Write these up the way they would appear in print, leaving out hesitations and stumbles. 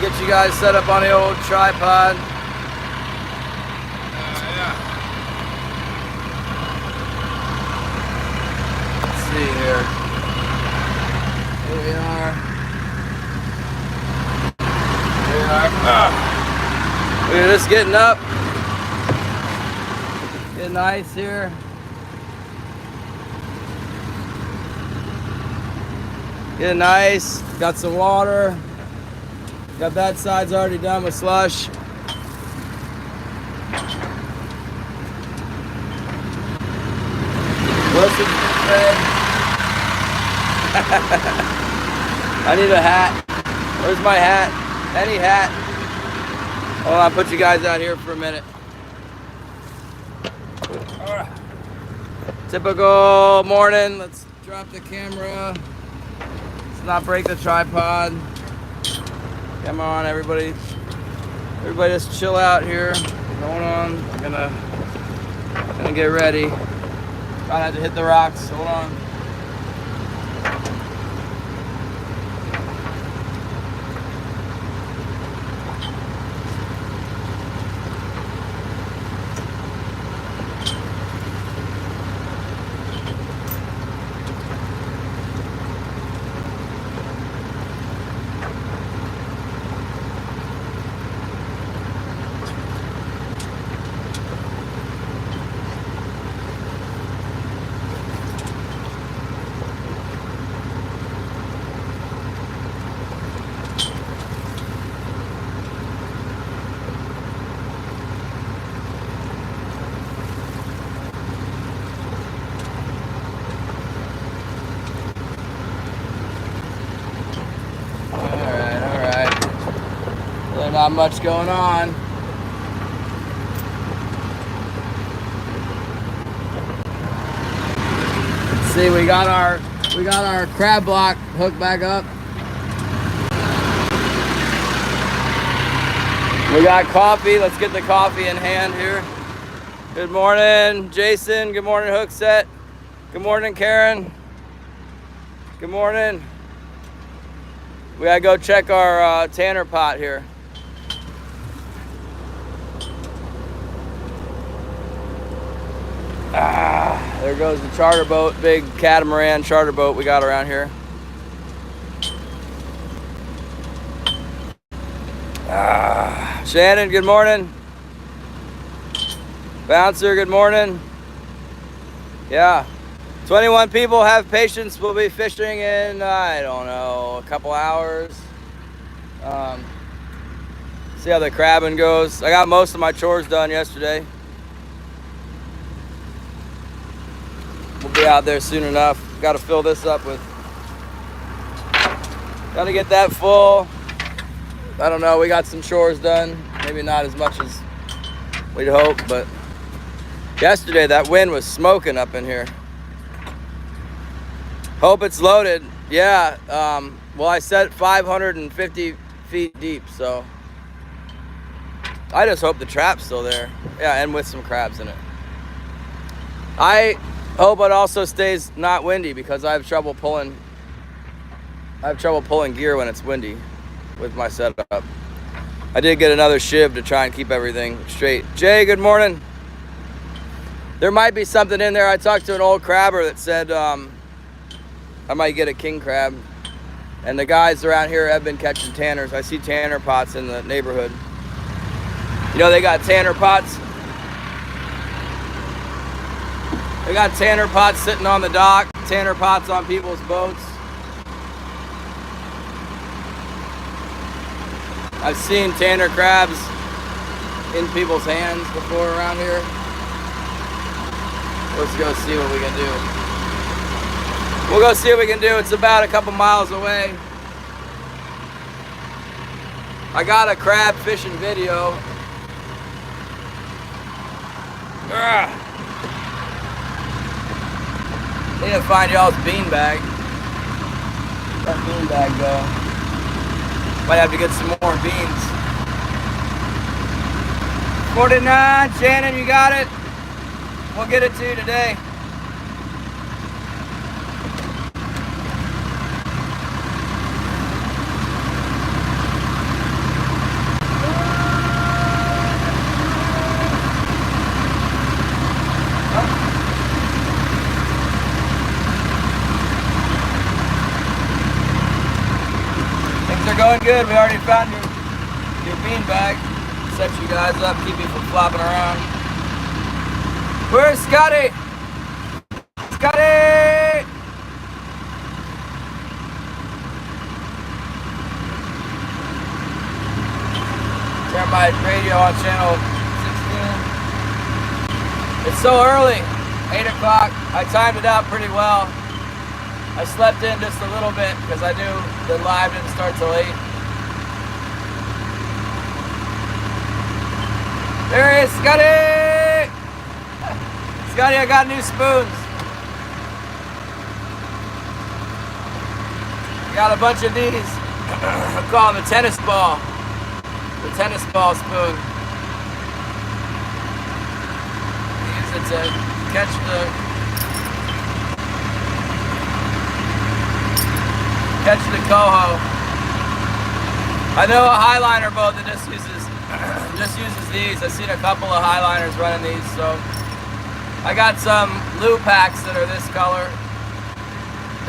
Get you guys set up on the old tripod. Yeah. Let's see here. Here we are. Here we are. Look at this getting up. Getting nice here. Getting nice. Got some water. Got that side's already done with slush. I need a hat. Where's my hat? Any hat? Hold on, I'll put you guys out here for a minute. Typical morning. Let's drop the camera. Let's not break the tripod. Come on, everybody. Everybody just chill out here. What's going on? I'm gonna get ready. Try not to hit the rocks. Hold on. Not much going on. Let's see, we got our crab block hooked back up. We got coffee. Let's get the coffee in hand here. Good morning, Jason. Good morning, Hookset. Good morning, Karen. Good morning. We gotta go check our tanner pot here. There goes the charter boat, big catamaran charter boat we got around here. Shannon, good morning. Bouncer, good morning. Yeah, 21 people have patience. We'll be fishing in, I don't know, a couple hours. See how the crabbing goes. I got most of my chores done yesterday. We'll be out there soon enough. Got to fill this up with. Got to get that full. I don't know. We got some chores done. Maybe not as much as we'd hope, but yesterday that wind was smoking up in here. Hope it's loaded. Yeah. Well, I set 550 feet deep, so I just hope the trap's still there. Yeah, and with some crabs in it. I hope it also stays not windy because I have trouble pulling gear when it's windy with my setup. I did get another shiv to try and keep everything straight. Jay, good morning. There might be something in there. I talked to an old crabber that said I might get a king crab. And the guys around here have been catching tanners. I see tanner pots in the neighborhood. You know, they got tanner pots. They got tanner pots sitting on the dock, tanner pots on people's boats. I've seen tanner crabs in people's hands before around here. Let's go see what we can do. We'll go see what we can do. It's about a couple miles away. I got a crab fishing video. Need to find y'all's beanbag. That beanbag go. Might have to get some more beans. 49, Shannon, you got it? We'll get it to you today. Going good. We already found your bean bag. Set you guys up, keep you from flopping around. Where's Scotty? Scotty! Turn my radio on channel 16. It's so early, 8 o'clock. I timed it out pretty well. I slept in just a little bit because I knew the live didn't start till 8. There he is, Scotty! Scotty, I got new spoons. Got a bunch of these. I call them the tennis ball. The tennis ball spoon. Use it to catch the coho. I know a highliner boat that just uses these. I've seen a couple of highliners running these, so I got some loo packs that are this color.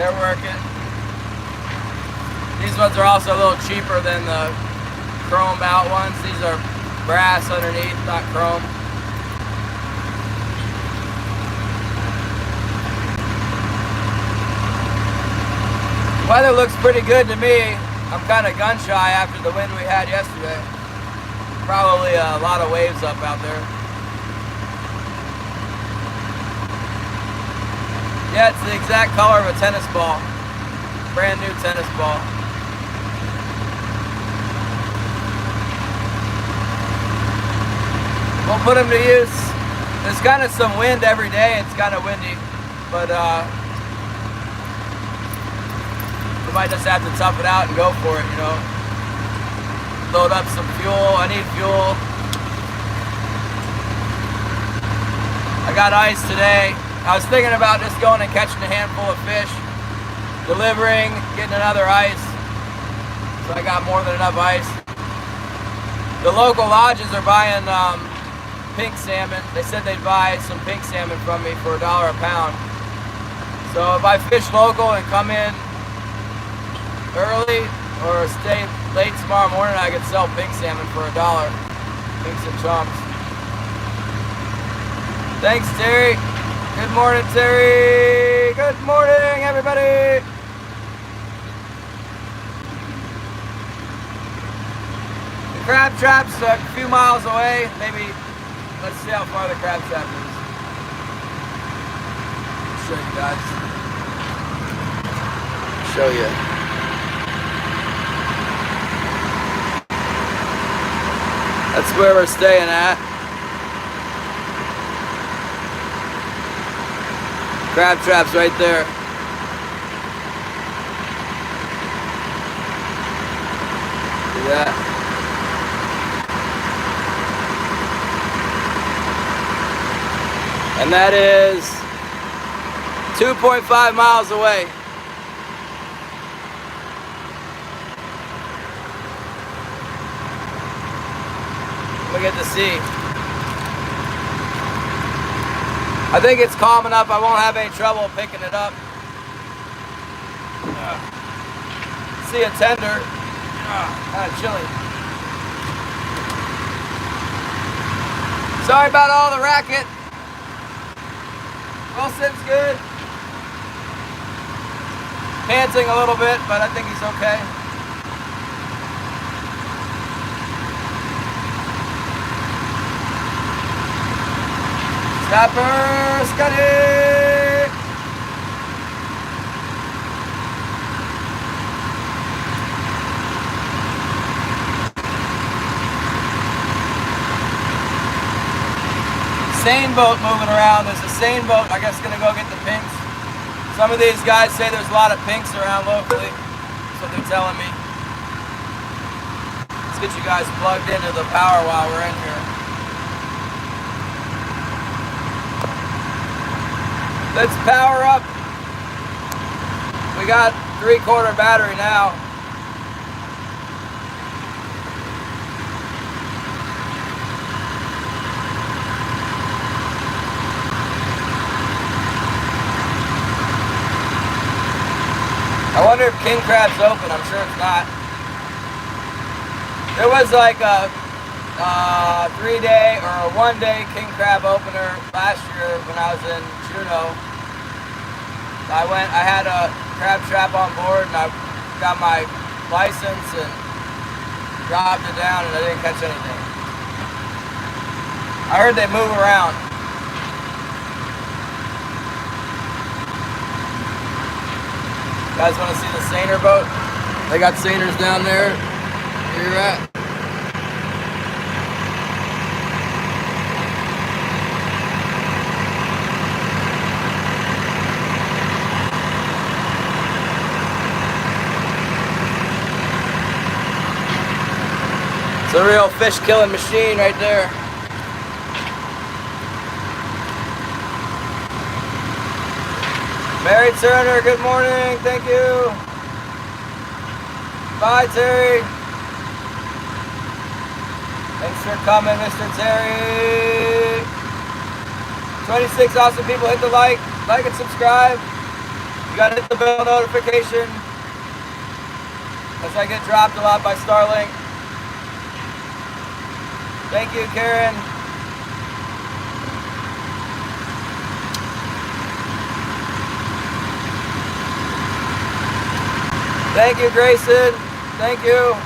They're working. These ones are also a little cheaper than the chrome out ones. These are brass underneath, not chrome. Weather looks pretty good to me. I'm kind of gun shy after the wind we had yesterday. Probably a lot of waves up out there. Yeah, it's the exact color of a tennis ball. Brand new tennis ball. We'll put them to use. There's kind of some wind every day. It's kind of windy, but we might just have to tough it out and go for it, you know. Load up some fuel. I need fuel. I got ice today. I was thinking about just going and catching a handful of fish, delivering, getting another ice. So I got more than enough ice. The local lodges are buying pink salmon. They said they'd buy some pink salmon from me for $1 a pound. So if I fish local and come in early or stay late tomorrow morning, I could sell pink salmon for $1. Pinks and chumps. Thanks, Terry. Good morning, Terry. Good morning, everybody. The crab trap's a few miles away. Maybe, let's see how far the crab trap is. I'll show you guys. Show you. That's where we're staying at. Crab trap's right there. See that? And that is 2.5 miles away. Look at the sea. I think it's calm enough. I won't have any trouble picking it up. See a tender. Kind of chilly. Sorry about all the racket. Wilson's good. Panting a little bit, but I think he's okay. Snapper, Scotty! Seine boat moving around. There's a seine boat, I guess, gonna go get the pinks. Some of these guys say there's a lot of pinks around locally. That's what they're telling me. Let's get you guys plugged into the power while we're in here. Let's power up. We got 3/4 battery now. I wonder if king crab's open. I'm sure it's not. There was like a 3-day or a 1-day king crab opener last year when I was in Juneau. I had a crab trap on board and I got my license and dropped it down and I didn't catch anything. I heard they move around. You guys want to see the seiner boat? They got seiners down there. Where you're at. It's a real fish killing machine right there. Mary Turner, good morning, thank you. Bye, Terry. Thanks for coming, Mr. Terry. 26 awesome people, hit the like and subscribe. You gotta hit the bell notification as I get dropped a lot by Starlink. Thank you, Karen. Thank you, Grayson. Thank you,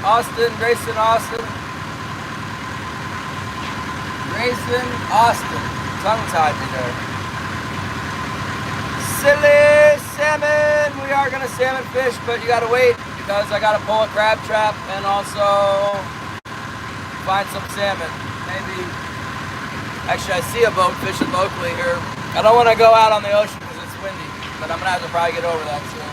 Austin, Grayson, Austin. Grayson, Austin. Tongue-tied me there. Silly salmon. We are gonna salmon fish, but you gotta wait because I gotta pull a crab trap and also find some salmon. Maybe. Actually, I see a boat fishing locally here. I don't want to go out on the ocean because it's windy, but I'm gonna have to probably get over that soon.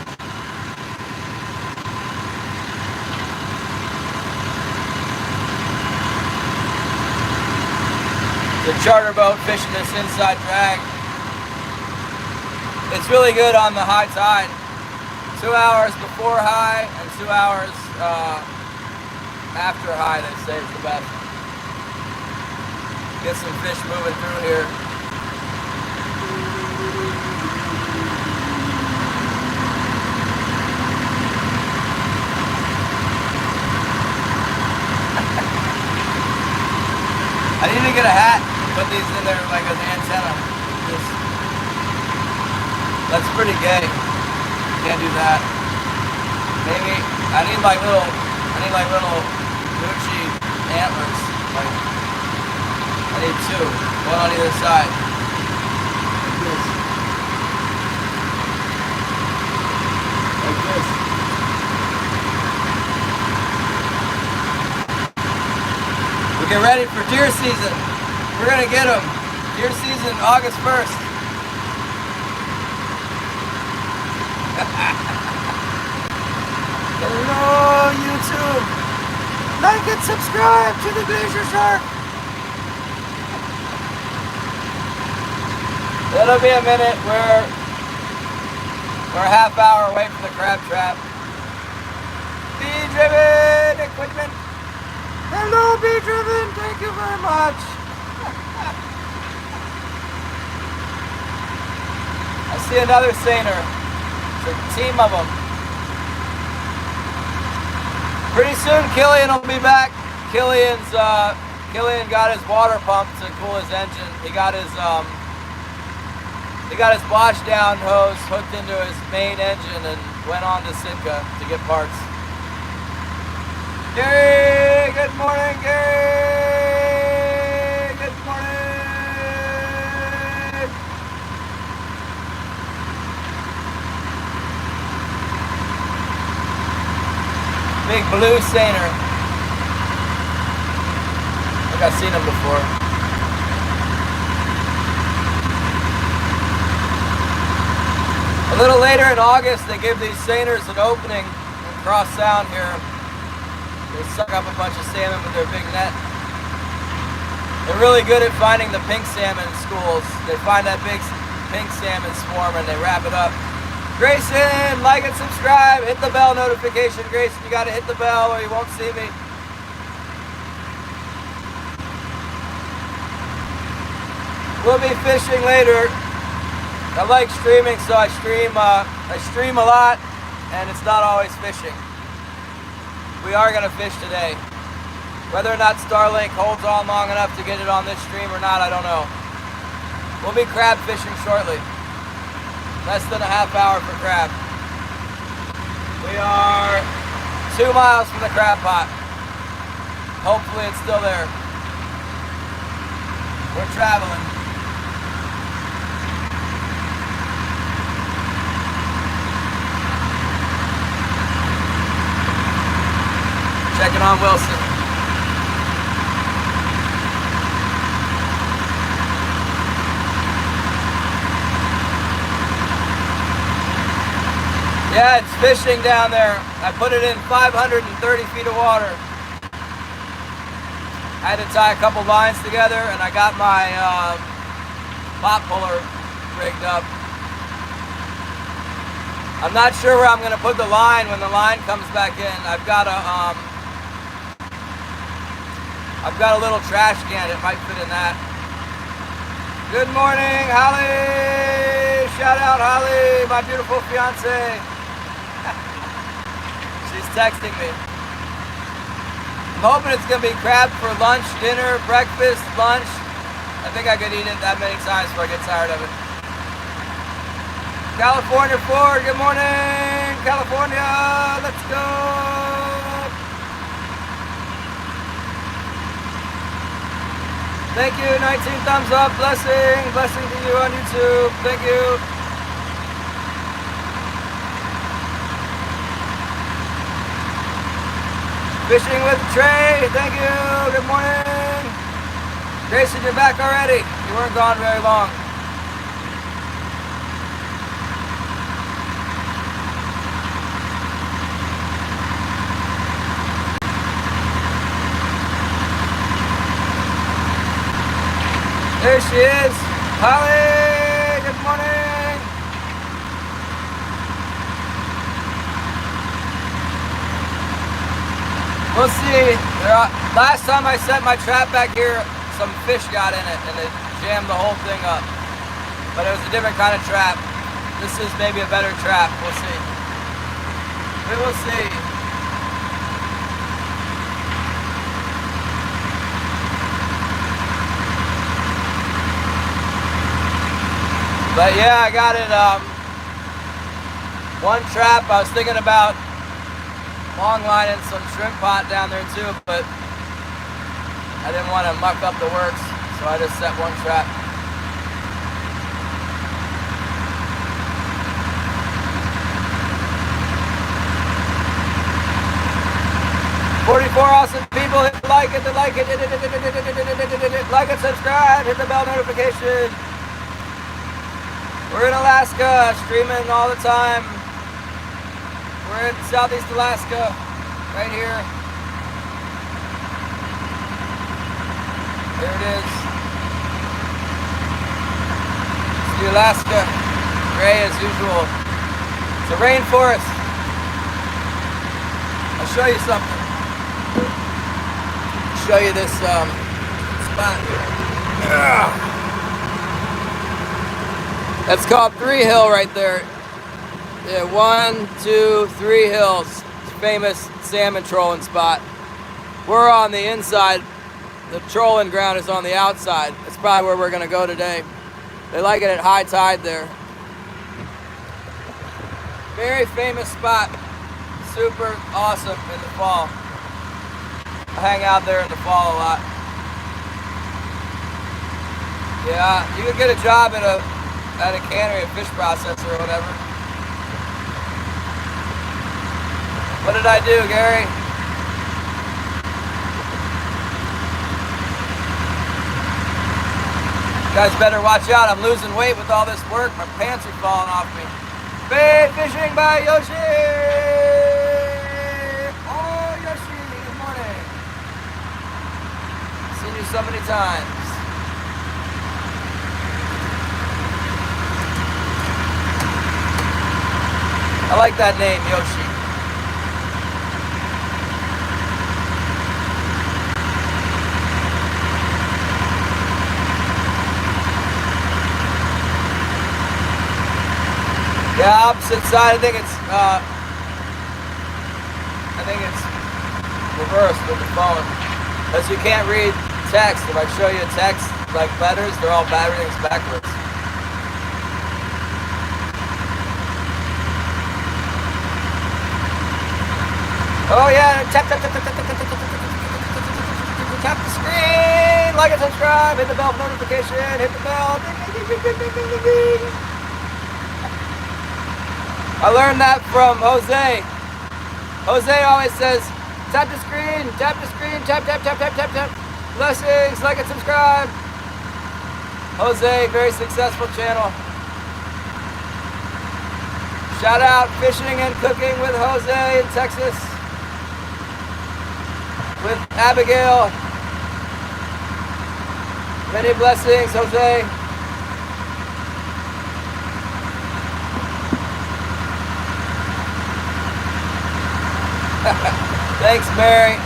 The charter boat fishing this inside drag. It's really good on the high tide. 2 hours before high and 2 hours after high, they say is the best. Get some fish moving through here. I need to get a hat. Put these in there like an antenna. That's pretty gay. Can't do that. Maybe I need like little Gucci antlers. Like I need 2, one on either side. Like this. Like this. We get ready for deer season. We're gonna get them. Deer season, August 1st. Hello, YouTube. Like and subscribe to the Glacier Shark. It'll be a minute. We're a half hour away from the crab trap. Bee-driven equipment. Hello, Bee-driven. Thank you very much. I see another seiner. It's a team of them. Pretty soon, Killian will be back. Killian got his water pump to cool his engine. He got his washdown hose hooked into his main engine and went on to Sitka to get parts. Gary, good morning, Gary. Good morning. Big blue seiner. I think I've seen him before. A little later in August, they give these seiners an opening across sound here. They suck up a bunch of salmon with their big net. They're really good at finding the pink salmon schools. They find that big pink salmon swarm and they wrap it up. Grayson, like and subscribe. Hit the bell notification. Grayson, you gotta hit the bell or you won't see me. We'll be fishing later. I like streaming, so I stream a lot, and it's not always fishing. we are gonna fish today. Whether or not Starlink holds on long enough to get it on this stream or not, I don't know. We'll be crab fishing shortly. Less than a half hour for crab. We are 2 miles from the crab pot. Hopefully it's still there. We're traveling. Checking on Wilson. Yeah, it's fishing down there. I put it in 530 feet of water. I had to tie a couple lines together, and I got my pop puller rigged up. I'm not sure where I'm going to put the line when the line comes back in. I've got a little trash can. It might fit in that. Good morning, Holly. Shout out, Holly, my beautiful fiance. She's texting me. I'm hoping it's going to be crab for lunch, dinner, breakfast, lunch. I think I could eat it that many times before I get tired of it. California Ford, good morning, California. Let's go. Thank you, 19 thumbs up, blessing to you on YouTube, thank you. Fishing with Trey, thank you, good morning. Grayson, you're back already. You weren't gone very long. There she is, Holly, good morning. We'll see. Last time I set my trap back here, some fish got in it and it jammed the whole thing up. But it was a different kind of trap. This is maybe a better trap, we'll see. We will see. But yeah, I got it, one trap. I was thinking about long lining some shrimp pot down there too, but I didn't want to muck up the works, so I just set one trap. Awesome people, hit the like it, like and subscribe, hit the bell notification. We're in Alaska, streaming all the time. We're in Southeast Alaska, right here. There it is. It's the Alaska, gray as usual. It's a rainforest. I'll show you something. I'll show you this spot here. That's called 3 Hill right there. Yeah, 1, 2, 3 hills. Famous salmon trolling spot. We're on the inside. The trolling ground is on the outside. That's probably where we're gonna go today. They like it at high tide there. Very famous spot. Super awesome in the fall. I hang out there in the fall a lot. Yeah, you can get a job at a cannery, a fish processor or whatever. What did I do, Gary? You guys better watch out. I'm losing weight with all this work. My pants are falling off me. Bait fishing by Yoshi! Oh, Yoshi, good morning. Seen you so many times. I like that name, Yoshi. Yeah, opposite side. I think it's reversed with the phone. Because you can't read text. If I show you text, like letters, they're all everything's backwards. Oh yeah, tap the screen, like and subscribe, hit the bell for notification, hit the bell, ding, ding, ding, ding, ding, ding, ding. I learned that from Jose. Jose always says, tap the screen, tap, tap. Blessings, like and subscribe. Jose, very successful channel. Shout out fishing and cooking with Jose in Texas. With Abigail. Many blessings, Jose. Thanks, Mary.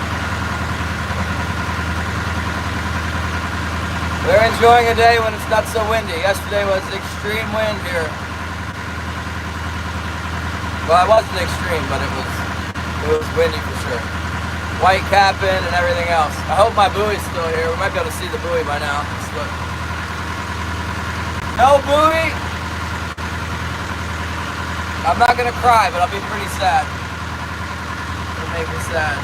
We're enjoying a day when it's not so windy. Yesterday was extreme wind here. Well, it wasn't extreme, but it was windy for sure. White capping and everything else. I hope my buoy's still here. We might be able to see the buoy by now. Let's look. No buoy. I'm not gonna cry, but I'll be pretty sad. It'll make me sad.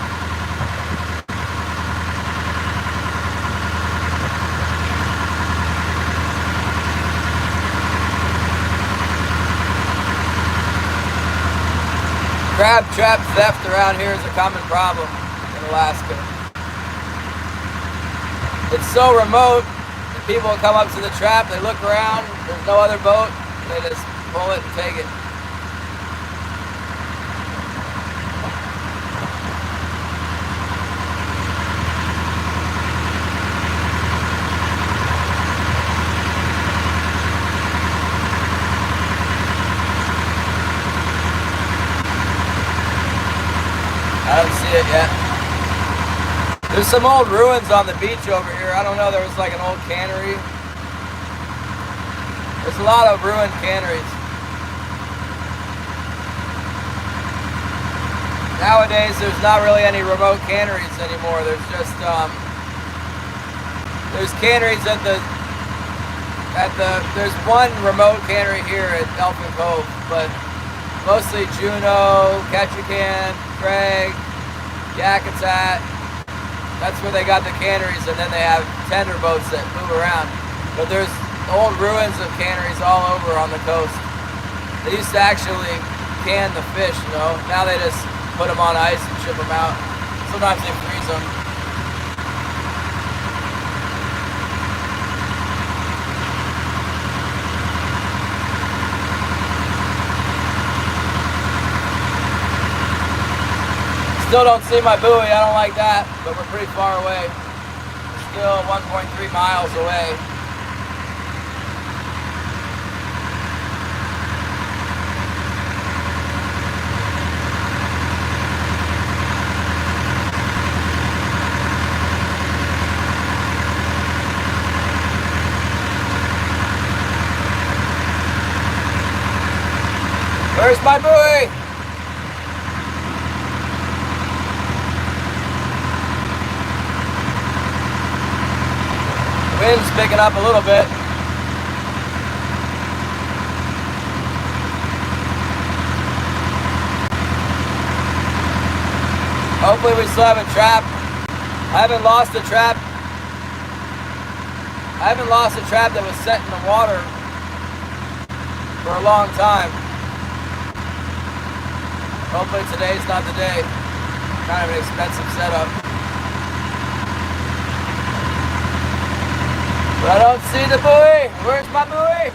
Crab trap theft around here is a common problem in Alaska. It's so remote that people come up to the trap, they look around, there's no other boat, and they just pull it and take it. I don't see it yet. There's some old ruins on the beach over here. I don't know, there was like an old cannery. There's a lot of ruined canneries. Nowadays, there's not really any remote canneries anymore. There's just, there's canneries there's one remote cannery here at Elfin Cove, but mostly Juneau, Ketchikan, Craig, Yakutat. That's where they got the canneries, and then they have tender boats that move around. But there's old ruins of canneries all over on the coast. They used to actually can the fish, you know. Now they just put them on ice and ship them out. Sometimes they freeze them. Still don't see my buoy, I don't like that, but we're pretty far away. We're still 1.3 miles away. Where's my buoy? Wind's picking up a little bit. Hopefully we still have a trap. I haven't lost a trap. I haven't lost a trap that was set in the water for a long time. Hopefully today's not the day. Kind of an expensive setup. But I don't see the buoy. Where's my buoy?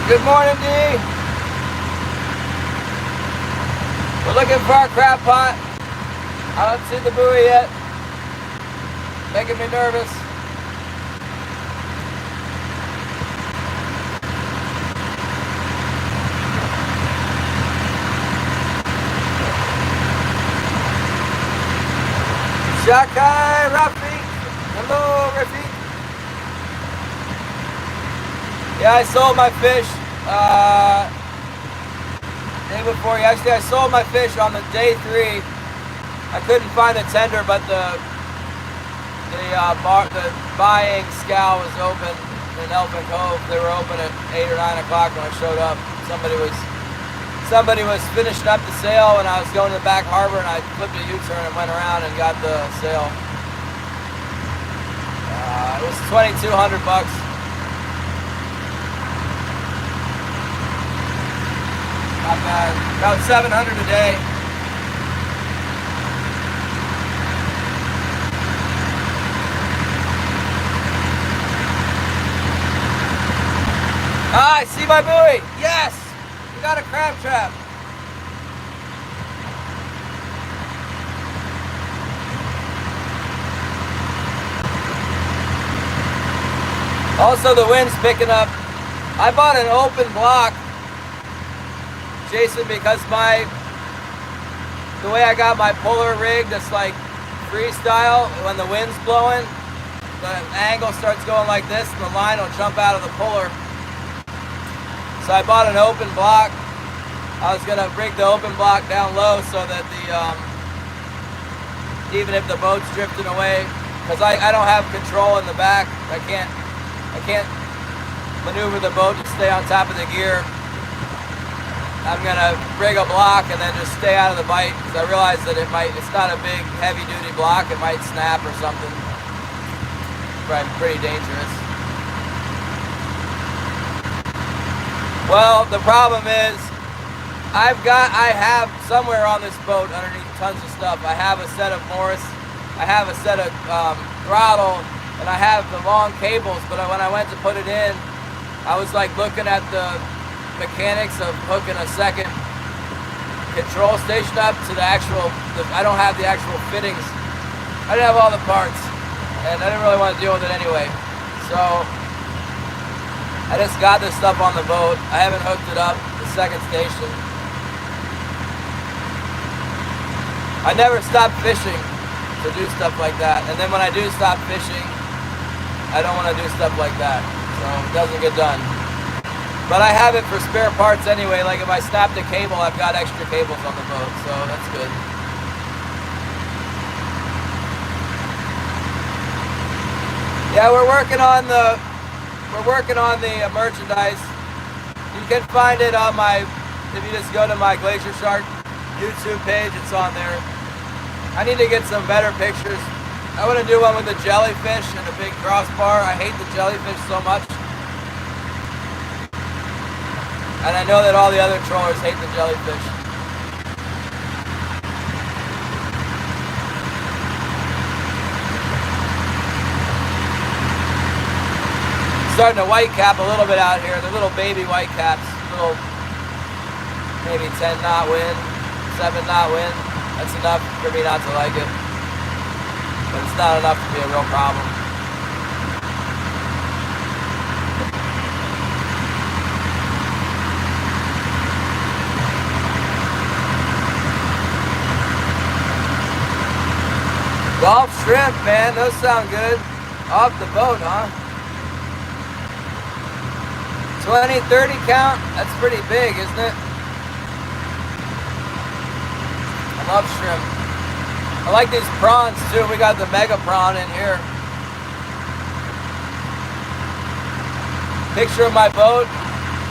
Good morning, Dee. We're looking for our crab pot. I don't see the buoy yet. Making me nervous. Jakai Rafiq. Hello, Rafiq. Yeah, I sold my fish day before yesterday. I sold my fish on the day 3. I couldn't find the tender, but the buying scow was open in Elfin Cove. They were open at 8 or 9 o'clock when I showed up. Somebody was finishing up the sale, and I was going to the back harbor, and I flipped a U-turn and went around and got the sale. It was $2,200 bucks. Not bad. About 700 a day. Ah, I see my buoy. Yes, we got a crab trap. Also, the wind's picking up. I bought an open block, Jason, because the way I got my puller rig, that's like freestyle, when the wind's blowing, the angle starts going like this and the line will jump out of the puller. So I bought an open block. I was gonna rig the open block down low so that even if the boat's drifting away, because I don't have control in the back, I can't maneuver the boat to stay on top of the gear. I'm gonna rig a block and then just stay out of the bite, because I realize that it's not a big heavy duty block, it might snap or something. Pretty dangerous. Well, the problem is, I have somewhere on this boat underneath tons of stuff. I have a set of Morris, I have a set of throttle, and I have the long cables, but when I went to put it in, I was like looking at the mechanics of hooking a second control station up to the actual, I don't have the actual fittings. I didn't have all the parts, and I didn't really want to deal with it anyway. So I just got this stuff on the boat. I haven't hooked it up, the second station. I never stop fishing to do stuff like that. And then when I do stop fishing, I don't want to do stuff like that. So it doesn't get done. But I have it for spare parts anyway. Like if I snap the cable, I've got extra cables on the boat. So that's good. Yeah, we're working on the merchandise. You can find it on if you just go to my Glacier Shark YouTube page, it's on there. I need to get some better pictures. I want to do one with the jellyfish and a big crossbar. I hate the jellyfish so much. And I know that all the other trollers hate the jellyfish. Starting to white cap a little bit out here. They're little baby white caps, little maybe 10 knot wind, 7 knot wind. That's enough for me not to like it, but it's not enough to be a real problem. Golf shrimp, man, those sound good. Off the boat, huh? 20, 30 count, that's pretty big, isn't it? I love shrimp. I like these prawns too. We got the mega prawn in here. Picture of my boat.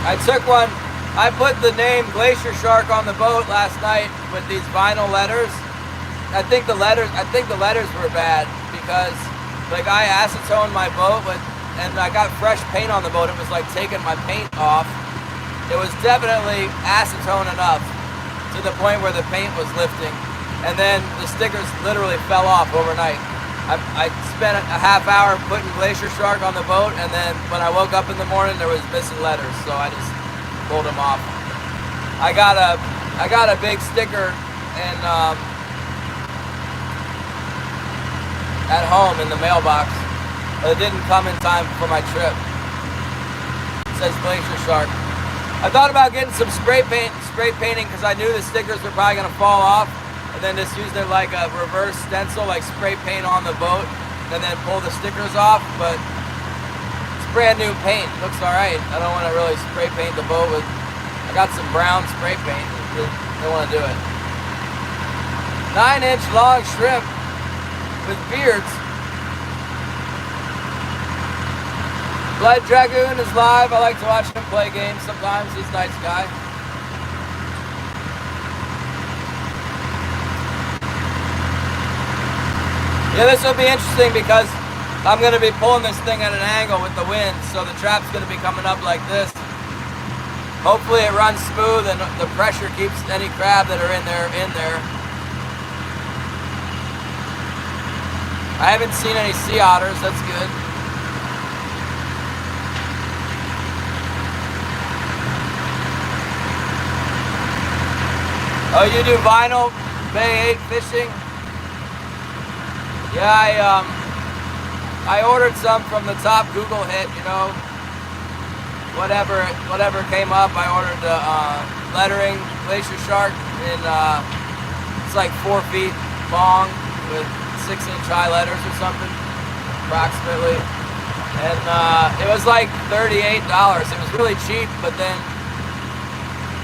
I took one, I put the name Glacier Shark on the boat last night with these vinyl letters. I think the letters were bad because like I acetoned my boat and I got fresh paint on the boat. It was like taking my paint off. It was definitely acetone enough to the point where the paint was lifting. And then the stickers literally fell off overnight. I spent a half hour putting Glacier Shark on the boat, and then when I woke up in the morning, there was missing letters, so I just pulled them off. I got a big sticker and at home in the mailbox. But it didn't come in time for my trip. It says Glacier Shark. I thought about getting some spray painting because I knew the stickers were probably going to fall off. and then just using it like a reverse stencil, like spray paint on the boat, and then pull the stickers off. But it's brand new paint. Looks all right. I don't want to really spray paint the boat with. I got some brown spray paint. Don't want to do it. 9-inch long shrimp with beards. Blood Dragoon is live. I like to watch him play games sometimes. He's a nice guy. Yeah, this will be interesting because I'm going to be pulling this thing at an angle with the wind, so the trap's going to be coming up like this. Hopefully it runs smooth and the pressure keeps any crab that are in there. I haven't seen any sea otters. That's good. Oh, you do vinyl Bay 8 fishing? Yeah, I ordered some from the top Google hit, you know, whatever came up. I ordered the lettering glacier shark in it's like 4 feet long with 6-inch high letters or something, approximately. And it was like $38. It was really cheap, but then,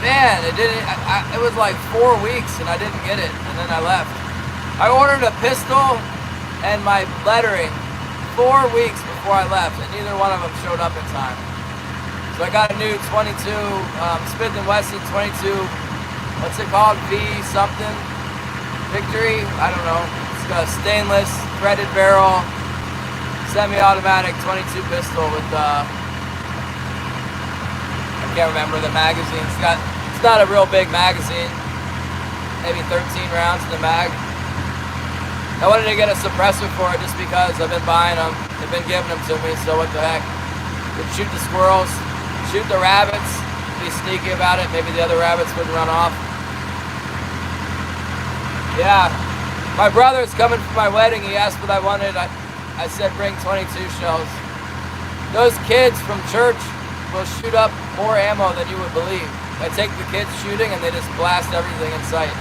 man, it was like 4 weeks and I didn't get it, and then I left. I ordered a pistol and my lettering 4 weeks before I left, and neither one of them showed up in time. So I got a new 22 Smith & Wesson 22, what's it called, V something, Victory, I don't know. It's got a stainless threaded barrel, semi-automatic 22 pistol with I can't remember the magazine. It's not a real big magazine, maybe 13 rounds in the mag. I wanted to get a suppressor for it just because I've been buying them. They've been giving them to me, so what the heck. Would shoot the squirrels, shoot the rabbits, be sneaky about it. Maybe the other rabbits wouldn't run off. Yeah, my brother's coming for my wedding. He asked what I wanted. I said bring 22 shells. Those kids from church will shoot up more ammo than you would believe. I take the kids shooting and they just blast everything in sight.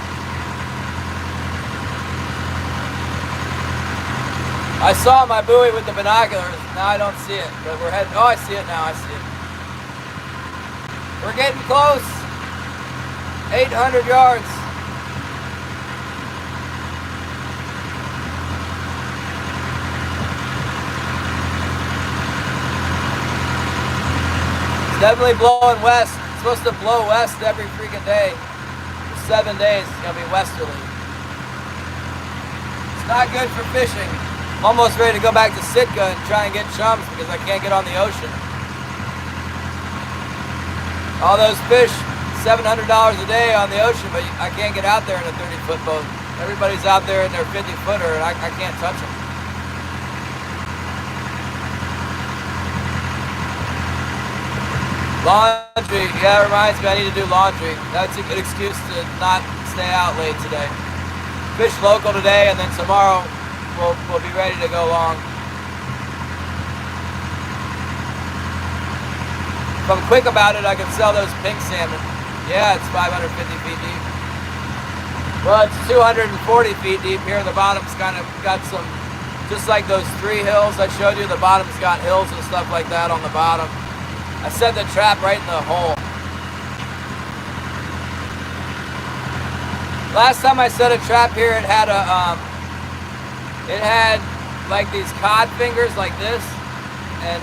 I saw my buoy with the binoculars. Now I don't see it, but we're heading. Oh, I see it now. I see it. We're getting close. 800 yards. It's definitely blowing west. It's supposed to blow west every freaking day. For 7 days, it's gonna be westerly. It's not good for fishing. I'm almost ready to go back to Sitka and try and get chums because I can't get on the ocean. All those fish, $700 a day on the ocean, but I can't get out there in a 30-foot boat. Everybody's out there in their 50-footer and I can't touch them. Laundry, yeah, it reminds me I need to do laundry. That's a good excuse to not stay out late today. Fish local today and then tomorrow we'll be ready to go long. If I'm quick about it, I can sell those pink salmon. Yeah, it's 550 feet deep. Well, it's 240 feet deep here. The bottom's kind of got some, just like those 3 hills I showed you, the bottom's got hills and stuff like that on the bottom. I set the trap right in the hole. Last time I set a trap here, it had like these cod fingers like this and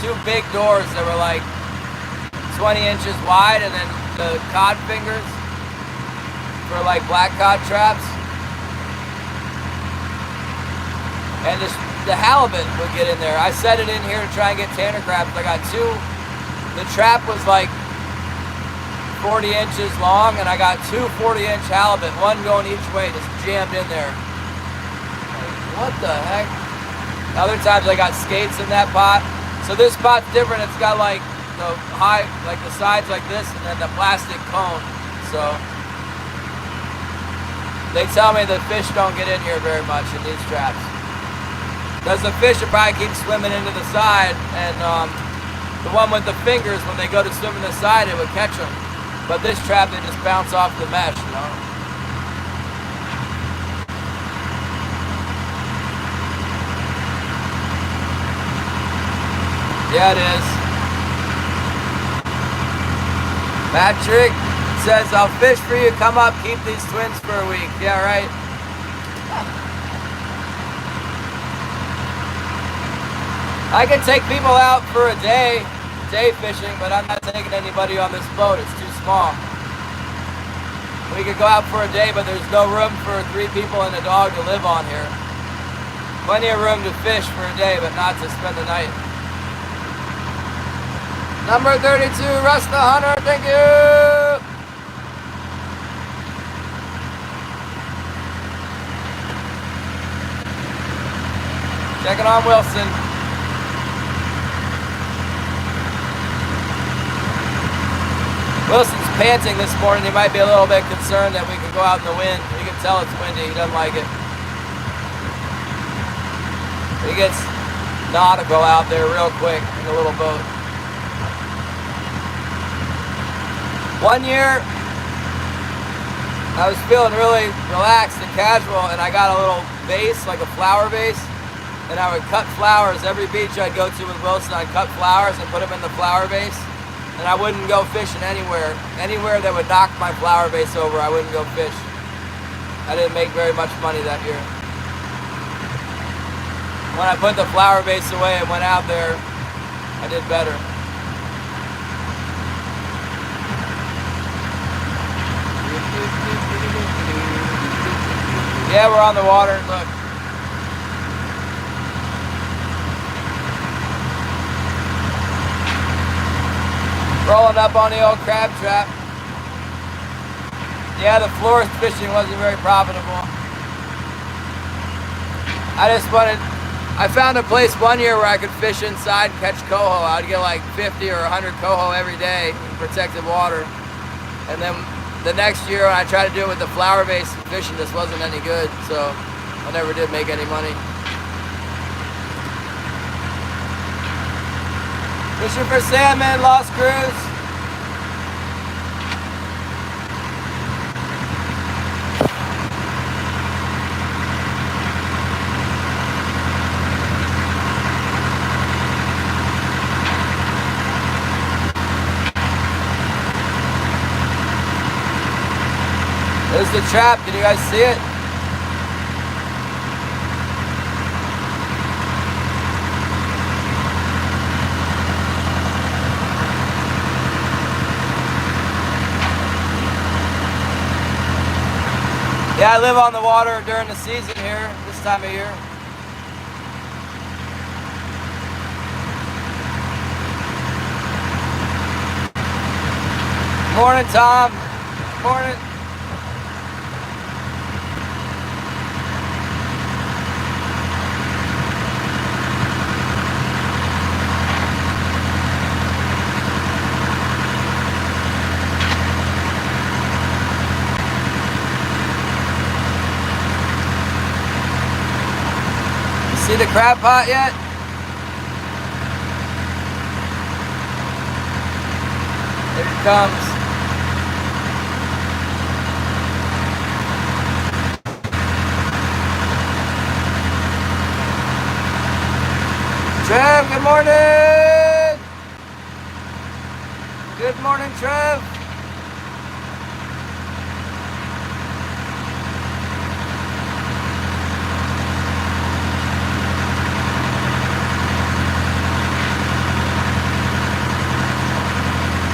2 big doors that were like 20 inches wide, and then the cod fingers for like black cod traps. And the halibut would get in there. I set it in here to try and get tanner crabs. I got 2. The trap was like 40 inches long, and I got 2 40-inch halibut, one going each way, just jammed in there. What the heck? Other times I got skates in that pot. So this pot's different. It's got like the like the sides like this, and then the plastic cone. So they tell me the fish don't get in here very much in these traps. Because the fish will probably keep swimming into the side, and the one with the fingers, when they go to swim in the side, it would catch them. But this trap, they just bounce off the mesh, you know. Yeah, it is. Patrick says, I'll fish for you. Come up, keep these twins for a week. Yeah, right. I can take people out for a day fishing, but I'm not taking anybody on this boat. It's too small. We could go out for a day, but there's no room for 3 people and a dog to live on here. Plenty of room to fish for a day, but not to spend the night. Number 32, Russ the Hunter, thank you! Checking on Wilson. Wilson's panting this morning. He might be a little bit concerned that we could go out in the wind. You can tell it's windy. He doesn't like it. He gets nautical out there real quick in a little boat. One year, I was feeling really relaxed and casual, and I got a little vase, like a flower vase, and I would cut flowers. Every beach I'd go to with Wilson, I'd cut flowers and put them in the flower vase. And I wouldn't go fishing anywhere. Anywhere that would knock my flower vase over, I wouldn't go fish. I didn't make very much money that year. When I put the flower vase away and went out there, I did better. Yeah, we're on the water. Look. Rolling up on the old crab trap. Yeah, the florist fishing wasn't very profitable. I found a place one year where I could fish inside and catch coho. I'd get like 50 or 100 coho every day in protected water. And then the next year when I tried to do it with the flower vase fishing, just wasn't any good. So I never did make any money. Fishing for salmon, Lost Cruise. There's the trap. Can you guys see it? Yeah, I live on the water during the season here, this time of year. Morning, Tom. Morning. See the crab pot yet? There it comes. Trev, good morning! Good morning, Trev.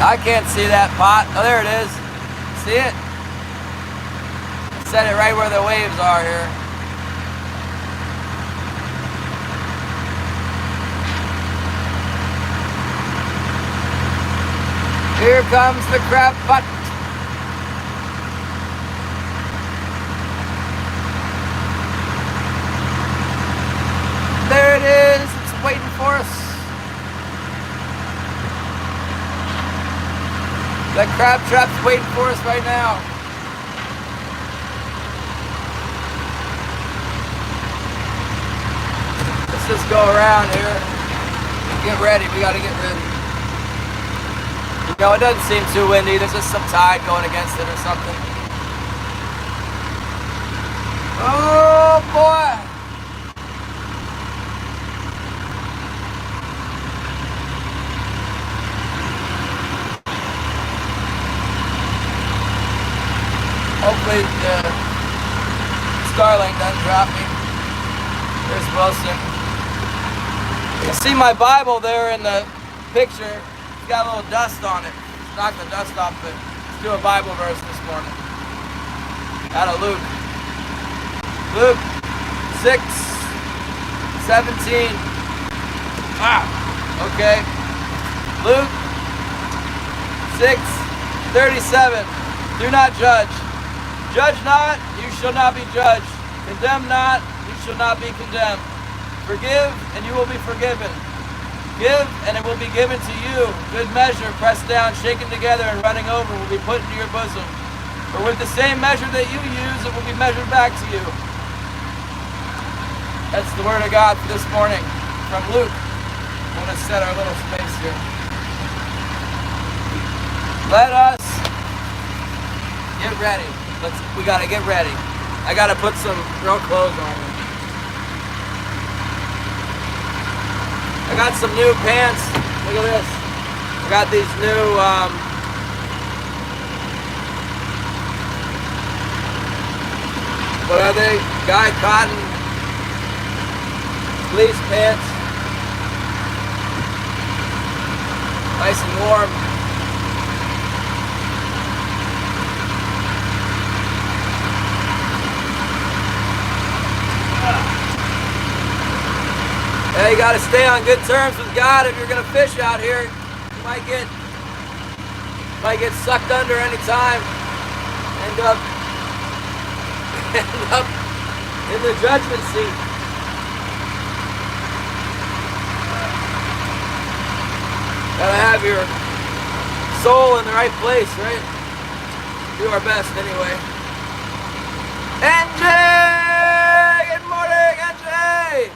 I can't see that pot. Oh, there it is. See it? Set it right where the waves are here. Here comes the crab pot. There it is. It's waiting for us. That crab trap's waiting for us right now. Let's just go around here. Get ready. We got to get ready. You know, it doesn't seem too windy. There's just some tide going against it or something. Oh, boy. Hopefully Starlink doesn't drop me. There's Wilson. You see my Bible there in the picture. It's got a little dust on it. Knock the dust off, but let's do a Bible verse this morning. Out of Luke. Luke 6:17. Okay. Luke 6:37. Do not judge. Judge not, you shall not be judged. Condemn not, you shall not be condemned. Forgive, and you will be forgiven. Give, and it will be given to you. Good measure, pressed down, shaken together, and running over will be put into your bosom. For with the same measure that you use, it will be measured back to you. That's the word of God for this morning from Luke. I'm going to set our little space here. Let us get ready. We got to get ready. I got to put some real clothes on me. I got some new pants. Look at this. I got these new what are they? Guy cotton fleece pants. Nice and warm. Yeah, you gotta stay on good terms with God if you're gonna fish out here. You might get sucked under any time. End up in the judgment seat. Gotta have your soul in the right place, right? Do our best anyway. NJ! Good morning, NJ!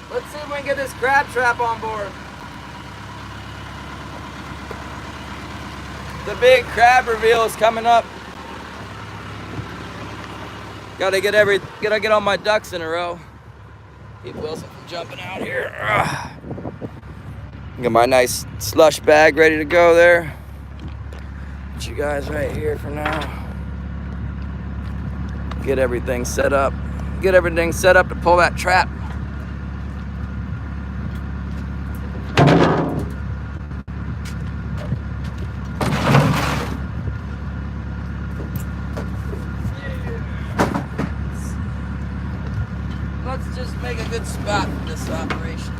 Let's see if we can get this crab trap on board. The big crab reveal is coming up. Gotta get all my ducks in a row. Keep Wilson from jumping out here. Got my nice slush bag ready to go there. Put you guys right here for now. Get everything set up. Get everything set up to pull that trap. Let's just make a good spot for this operation.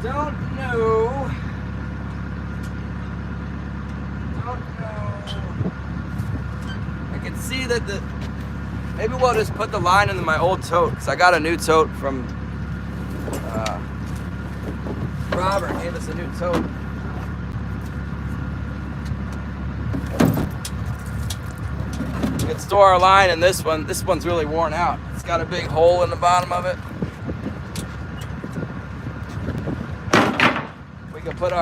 Don't know. I can see that maybe we'll just put the line into my old tote, because I got a new tote from Robert gave us a new tote. We can store our line in this one. This one's really worn out. It's got a big hole in the bottom of it. We can put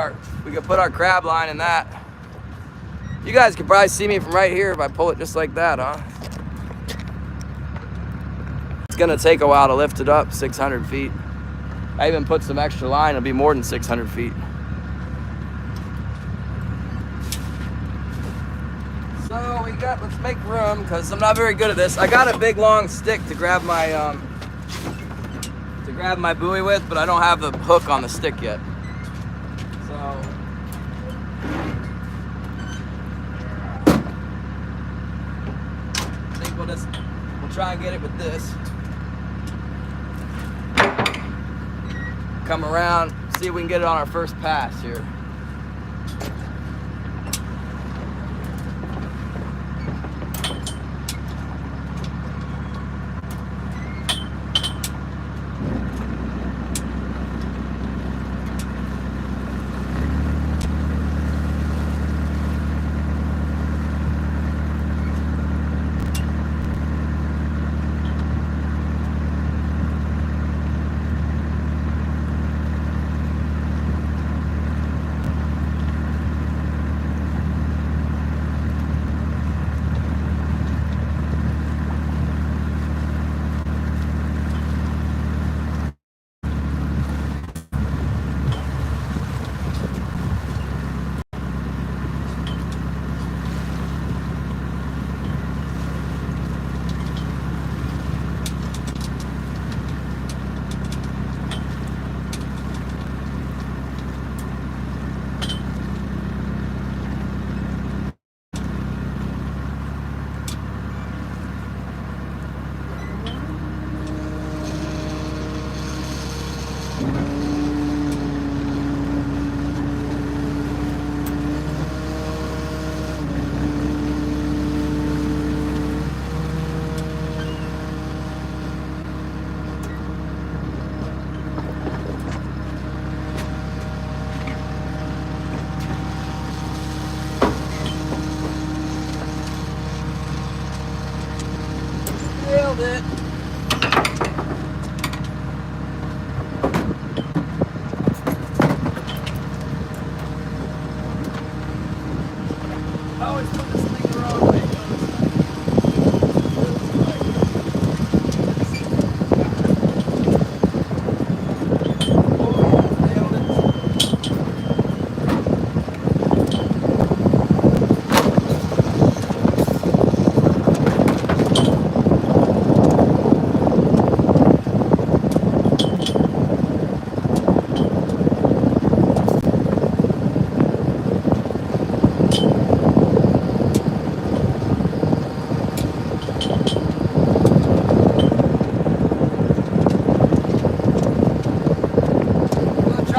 our crab line in that. You guys can probably see me from right here if I pull it just like that, huh? It's gonna take a while to lift it up 600 feet. I even put some extra line, it'll be more than 600 feet. So let's make room, because I'm not very good at this. I got a big long stick to grab my buoy with, but I don't have the hook on the stick yet. So I think we'll try and get it with this. Come around, see if we can get it on our first pass here.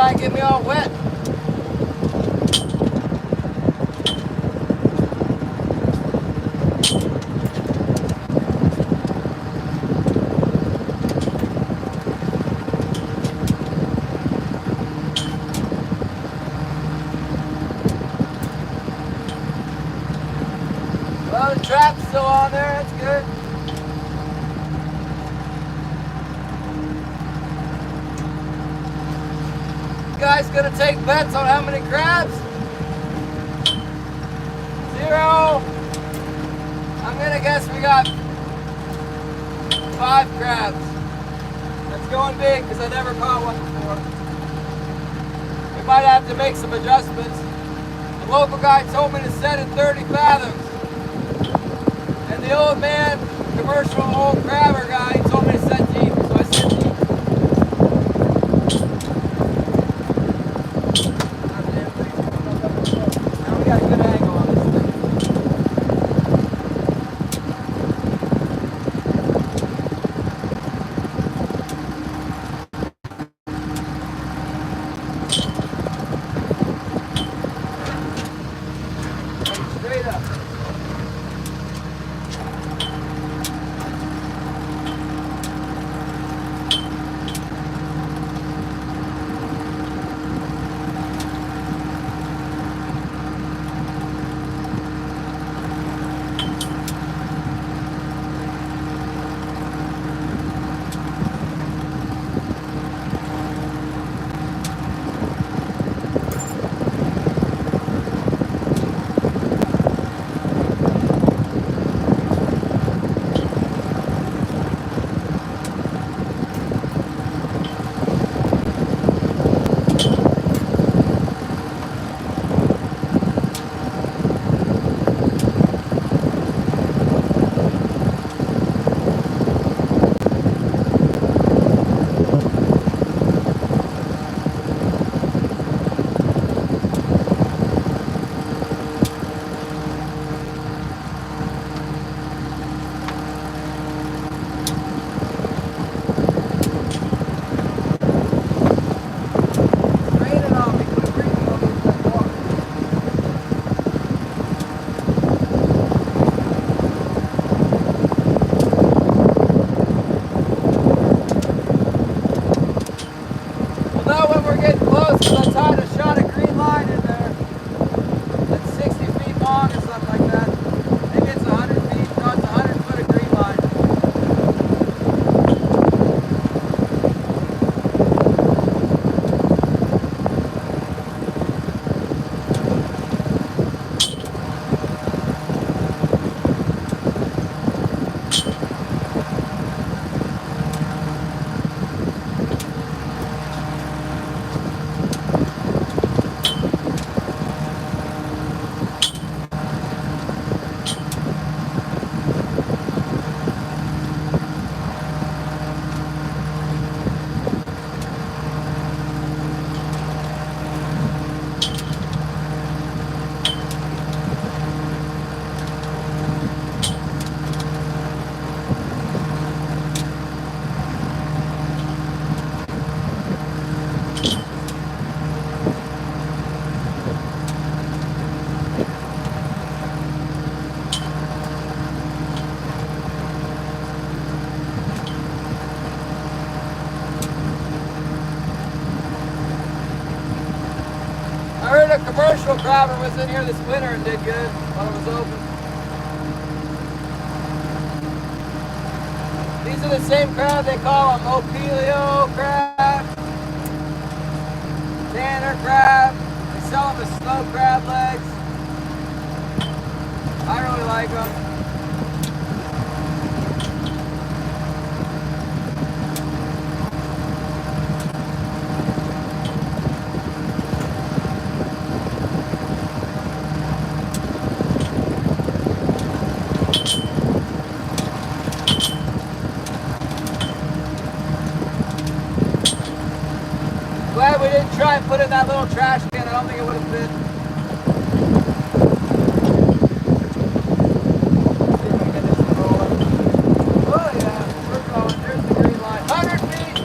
line get me all wet. Well, the trap's still on there, that's good. You guys gonna take bets on how many crabs? 0. I'm gonna guess we got 5 crabs. That's going big because I never caught one before. We might have to make some adjustments. The local guy told me to set it 30 fathoms. And the old man, commercial old crabber guy, he told me to set deep, so I set deep. Now we got a good angle on this thing. Straight up. I heard a commercial crabber was in here this winter and did good while it was open. These are the same crab they call them Opelio crab, Tanner crab. They sell them as snow crab legs. I really like them. Glad we didn't try and put in that little trash can. I don't think it would have fit. See if we can get this one rolling. Oh yeah, we're going. There's the green line. 100 feet!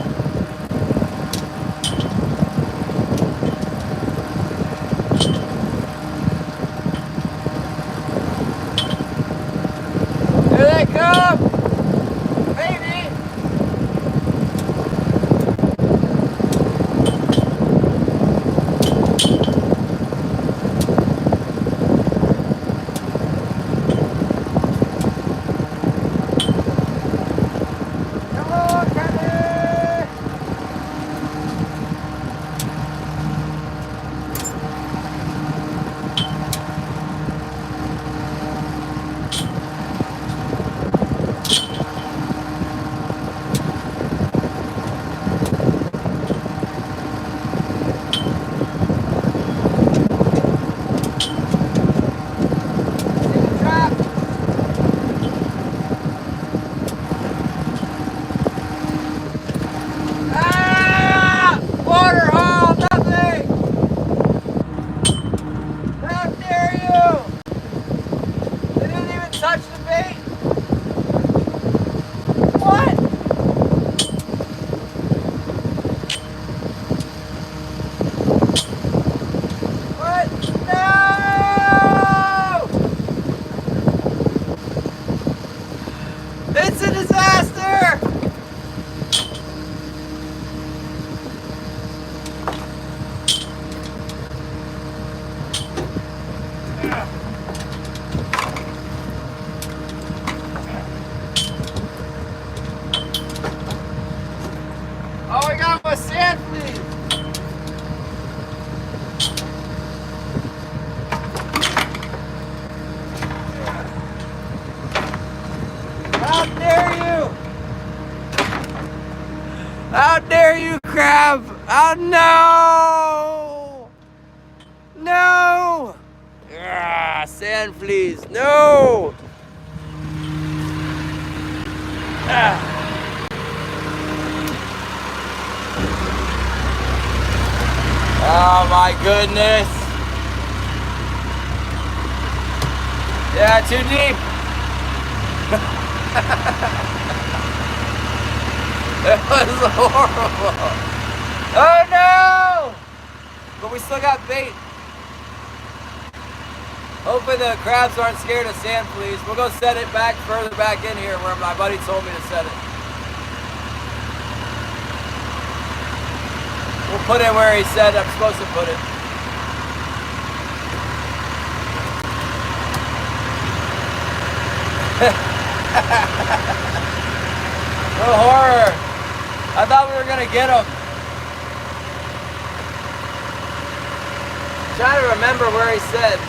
How dare you, crab? Oh, no! No! Ah, sand fleas, no! Ah. Oh my goodness. Yeah, too deep. It was horrible. Oh no! But we still got bait. Hopefully the crabs aren't scared of sand fleas. We'll go set it back further back in here where my buddy told me to set it. We'll put it where he said I'm supposed to put it. No horror. I thought we were gonna get him. I'm trying to remember where he said.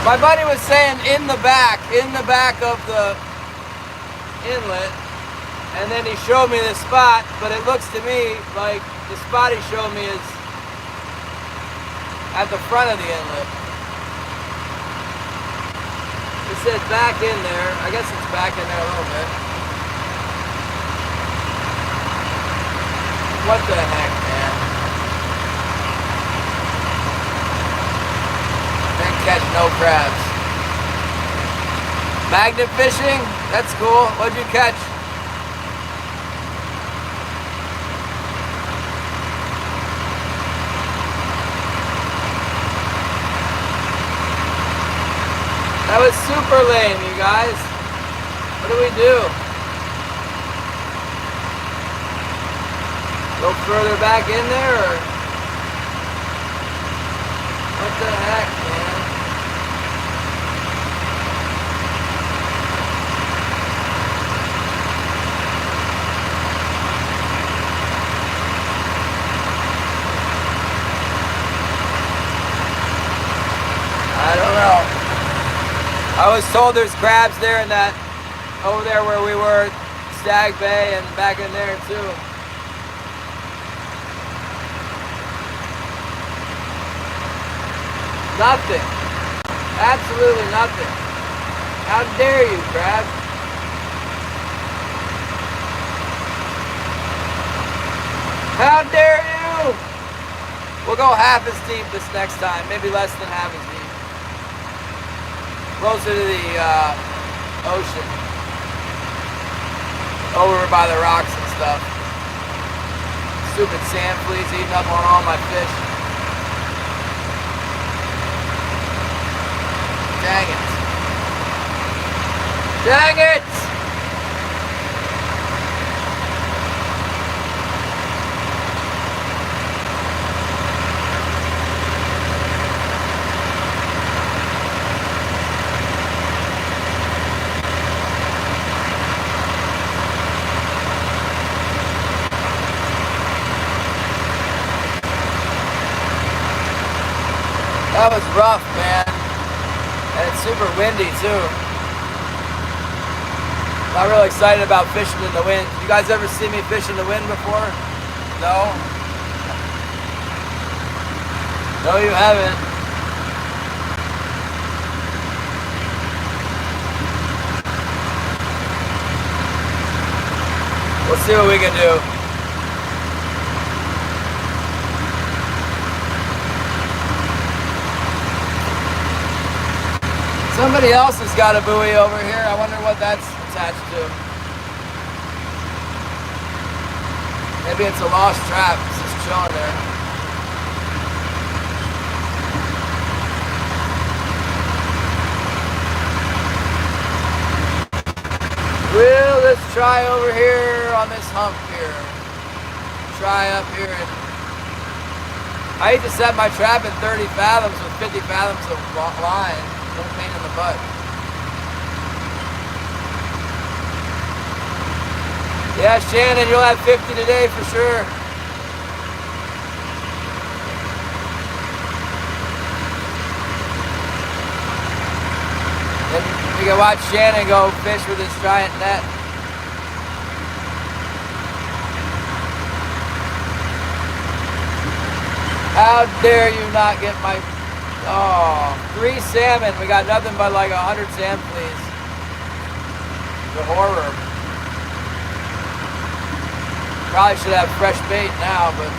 My buddy was saying in the back of the inlet, and then he showed me the spot, but it looks to me like the spot he showed me is at the front of the inlet. He said back in there. I guess it's back in there a little bit. What the heck, man? Catch no crabs. Magnet fishing? That's cool. What'd you catch? That was super lame, you guys. What do we do? Go further back in there, or what the heck, man? I don't know. I was told there's crabs there in that, over there where we were, Stag Bay, and back in there too. Nothing. Absolutely nothing. How dare you, crab? How dare you? We'll go half as deep this next time, maybe less than half as deep. Closer to the ocean. Over by the rocks and stuff. Stupid sand fleas eating up on all my fish. Dang it. Dang it! That was rough, man. And it's super windy too. Not really excited about fishing in the wind. You guys ever see me fish in the wind before? No? No, you haven't. We'll see what we can do. Somebody else has got a buoy over here. I wonder what that's attached to. Maybe it's a lost trap. It's just chilling there. Well, let's try over here on this hump here. Try up here. I hate to set my trap in 30 fathoms with 50 fathoms of line. No pain in the butt. Yeah, Shannon, you'll have 50 today for sure. And you can watch Shannon go fish with his giant net. How dare you not get my... Oh, 3 salmon. We got nothing but like 100 salmon, please. The horror. Probably should have fresh bait now, but...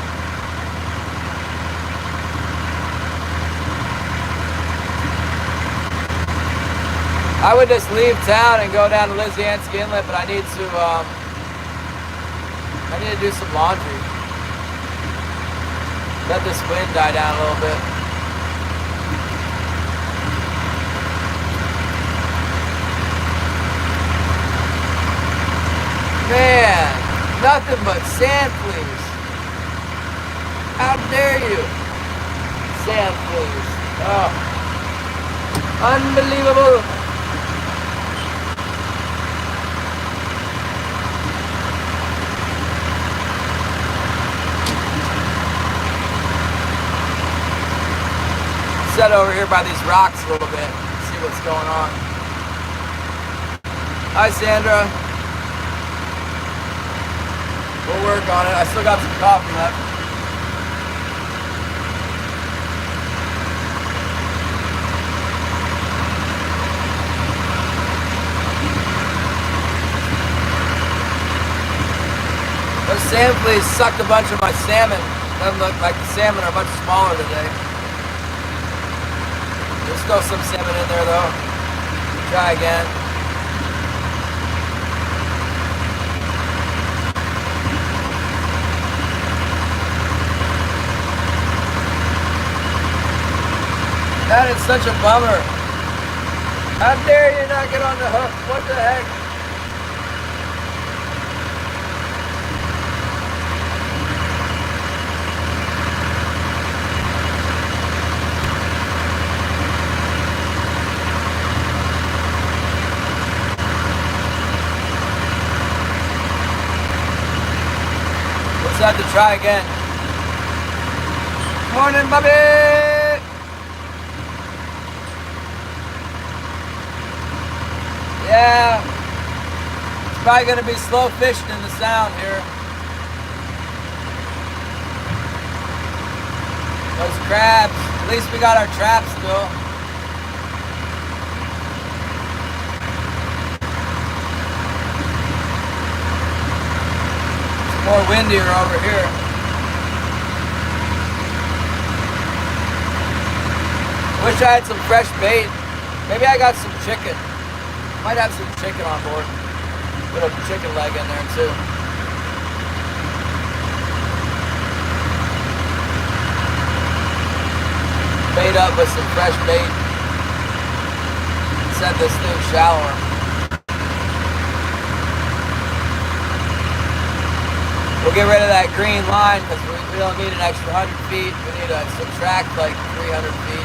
I would just leave town and go down to Lysianski Inlet, but I need to do some laundry. Let this wind die down a little bit. Man, nothing but sand fleas. How dare you? Sand fleas. Oh. Unbelievable. Set over here by these rocks a little bit, see what's going on. Hi, Sandra. We'll work on it. I still got some coffee left. Those sand fleas sucked a bunch of my salmon. Doesn't look like the salmon are much smaller today. There's still some salmon in there though. Try again. That is such a bummer. How dare you not get on the hook? What the heck? Have to try again. Morning, Bobby. Yeah, it's probably gonna be slow fishing in the sound here. Those crabs. At least we got our traps still. More windier over here. Wish I had some fresh bait. Maybe I got some chicken. Might have some chicken on board. Put a chicken leg in there too. Bait up with some fresh bait. Set this thing shallower. We'll get rid of that green line because we don't need an extra 100 feet. We need to subtract like 300 feet.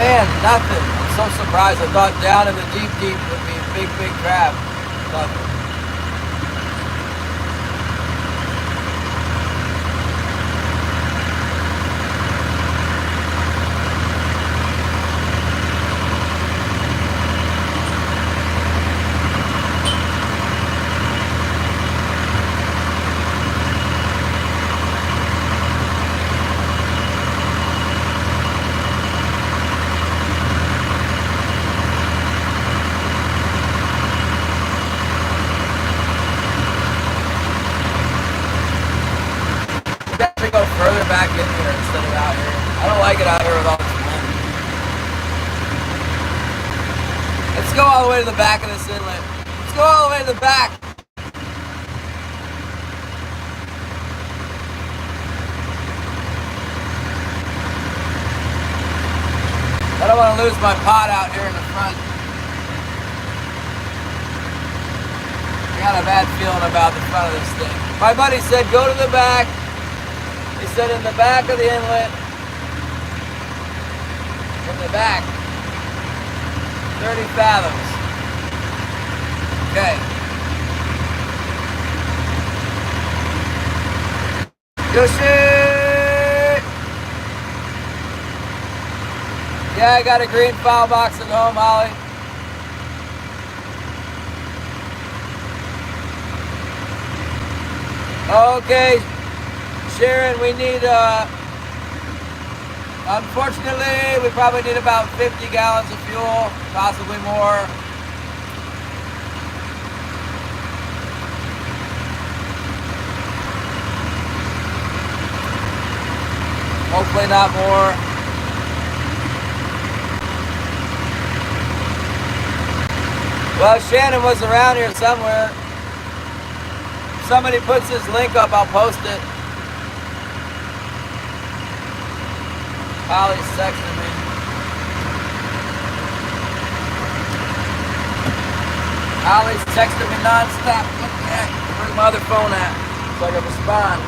Man, nothing. I'm so surprised. I thought down in the deep would be a big crab. Nothing. Go further back in here instead of out here. I don't like it out here with all this wind. Let's go all the way to the back of this inlet. Let's go all the way to the back. I don't want to lose my pot out here in the front. I got a bad feeling about the front of this thing. My buddy said go to the back. He said in the back of the inlet, in the back. 30 fathoms. Okay. Yoshi! Yeah, I got a green foul box at home, Holly. Okay, Sharon, we need, unfortunately, we probably need about 50 gallons of fuel, possibly more. Hopefully not more. Well, Shannon was around here somewhere. If somebody puts his link up, I'll post it. Holly's texting me. Holly's texting me nonstop. What the heck? Where's my other phone at? So I can respond.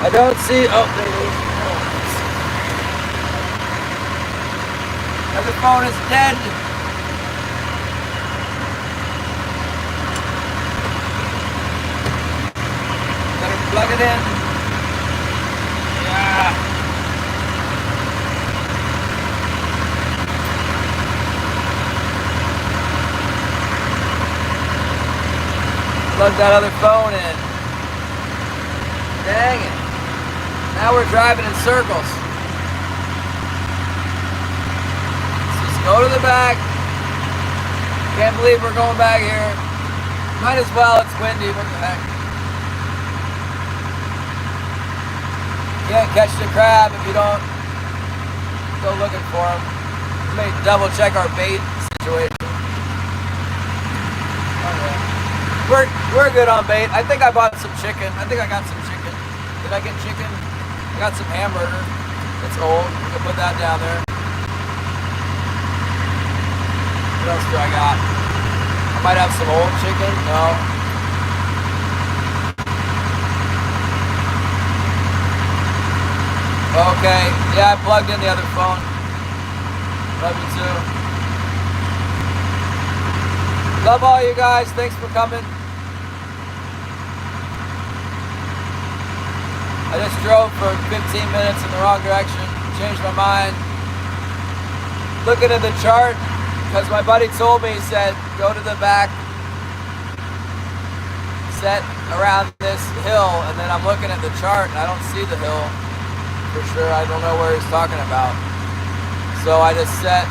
I don't see. Oh, there it is. Other phone is dead. Better plug it in. Yeah. Plug that other phone in. Dang it. Now we're driving in circles. Let's just go to the back. Can't believe we're going back here. Might as well, it's windy, what the heck. Can't catch the crab if you don't go looking for them. Let me double check our bait situation. Okay. We're good on bait. I think I bought some chicken. I think I got some chicken. Did I get chicken? I got some hamburger. It's old. We can put that down there. What else do I got? I might have some old chicken. No. Okay. Yeah, I plugged in the other phone. Love you too. Love all you guys. Thanks for coming. I just drove for 15 minutes in the wrong direction, changed my mind. Looking at the chart, because my buddy told me, he said, go to the back, set around this hill, and then I'm looking at the chart and I don't see the hill for sure. I don't know where he's talking about. So I just set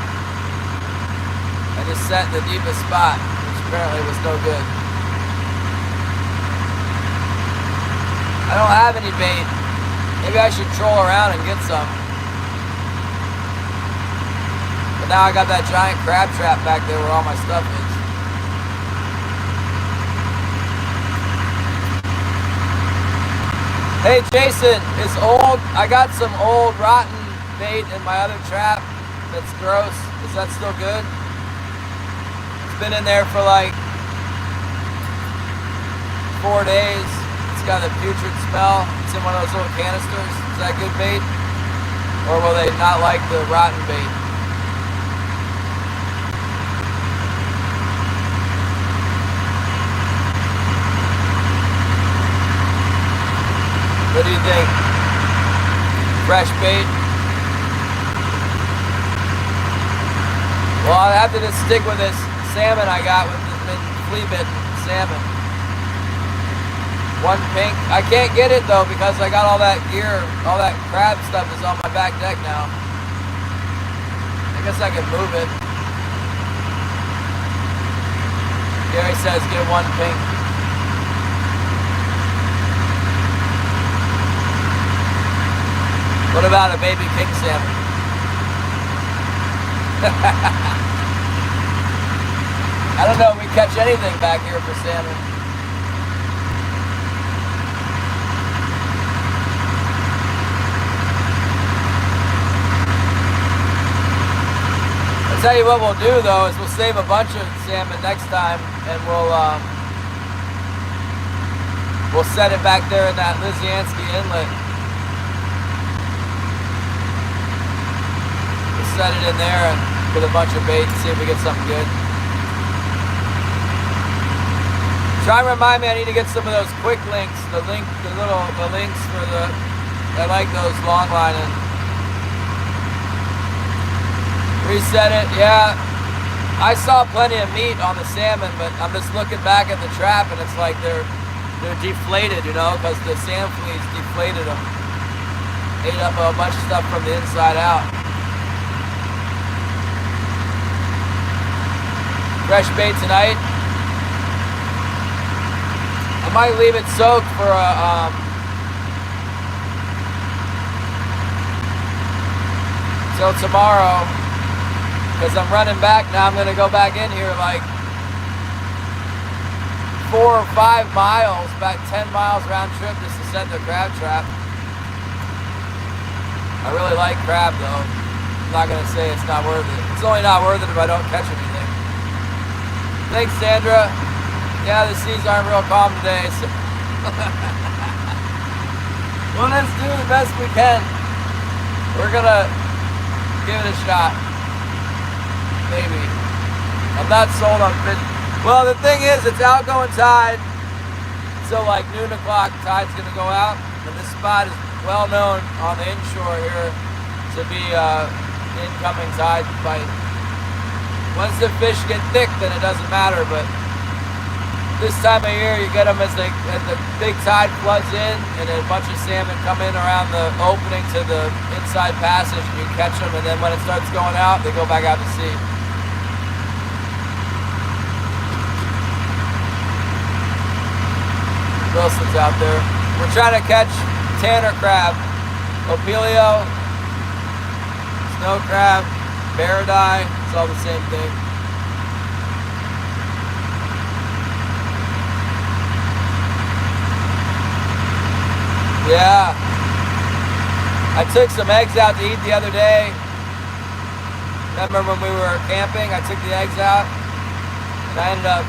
the deepest spot, which apparently was no good. I don't have any bait. Maybe I should troll around and get some. But now I got that giant crab trap back there where all my stuff is. Hey Jason, it's old. I got some old rotten bait in my other trap that's gross. Is that still good? It's been in there for like 4 days. Got a putrid smell. It's in one of those little canisters. Is that good bait? Or will they not like the rotten bait? What do you think? Fresh bait? Well, I'll have to just stick with this salmon I got with the flea bitten salmon. One pink. I can't get it though because I got all that gear, all that crab stuff is on my back deck now. I guess I can move it. Gary says get one pink. What about a baby king salmon? I don't know if we catch anything back here for salmon. I'll tell you what we'll do though is we'll save a bunch of salmon next time and we'll set it back there in that Lysianski inlet. set it in there and with a bunch of bait and see if we get something good. Try and remind me I need to get some of those quick links, the links for the, I like those long lining. Reset it, yeah. I saw plenty of meat on the salmon, but I'm just looking back at the trap and it's like they're deflated, you know, because the sand fleas deflated them. Ate up a bunch of stuff from the inside out. Fresh bait tonight. I might leave it soaked for a till tomorrow, because I'm running back now. I'm going to go back in here like 4 or 5 miles, about 10 miles round trip just to set the crab trap. I really like crab though. I'm not going to say it's not worth it. It's only not worth it if I don't catch anything. Thanks, Sandra. Yeah, the seas aren't real calm today, so well, let's do the best we can. We're gonna give it a shot. Maybe. I'm not sold on fish. Well, the thing is, it's outgoing tide, so like noon o'clock, tide's gonna go out, and this spot is well known on the inshore here to be incoming tide bite. Once the fish get thick, then it doesn't matter, but this time of year, you get them as the big tide floods in, and then a bunch of salmon come in around the opening to the inside passage, and you catch them, and then when it starts going out, they go back out to sea. Wilson's out there. We're trying to catch tanner crab, opilio, snow crab, barradie, it's all the same thing. Yeah, I took some eggs out to eat the other day. Remember when we were camping, I took the eggs out and I ended up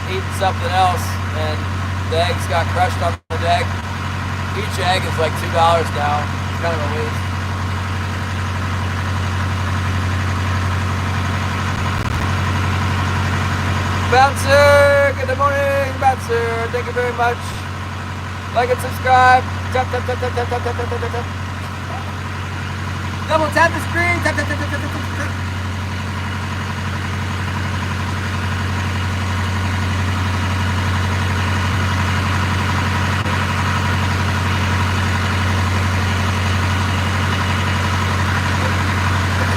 eating something else and the eggs got crushed on the deck. Each egg is like $2 now. It's kind of a waste. Bouncer, good morning, Bouncer. Thank you very much. Like and subscribe. Tap, tap, tap, tap, tap, tap, tap, tap, tap, tap. Double tap the screen. Tap, tap, tap, tap, tap, tap, tap.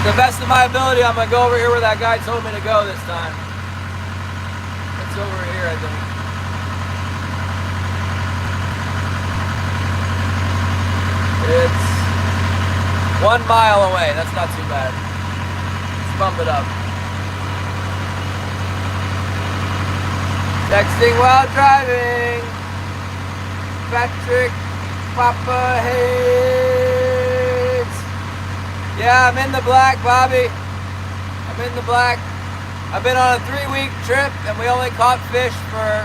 To the best of my ability, I'm going to go over here where that guy told me to go this time. It's over here, I think. It's 1 mile away. That's not too bad. Let's bump it up. Texting while driving. Patrick Papa Hayes. Yeah, I'm in the black, Bobby. I'm in the black. I've been on a 3-week trip and we only caught fish for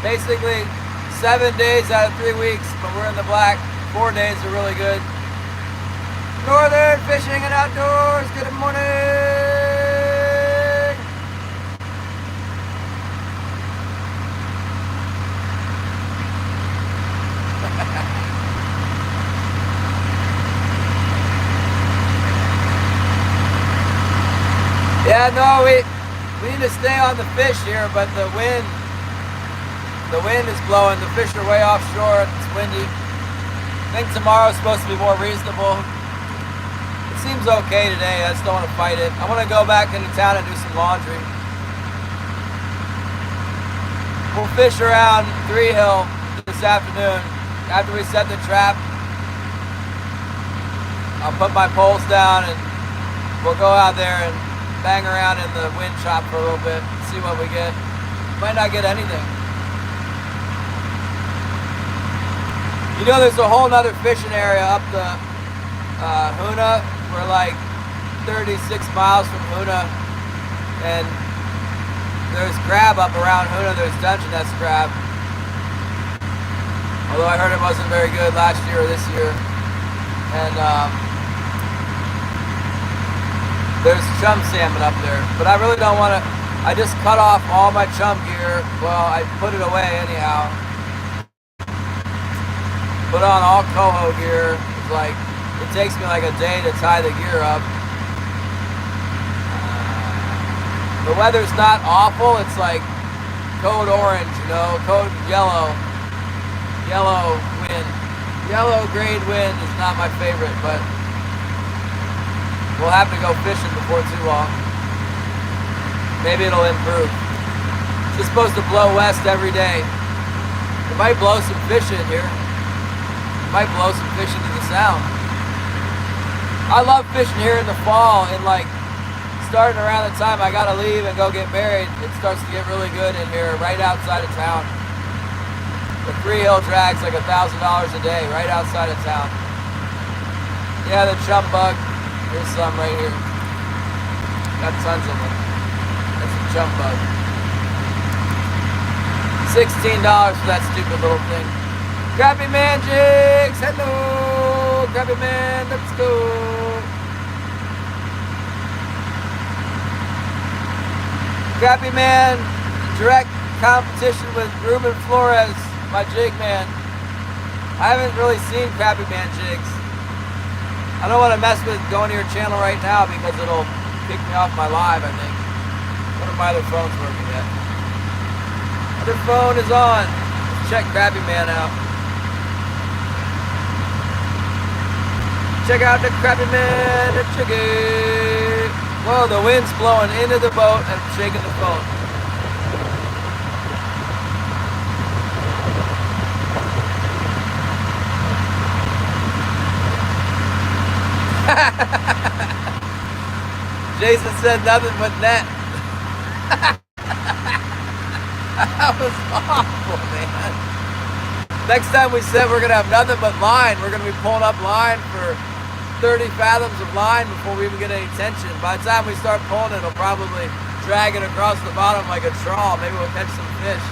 basically 7 days out of 3 weeks, but we're in the black. 4 days are really good. Northern Fishing and Outdoors, good morning. Yeah, no, we need to stay on the fish here, but the wind is blowing. The fish are way offshore. It's windy. I think tomorrow's supposed to be more reasonable. It seems okay today. I just don't want to fight it. I want to go back into town and do some laundry. We'll fish around 3 Hill this afternoon. After we set the trap, I'll put my poles down and we'll go out there and bang around in the wind chop for a little bit, see what we get. Might not get anything. You know, there's a whole nother fishing area up the Hoona. We're like 36 miles from Hoona, and there's crab up around Hoona. There's Dungeness crab. Although I heard it wasn't very good last year or this year. And There's chum salmon up there, but I really don't want to. I just cut off all my chum gear. Well, I put it away anyhow. Put on all Coho gear. It's like, it takes me like a day to tie the gear up. The weather's not awful. It's like code orange, you know, code yellow. Yellow wind. Yellow grade wind is not my favorite, but we'll have to go fishing before too long. Maybe it'll improve. It's just supposed to blow west every day. It might blow some fish in here. It might blow some fish into the sound. I love fishing here in the fall, and like starting around the time I gotta leave and go get married, it starts to get really good in here right outside of town. The Three Hill drag's like $1,000 a day right outside of town. Yeah, the chum bug. Here's some right here. Got tons of them. That's a chum bug. $16 for that stupid little thing. Crappy Man Jigs, hello! Crappy Man, let's go! Crappy Man, direct competition with Ruben Flores, my jig man. I haven't really seen Crappy Man jigs. I don't want to mess with going to your channel right now because it'll kick me off my live, I think. One of my other phones working yet. Other phone is on. Let's check Crappy Man out. Check out the Crappy Man, the jiggy. Whoa, the wind's blowing into the boat and shaking the phone. Jason said nothing but net. That was awful, man. Next time we said we're going to have nothing but line. We're going to be pulling up line for 30 fathoms of line before we even get any tension. By the time we start pulling it, it'll probably drag it across the bottom like a trawl. Maybe we'll catch some fish.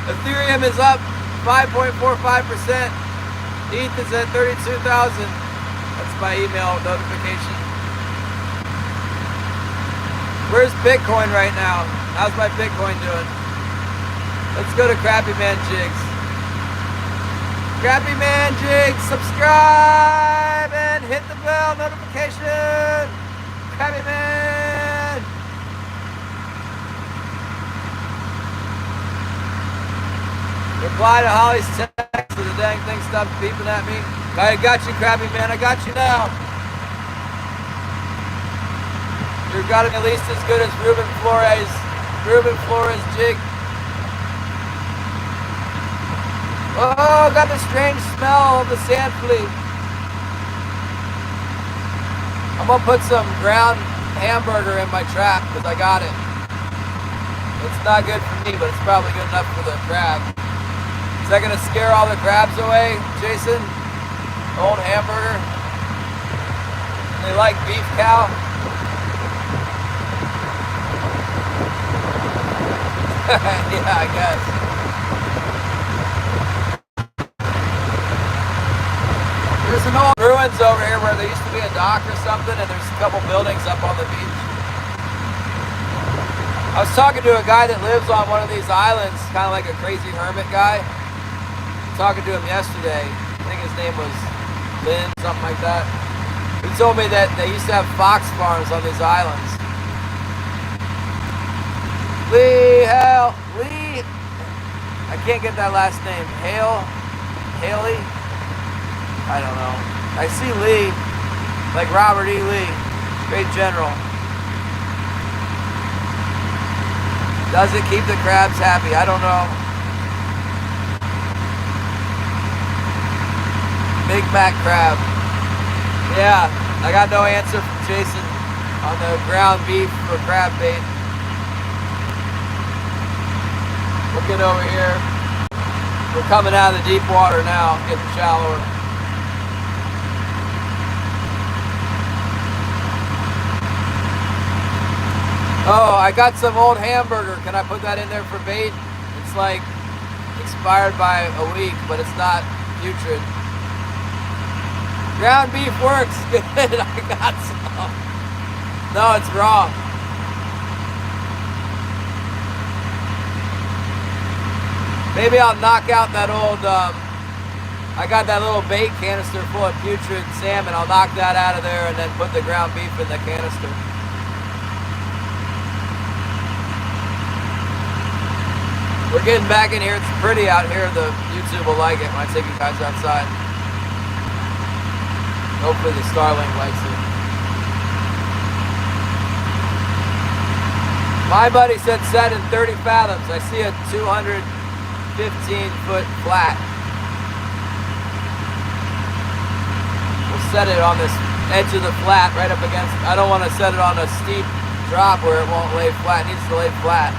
Ethereum is up 5.45%. ETH is at 32,000. That's my email notification. Where's Bitcoin right now? How's my Bitcoin doing? Let's go to Crappy Man Jigs. Crappy Man Jigs, subscribe and hit the bell notification. Crappy Man. Reply to Holly's text so the dang thing stopped beeping at me. I got you, Crappy Man. I got you now. You've got it at least as good as Ruben Flores. Ruben Flores jig. Oh, got the strange smell of the sand flea. I'm gonna put some ground hamburger in my trap because I got it. It's not good for me, but it's probably good enough for the crab. Is that gonna scare all the crabs away, Jason? Old hamburger. They like beef cow. Yeah, I guess. There's some old ruins over here where there used to be a dock or something, and there's a couple buildings up on the beach. I was talking to a guy that lives on one of these islands, kind of like a crazy hermit guy. Talking to him yesterday. I think his name was Lynn, something like that. He told me that they used to have fox farms on these islands. Lee, I can't get that last name. Haley? I don't know. I see Lee, like Robert E. Lee, great general. Does it keep the crabs happy? I don't know. Big Mac crab. Yeah, I got no answer from Jason on the ground beef for crab bait. We'll get over here. We're coming out of the deep water now, getting shallower. Oh, I got some old hamburger. Can I put that in there for bait? It's like expired by a week, but it's not putrid. Ground beef works. Good. I got some. No, it's raw. Maybe I'll knock out that old, I got that little bait canister full of putrid salmon. I'll knock that out of there and then put the ground beef in the canister. We're getting back in here. It's pretty out here. The YouTube will like it when I take you guys outside. Hopefully the Starlink likes it. My buddy said set in 30 fathoms. I see a 215-foot flat. We'll set it on this edge of the flat right up against, I don't want to set it on a steep drop where it won't lay flat. It needs to lay flat.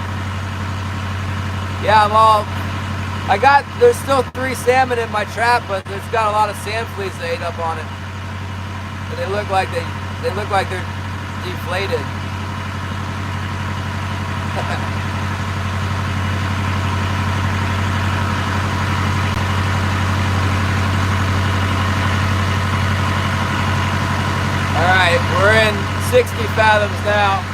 Yeah, there's still 3 salmon in my trap, but there's got a lot of sand fleas that ate up on it. And they look like they're deflated. All right, we're in 60 fathoms now.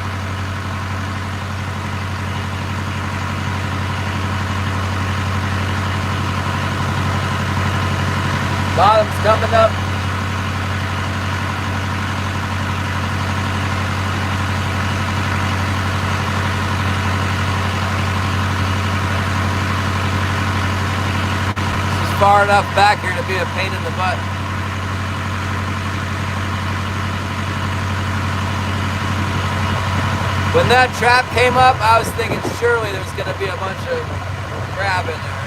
Bottom's coming up. This is far enough back here to be a pain in the butt. When that trap came up, I was thinking surely there's going to be a bunch of crab in there.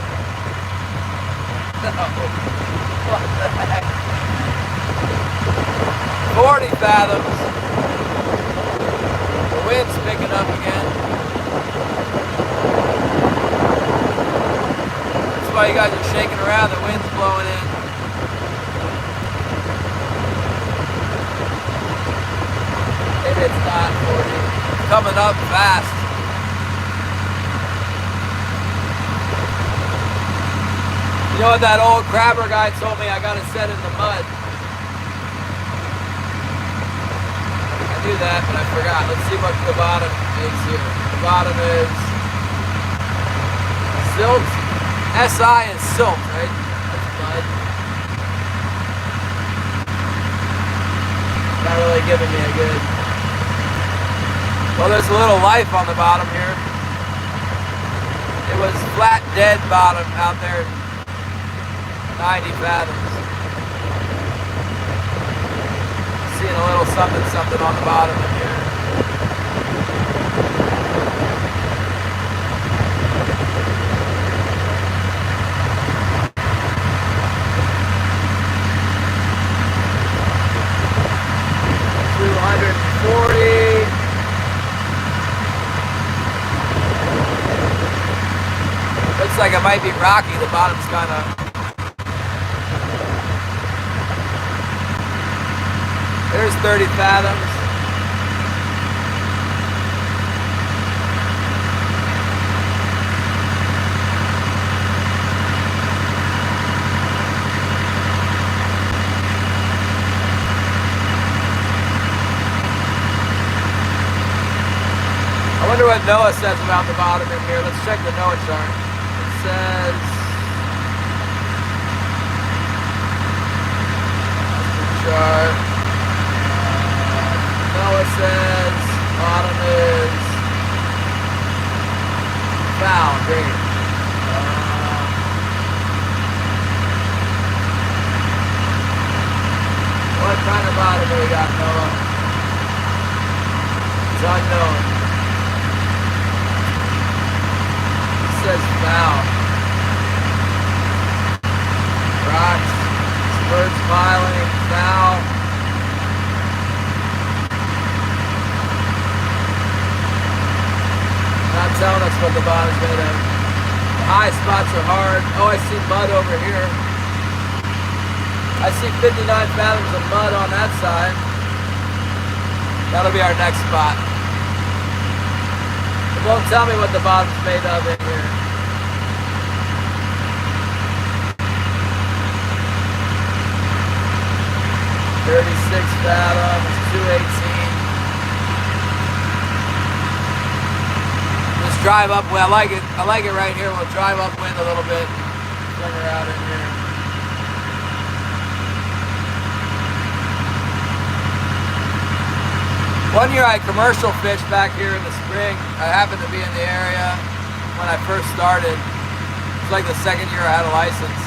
No. What the heck? 40 fathoms. The wind's picking up again. That's why you guys are shaking around. The wind's blowing in. Maybe it's not 40. It's coming up fast. You know what that old crabber guy told me? I gotta set in the mud. I knew that, but I forgot. Let's see what the bottom is here. The bottom is silt. SI is silt, right? That's mud. Not really giving me a good. Well, there's a little life on the bottom here. It was flat, dead bottom out there. 90 fathoms. Seeing a little something on the bottom in here. Looks like it might be rocky. The bottom's kind of. There's 30 fathoms. I wonder what NOAA says about the bottom in here. Let's check the NOAA chart. It says chart. NOAA says bottom is foul, green. What kind of bottom do we got, NOAA? It's unknown. It says foul. Rocks, birds smiling, foul. Not telling us what the bottom's made of. The high spots are hard. Oh, I see mud over here. I see 59 fathoms of mud on that side. That'll be our next spot. It won't tell me what the bottom's made of in here. .36 fathoms, 218. drive upwind. I like it right here. We'll drive upwind a little bit. Bring her out in here. One year I commercial fished back here in the spring. I happened to be in the area when I first started. It's like the second year I had a license.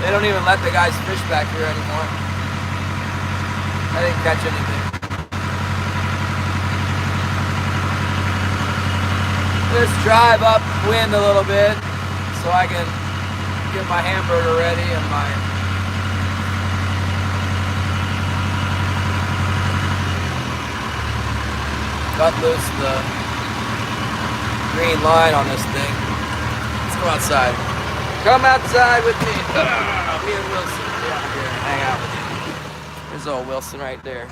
They don't even let the guys fish back here anymore. I didn't catch anything. Just drive upwind a little bit so I can get my hamburger ready and my cut loose the green line on this thing. Let's go outside. Come outside with me. Me and Wilson will be out here and hang out with you. There's old Wilson right there.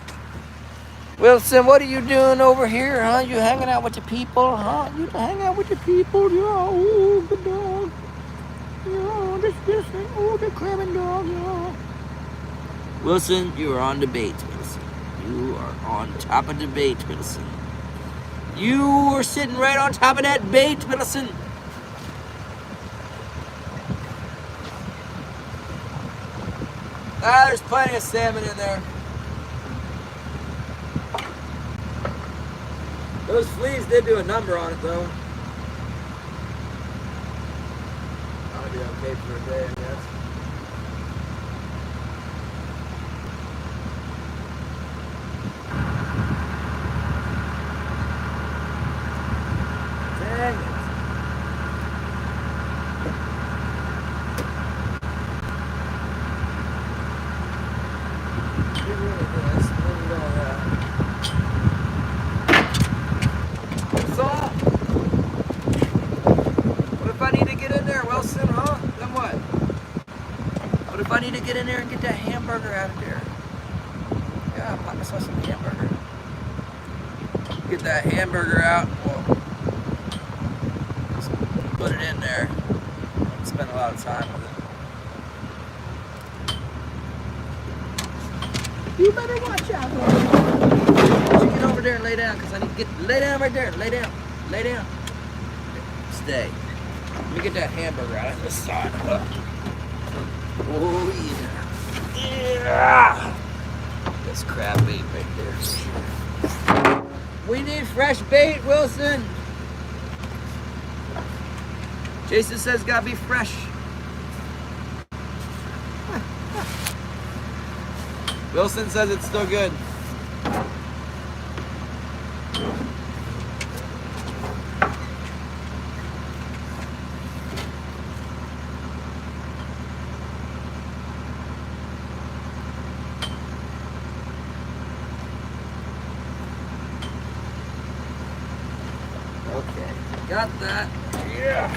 Wilson, what are you doing over here, huh? You hanging out with the people, huh? You hang out with the people, yeah. Oh, good dog. Yeah, this thing. Oh, the crabbing dog, yeah. Wilson, you are on the bait, Wilson. You are on top of the bait, Wilson. You are sitting right on top of that bait, Wilson. Ah, there's plenty of salmon in there. Those fleas did do a number on it, though. That'll be okay for a day, I guess. Dang it. It really does. Look at all that. So, what if I need to get in there, Wilson, huh? Then what? What if I need to get in there and get that hamburger out of there? Yeah, pop myself some hamburger. Get that hamburger out. We'll just put it in there. Spend a lot of time with it. You better watch out. Why don't you get over there and lay down? Because I need to get... Lay down right there. Lay down. Lay down. Stay. Let me get that hamburger out of this side. Oh, yeah. Yeah. That's crab bait right there. We need fresh bait, Wilson. Jason says gotta be fresh. Wilson says it's still good. Okay, got that. Yeah.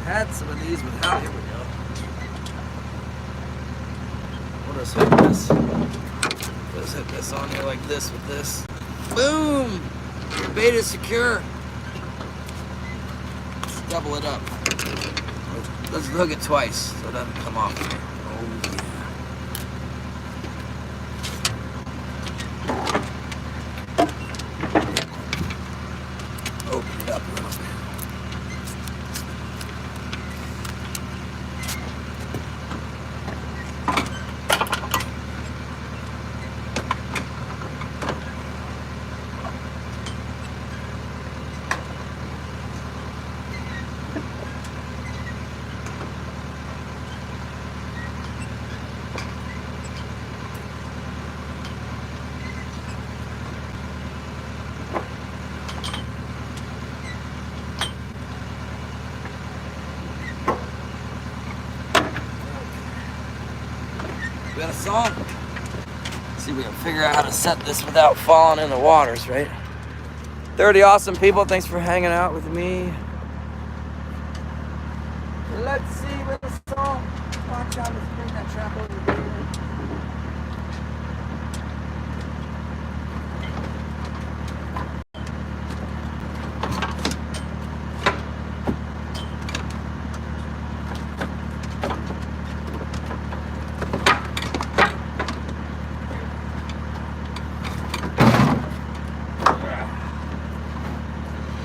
Had some of these without. Here we go. We'll just hook this. Let's hit this on here like this with this. Boom! Your bait is secure. Let's double it up. Let's hook it twice so it doesn't come off here. Oh yeah. Open it up a little bit. We got a song. See if we can figure out how to set this without falling in the waters, right? 30 awesome people, thanks for hanging out with me. Let's see with the song. Watch out, let's bring that trap over here.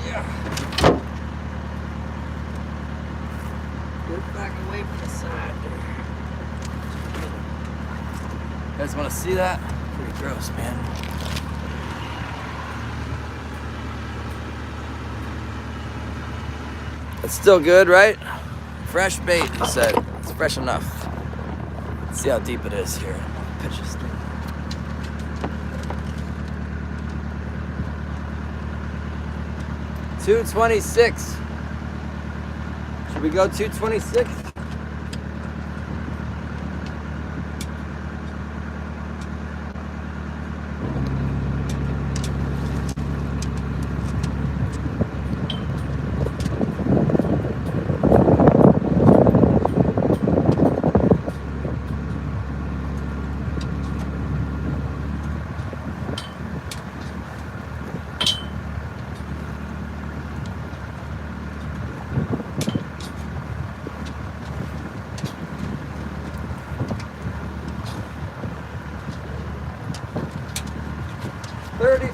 Yeah. Get back away from the side there. You guys want to see that? Pretty gross, man. It's still good, right? Fresh bait, he said. It's fresh enough. Let's see how deep it is here. Pitch this thing. $2.26. Should we go $2.26?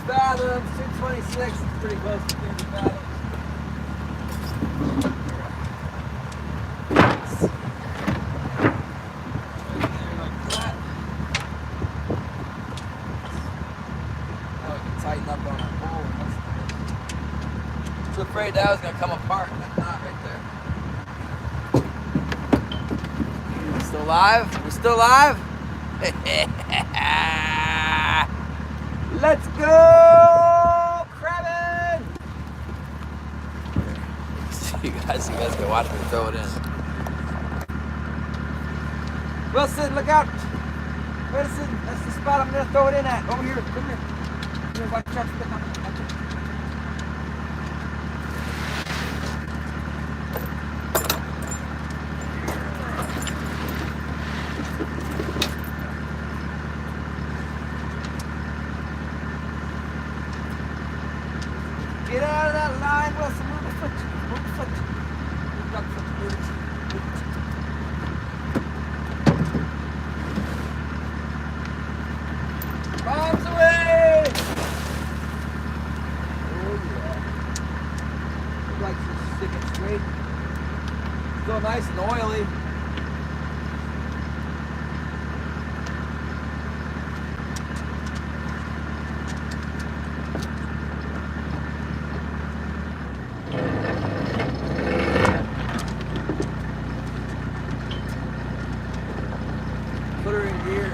Fathoms, 226, it's pretty close to 30 fathoms. Now we can tighten up on our pole. I was afraid that was going to come apart, and that's not right there. We still live? We still live? Let's go, crabbing! You guys can watch me throw it in. Wilson, look out! Wilson, that's the spot I'm gonna throw it in at. Over here, come here. Here, watch out, watch out. Get out of that line, Wilson. Move the foot. Move the foot. Move that foot. Move it. Bombs away! Oh, yeah. Looks like she's sticking straight. Still nice and oily. Put her in gear.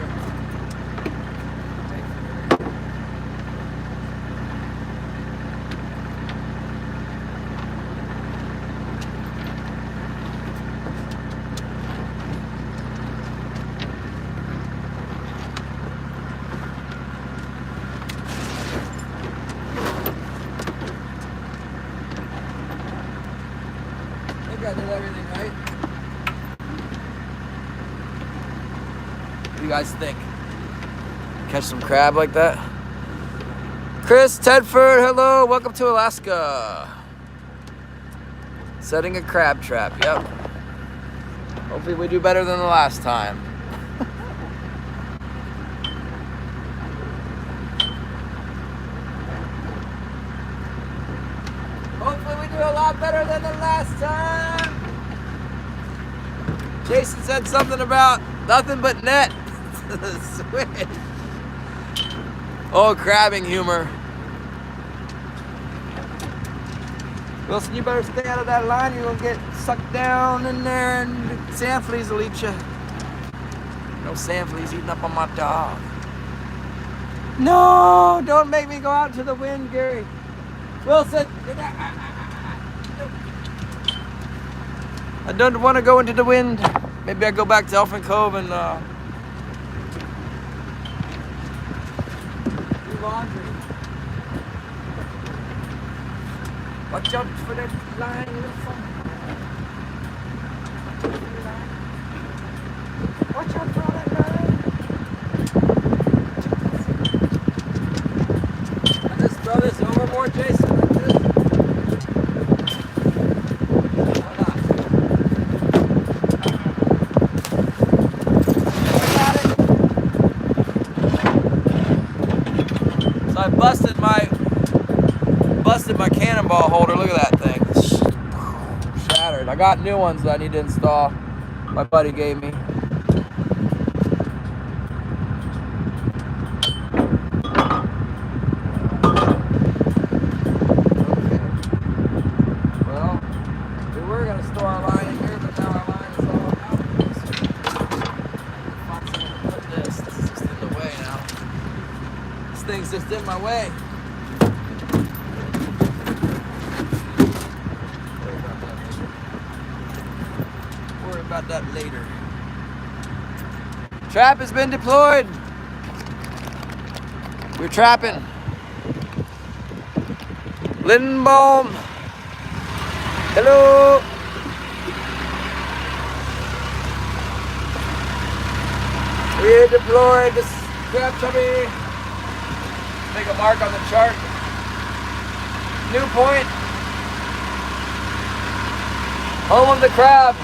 I think I did everything right. What do you guys think? Catch some crab like that? Chris Tedford, hello, welcome to Alaska. Setting a crab trap, yep. Hopefully we do better than the last time. Hopefully we do a lot better than the last time. Jason said something about nothing but net. Switch. Oh, crabbing humor. Wilson, you better stay out of that line. You're going to get sucked down in there and sand fleas will eat you. No sand fleas eating up on my dog. No, don't make me go out to the wind, Gary. Wilson, I don't want to go into the wind. Maybe I go back to Elfin Cove and do laundry. Watch out for that line, little fun. Watch out for all that line. I just throw this overboard, Jason, like this. Why not? So I busted my cannonball holder. Look at that thing. Shattered. I got new ones that I need to install. My buddy gave me. Thing's just in my way. Worry about that later. Trap has been deployed. We're trapping. Lindenbaum. Hello. We're deployed. This crab chubby. Make a mark on the chart. New point. Home of the crab.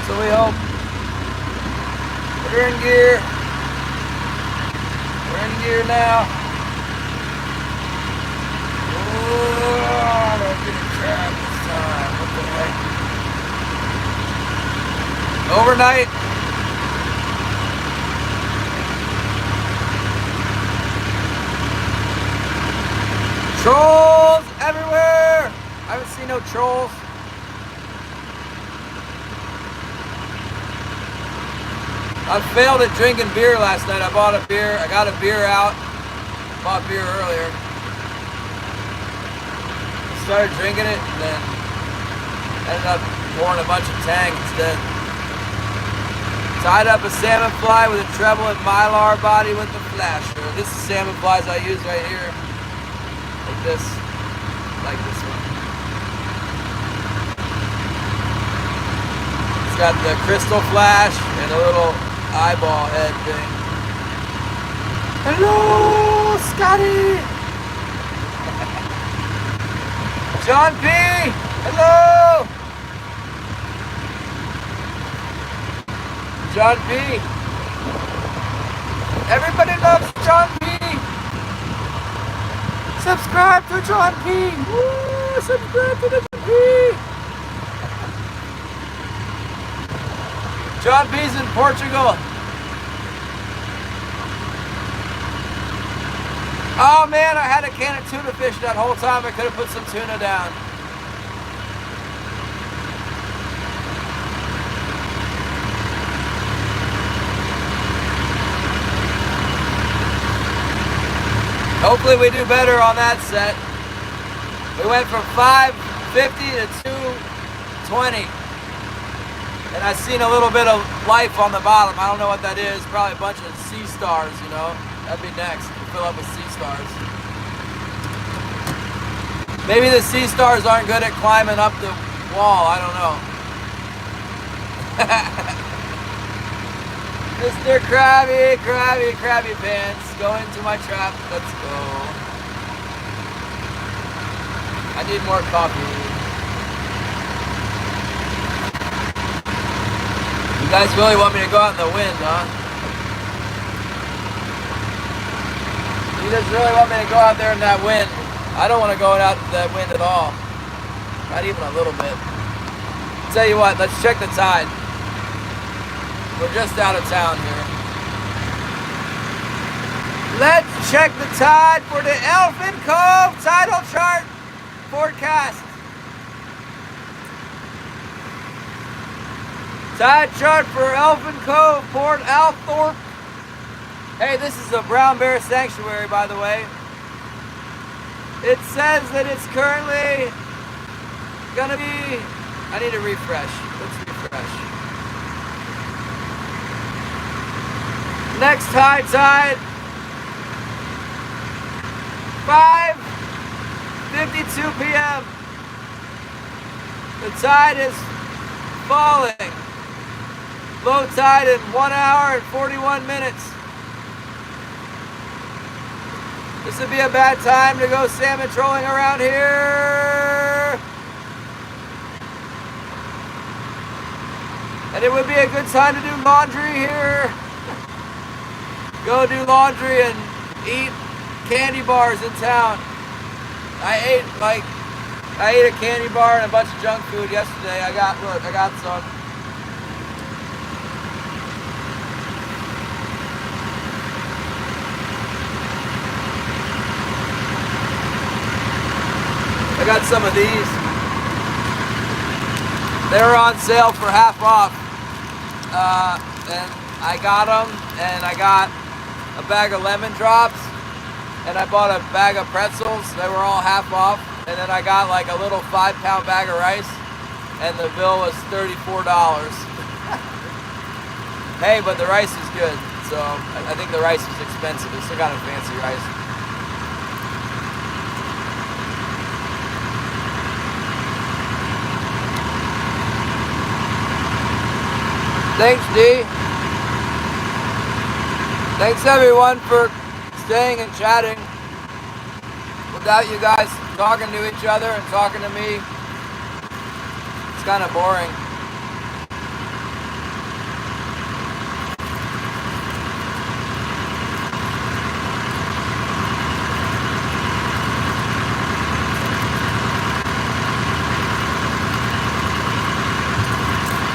So we hope. We're in gear. We're in gear now. Oh, don't get a crab this time. What the heck? Overnight. Trolls everywhere! I haven't seen no trolls. I failed at drinking beer last night. I bought a beer. I got a beer out. Bought beer earlier. Started drinking it and then ended up pouring a bunch of Tang instead. Tied up a salmon fly with a treble and mylar body with the flasher. This is salmon flies I use right here. Like this one. It's got the crystal flash and a little eyeball head thing. Hello, Scotty. John P. Hello. John P. Everybody loves John P. Subscribe to John P. Woo, subscribe to the John P. John P's in Portugal. Oh man, I had a can of tuna fish that whole time. I could have put some tuna down. Hopefully we do better on that set. We went from 550 to 220. And I've seen a little bit of life on the bottom. I don't know what that is. Probably a bunch of sea stars, you know. That'd be next. Fill up with sea stars. Maybe the sea stars aren't good at climbing up the wall. I don't know. Mr. Krabby, Krabby, Krabby Pants. Go into my trap. Let's go. I need more coffee. You guys really want me to go out in the wind, huh? You just really want me to go out there in that wind. I don't want to go out in that wind at all. Not even a little bit. Tell you what, let's check the tide. We're just out of town here. Let's check the tide for the Elephant Cove tidal chart forecast. Tide chart for Elephant Cove, Port Althorpe. Hey, this is a brown bear sanctuary, by the way. It says that it's currently gonna be, I need to refresh. Let's refresh. Next high tide, 5:52 p.m. The tide is falling. Low tide in 1 hour and 41 minutes. This would be a bad time to go salmon trolling around here. And it would be a good time to do laundry here. Go do laundry and eat candy bars in town. I ate like I ate a candy bar and a bunch of junk food yesterday. Look, I got some. I got some of these. They were on sale for half off. And I got them, and I got a bag of lemon drops, and I bought a bag of pretzels. They were all half off. And then I got like a little 5-pound bag of rice, and the bill was $34. Hey, but the rice is good. So I think the rice is expensive. It's still got a fancy rice. Thanks, D. Thanks everyone for staying and chatting. Without you guys talking to each other and talking to me, it's kind of boring.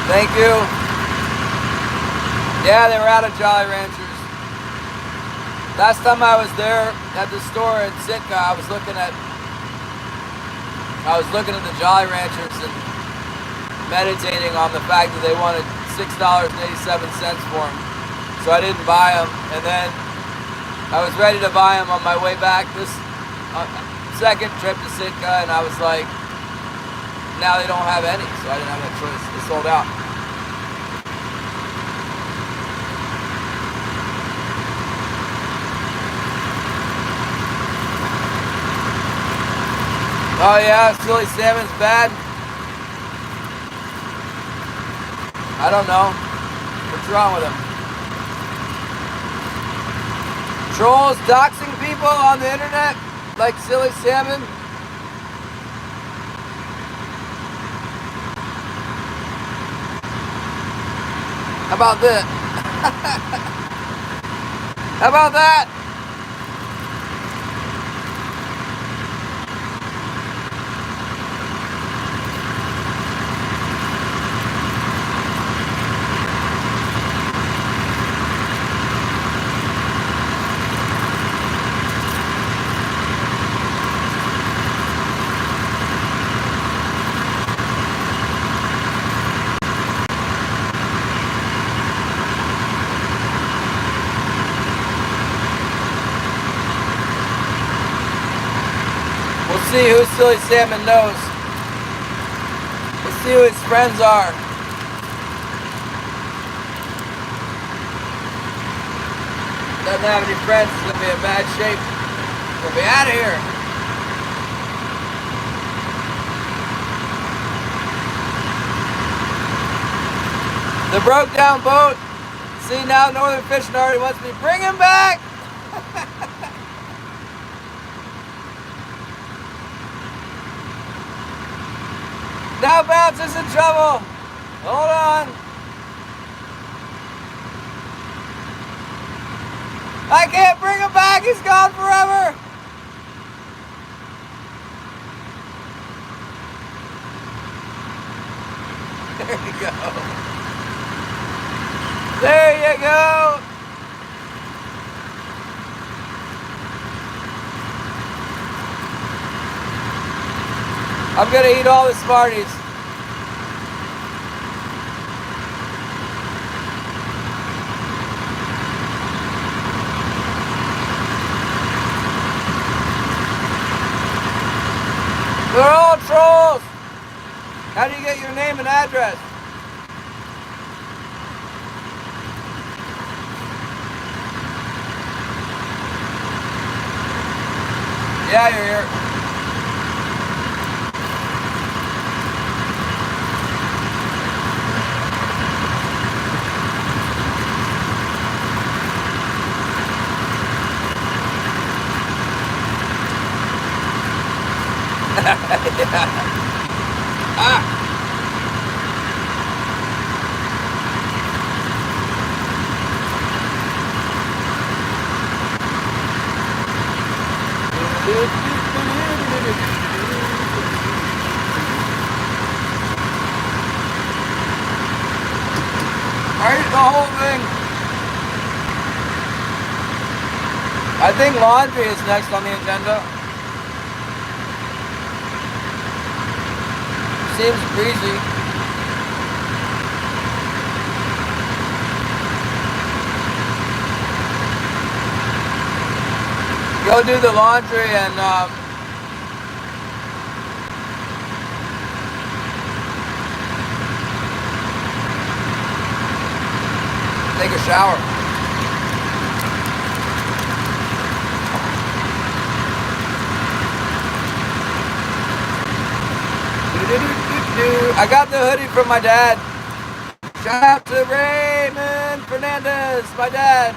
Thank you. Yeah, they were out of Jolly Ranchers. Last time I was there at the store in Sitka, I was looking at the Jolly Ranchers and meditating on the fact that they wanted $6.87 for them. So I didn't buy them. And then I was ready to buy them on my way back this second trip to Sitka, and I was like, now they don't have any, so I didn't have that choice. They sold out. Oh yeah, silly salmon's bad? I don't know. What's wrong with them? Trolls doxing people on the internet like silly salmon? How about this? How about that? See who silly salmon knows. Let's see who his friends are. Doesn't have any friends, he's gonna be in bad shape. We'll be out of here. The broke down boat. See, now Northern Fishing already wants me. Bring him back! Now Bounce is in trouble. Hold on. I can't bring him back. He's gone forever. There you go. There you go. I'm gonna eat all the Smarties. They're all trolls. How do you get your name and address? Yeah, you're here. Yeah. Ah. I ate the whole thing. I think laundry is next on the agenda. Seems breezy. Go do the laundry and take a shower. I got the hoodie from my dad. Shout out to Raymond Fernandez, my dad.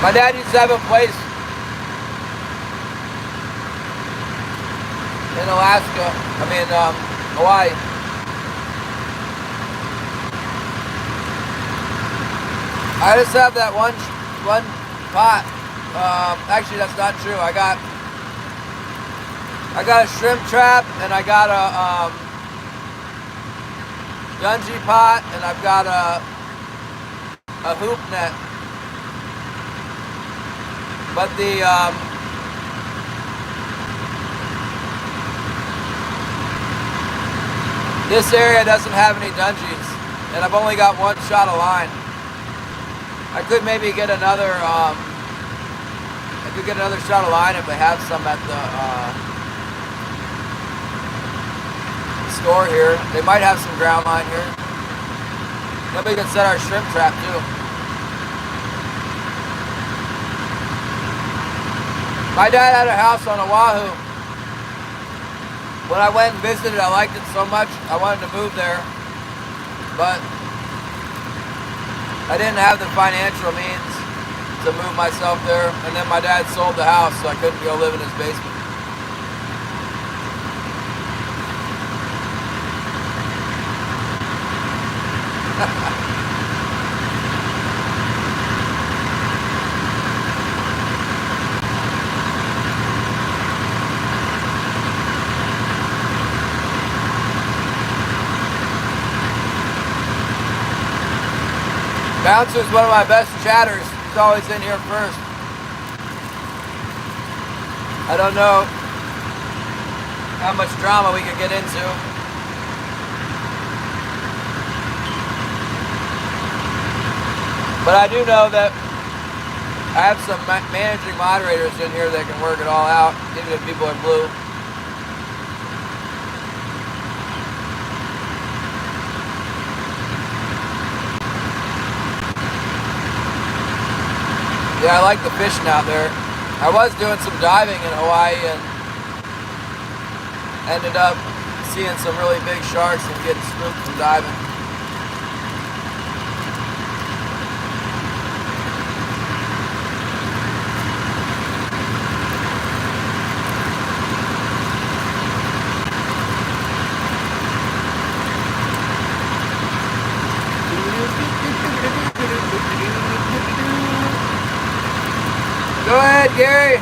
My dad used to have a place in Alaska, Hawaii. I just have that one pot. Actually, that's not true. I got a shrimp trap, and I got a dungy pot, and I've got a hoop net. But this area doesn't have any dungeons, and I've only got one shot of line. I could maybe get another. I could get another shot of line if they have some at the store here. They might have some ground line here. Then we could set our shrimp trap too. My dad had a house on Oahu. When I went and visited, I liked it so much, I wanted to move there. But I didn't have the financial means to move myself there. And then my dad sold the house, so I couldn't go live in his basement. Bouncer's one of my best chatters. He's always in here first. I don't know how much drama we could get into. But I do know that I have some managing moderators in here that can work it all out, even if people are blue. Yeah, I like the fishing out there. I was doing some diving in Hawaii and ended up seeing some really big sharks and getting spooked from diving. Go ahead, Gary.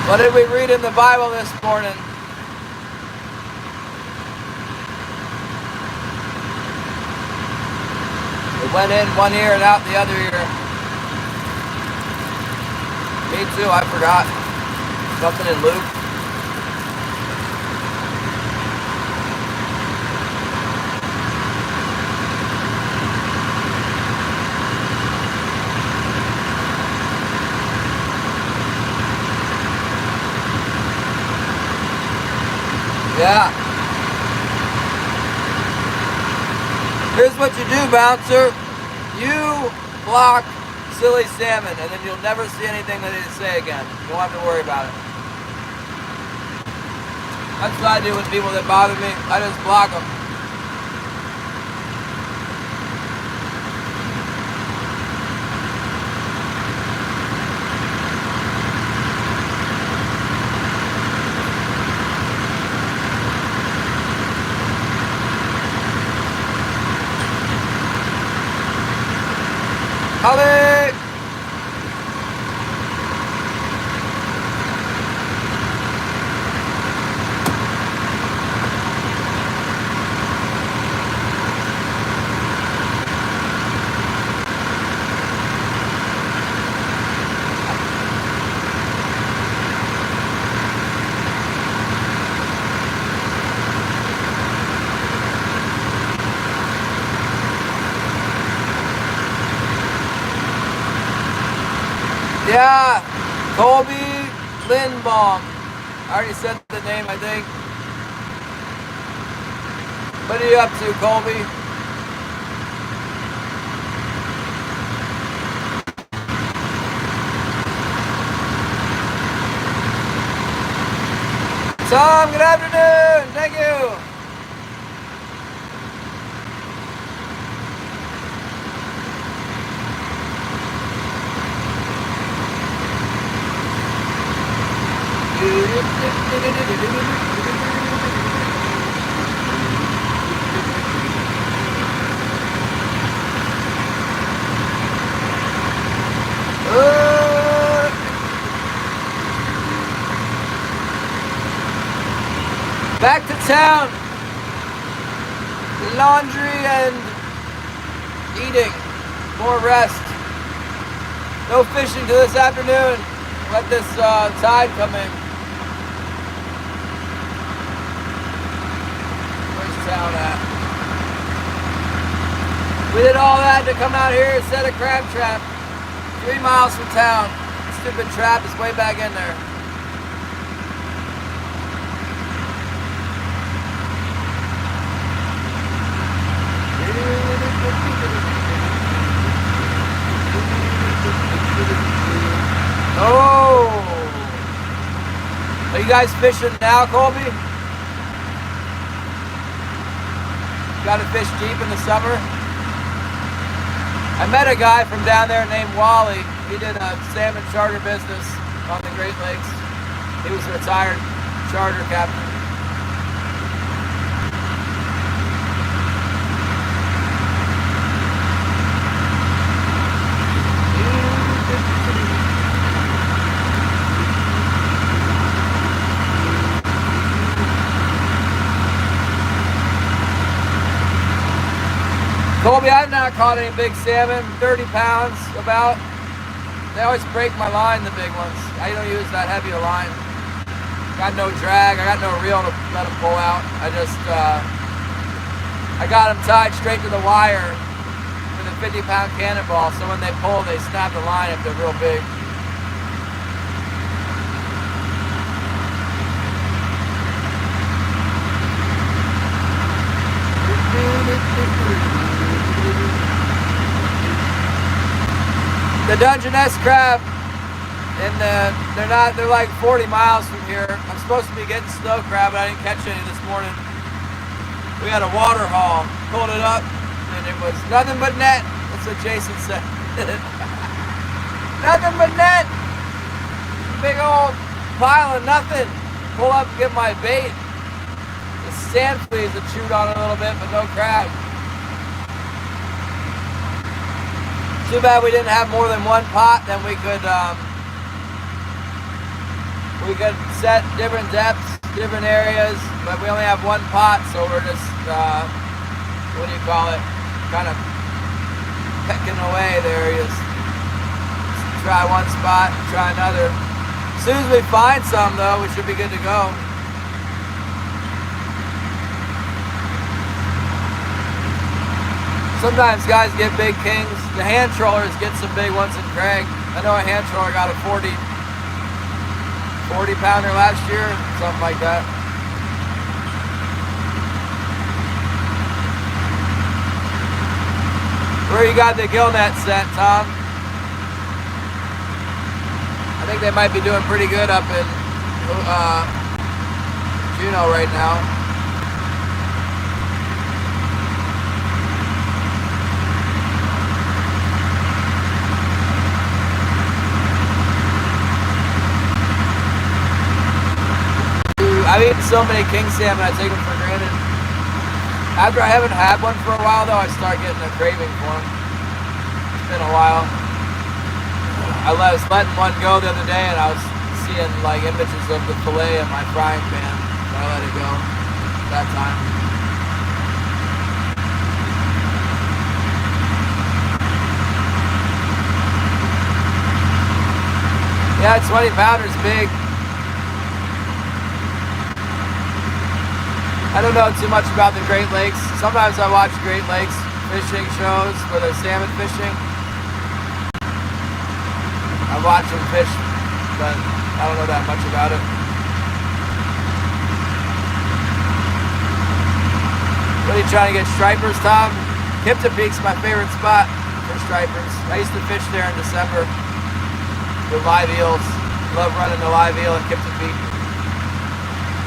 What did we read in the Bible this morning? It went in one ear and out the other ear. Me too, I forgot. Something in Luke. Yeah. Here's what you do, Bouncer. You block silly salmon, and then you'll never see anything that they say again. You don't have to worry about it. That's what I do with people that bother me. I just block them. Yeah, Colby Lindbaum. I already said the name, I think. What are you up to, Colby? Tom, good afternoon. Thank you. Back to town. Laundry and eating. More rest. No fishing till this afternoon. Let this tide come in. Where's town at? We did all that to come out here and set a crab trap. 3 miles from town. Stupid trap is way back in there. Oh! Are you guys fishing now, Colby? Got to fish deep in the summer? I met a guy from down there named Wally. He did a salmon charter business on the Great Lakes. He was a retired charter captain. Colby, I've not caught any big salmon, 30 pounds about. They always break my line, the big ones. I don't use that heavy a line. Got no drag, I got no reel to let them pull out. I got them tied straight to the wire with a 50-pound cannonball, so when they pull, they snap the line if they're real big. The Dungeness crab, and they're like 40 miles from here. I'm supposed to be getting snow crab, but I didn't catch any this morning. We had a water haul, pulled it up, and it was nothing but net. That's what Jason said. Nothing but net. Big old pile of nothing. Pull up and get my bait. The sand fleas that chewed on it a little bit, but no crab. Too bad we didn't have more than one pot, then we could set different depths, different areas, but we only have one pot, so we're just, what do you call it, kind of pecking away there. You just try one spot, try another. As soon as we find some, though, we should be good to go. Sometimes guys get big kings. The hand trollers get some big ones in Craig. I know a hand troller got a 40 pounder last year, something like that. Where you got the gill net set, Tom? I think they might be doing pretty good up in Juneau right now. I've eaten so many king salmon, I take them for granted. After I haven't had one for a while, though, I start getting a craving for them. It's been a while. I was letting one go the other day, and I was seeing like images of the fillet in my frying pan, so I let it go that time. Yeah, 20 pounders big. I don't know too much about the Great Lakes. Sometimes I watch Great Lakes fishing shows where they're salmon fishing. I I've watched them fish, but I don't know that much about it. What are you trying to get, stripers, Tom? Kipton Peak's my favorite spot for stripers. I used to fish there in December with live eels. Love running the live eel at Kipton Peak.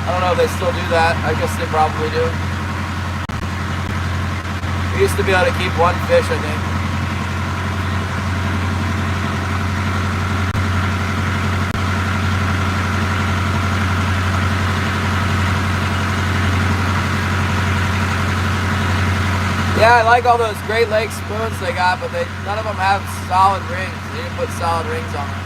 I don't know if they still do that. I guess they probably do. We used to be able to keep one fish, I think. Yeah, I like all those Great Lakes spoons they got, but none of them have solid rings. They didn't put solid rings on them.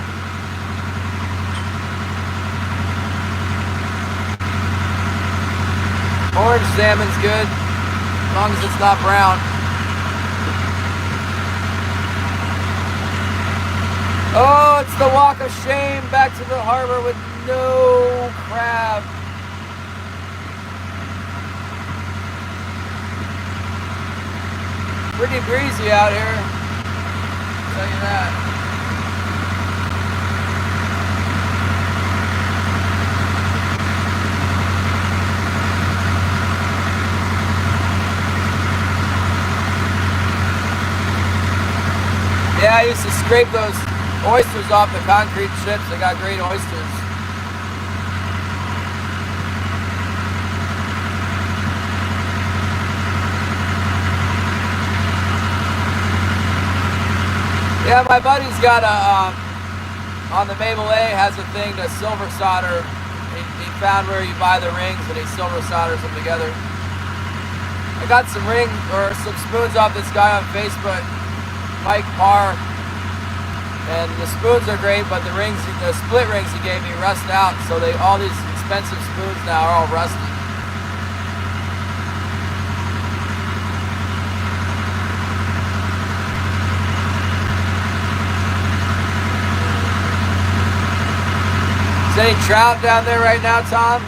Orange salmon's good, as long as it's not brown. Oh, it's the walk of shame back to the harbor with no crab. Pretty breezy out here, I'll tell you that. Yeah, I used to scrape those oysters off the concrete ships. They got great oysters. Yeah, my buddy's got on the Mabel A has a thing to silver solder. He found where you buy the rings and he silver solders them together. I got some some spoons off this guy on Facebook, Mike Parr. And the spoons are great, but the split rings he gave me rust out. So all these expensive spoons now are all rusty. Is any trout down there right now, Tom?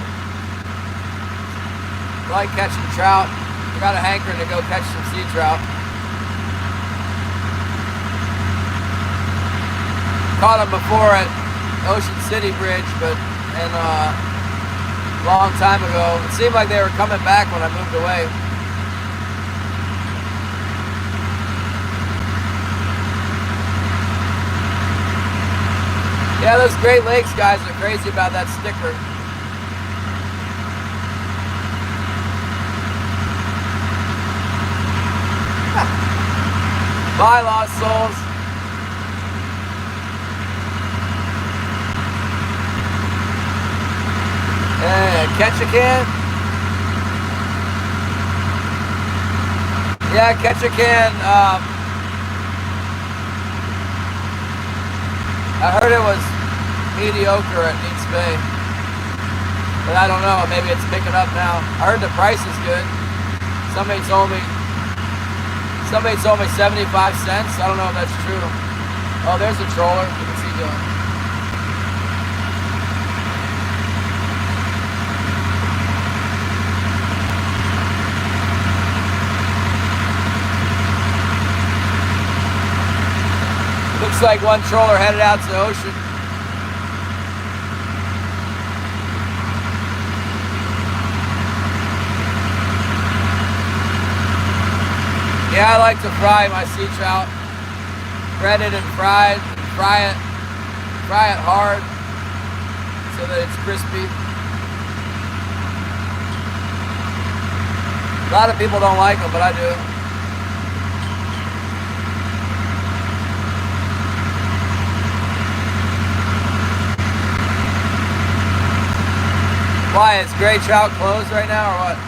I like catching trout. I got a hankering to go catch some sea trout. Caught them before at Ocean City Bridge, but a long time ago. It seemed like they were coming back when I moved away. Yeah, those Great Lakes guys are crazy about that sticker. Bye, lost souls. Catch a can? Yeah, catch a can. I heard it was mediocre at Neats Bay, but I don't know, maybe it's picking up now. I heard the price is good. Somebody told me 75 cents. I don't know if that's true. Oh, there's a troller. What's he doing? Looks like one troller headed out to the ocean. Yeah, I like to fry my sea trout. Bread it and fry it hard so that it's crispy. A lot of people don't like them, but I do. Why, is gray trout closed right now or what?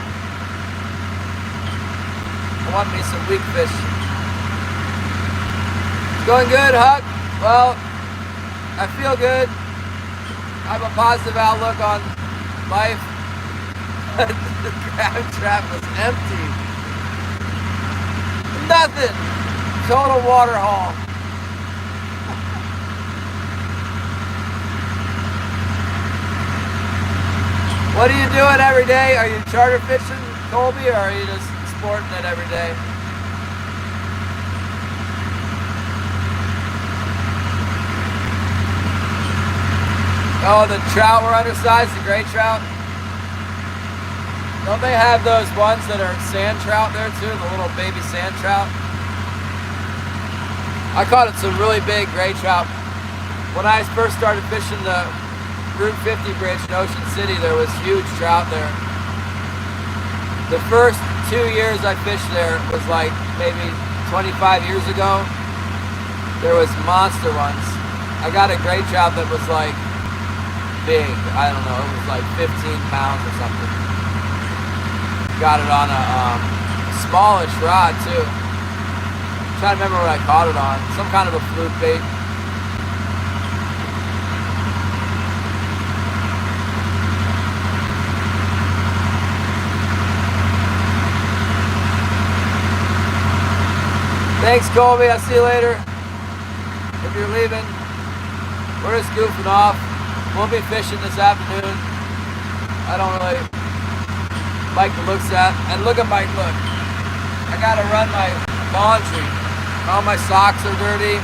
I want me some weak fish. It's going good, Huck? Well, I feel good. I have a positive outlook on life. The crab trap was empty. Nothing. Total water haul. What are you doing every day? Are you charter fishing, Colby, or are you just sporting it every day? Oh, the trout were undersized, the gray trout. Don't they have those ones that are sand trout there too, the little baby sand trout? I caught some really big gray trout. When I first started fishing the Route 50 bridge in Ocean City, there was huge trout there. The first 2 years I fished there was like maybe 25 years ago. There was monster ones. I got a gray trout that was like big. I don't know, it was like 15 pounds or something. Got it on a smallish rod too. I'm trying to remember what I caught it on. Some kind of a fluke bait. Thanks, Colby. I'll see you later. If you're leaving, we're just goofing off. We'll be fishing this afternoon. I don't really like the looks at. And look at my look. I gotta run my laundry. All my socks are dirty.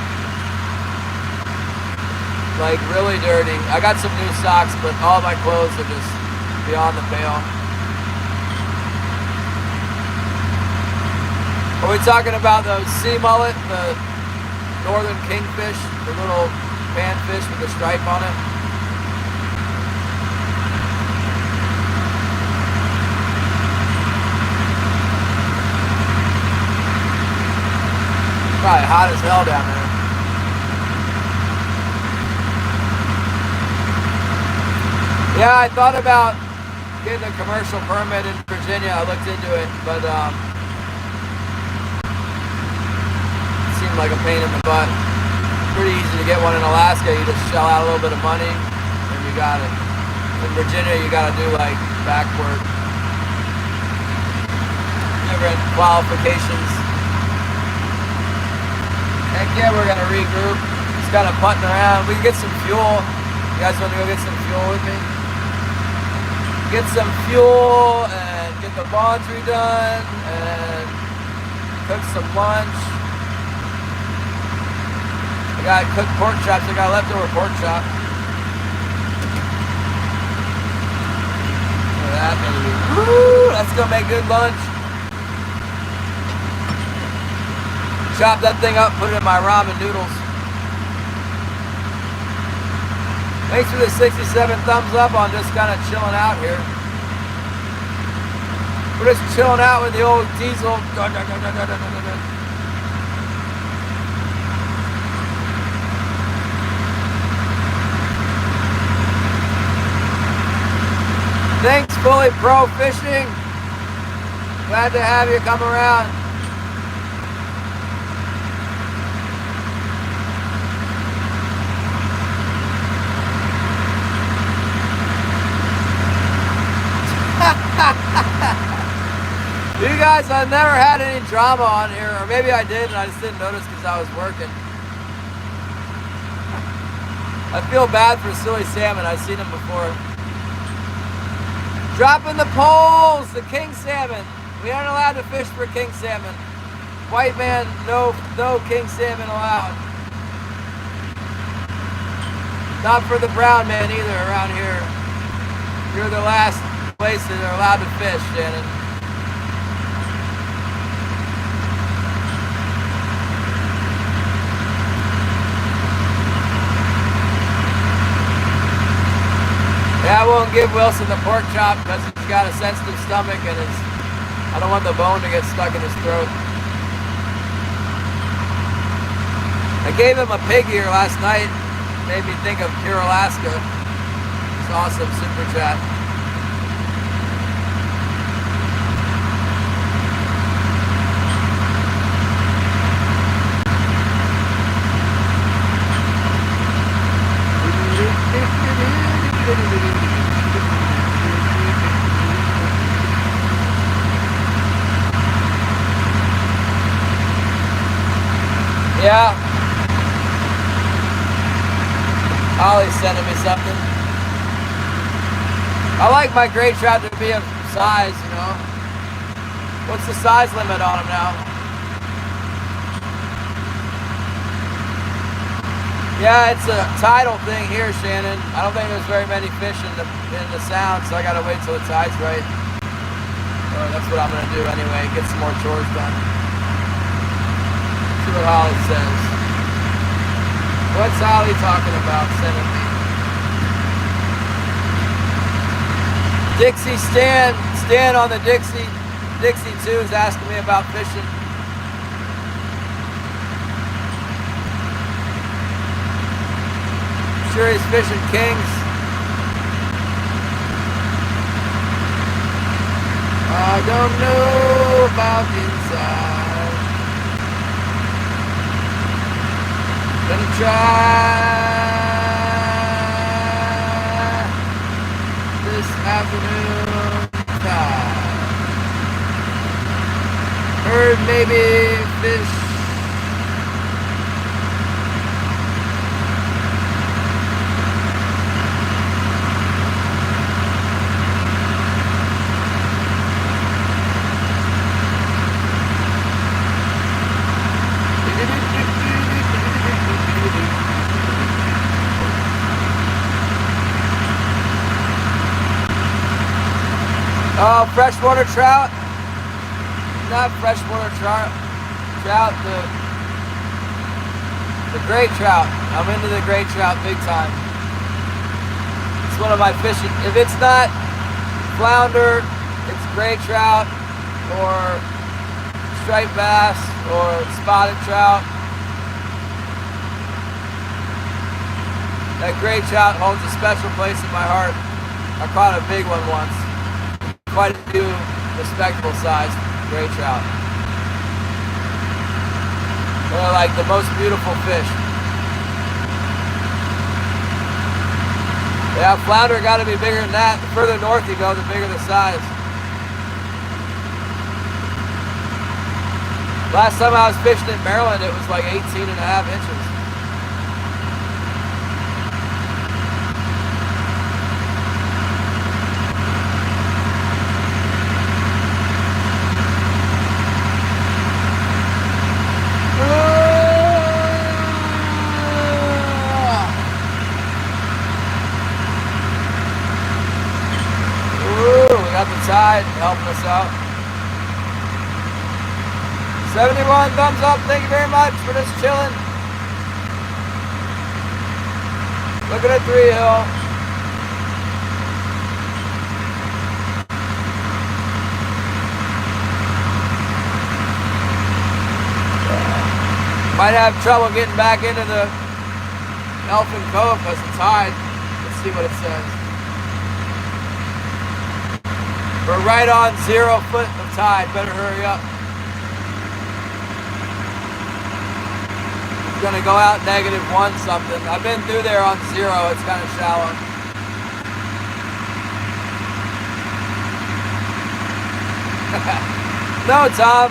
Like really dirty. I got some new socks, but all my clothes are just beyond the pale. Are we talking about the sea mullet, the northern kingfish, the little panfish with the stripe on it? Probably hot as hell down there. Yeah, I thought about getting a commercial permit in Virginia. I looked into it, but it seemed like a pain in the butt. Pretty easy to get one in Alaska. You just shell out a little bit of money and you got it. In Virginia, you got to do like back work. Different qualifications. Heck yeah, we're gonna regroup. Just kind of putting around. We can get some fuel. You guys want to go get some fuel with me? Get some fuel and get the laundry done and cook some lunch. I got cooked pork chops. I got leftover pork chop. Look at that, baby. Woo! That's gonna make good lunch. Chop that thing up, put it in my ramen noodles. Thanks for the 67 thumbs up on just kind of chilling out here. We're just chilling out with the old diesel. Thanks, Fully Pro Fishing. Glad to have you come around. You guys, I've never had any drama on here, or maybe I did and I just didn't notice because I was working. I feel bad for silly salmon. I've seen them before. Dropping the poles, the king salmon. We aren't allowed to fish for king salmon. White man, no king salmon allowed. Not for the brown man either around here. You're the last place that are allowed to fish, Shannon. Yeah, I won't give Wilson the pork chop because he's got a sensitive stomach and I don't want the bone to get stuck in his throat. I gave him a pig ear last night. Made me think of Pure Alaska. It's awesome, super chat. Yeah. Ollie's sending me something. I like my gray trout to be of size, you know. What's the size limit on them now? Yeah, it's a tidal thing here, Shannon. I don't think there's very many fish in the sound, so I gotta wait till the tide's right. Or that's what I'm gonna do anyway. Get some more chores done. See what Holly says. What's Holly talking about sending me? Dixie Stan on the Dixie 2 is asking me about fishing. I'm sure he's fishing kings. I don't know about inside. Gonna try this afternoon tide. Heard maybe fish. Oh, freshwater trout? Not freshwater trout. The gray trout. I'm into the gray trout big time. It's one of my fishing. If it's not flounder, it's gray trout or striped bass or spotted trout. That gray trout holds a special place in my heart. I caught a big one once. Quite a few respectable sized gray trout. They're like the most beautiful fish. Yeah, flounder got to be bigger than that. The further north you go, the bigger the size. Last time I was fishing in Maryland, it was like 18.5 inches. Tide helping us out. 71 thumbs up. Thank you very much for just chilling. Looking at 3 Hill. Might have trouble getting back into the Elfin Cove because the tide. Let's see what it says. We're right on 0 foot of tide. Better hurry up. It's gonna go out -1 something. I've been through there on 0. It's kind of shallow. No, Tom.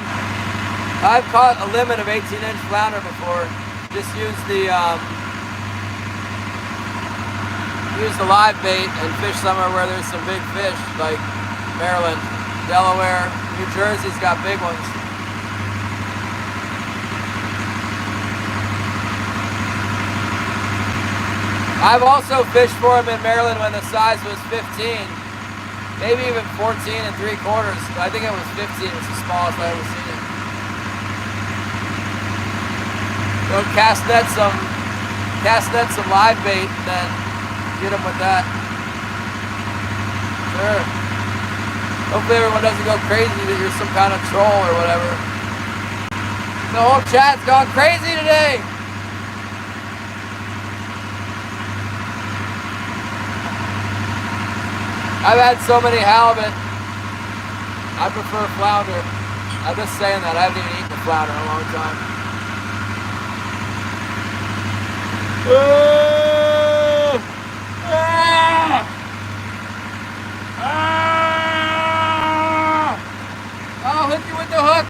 I've caught a limit of 18-inch flounder before. Just use the live bait and fish somewhere where there's some big fish, like Maryland, Delaware, New Jersey's got big ones. I've also fished for them in Maryland when the size was 15, maybe even 14 3/4. I think it was 15. It's the smallest I've ever seen it. Go cast net some live bait and then get them with that. Sure. Hopefully everyone doesn't go crazy that you're some kind of troll or whatever. The whole chat's gone crazy today. I've had so many halibut. I prefer flounder. I'm just saying that. I haven't even eaten a flounder in a long time. I'll hook you with the hook.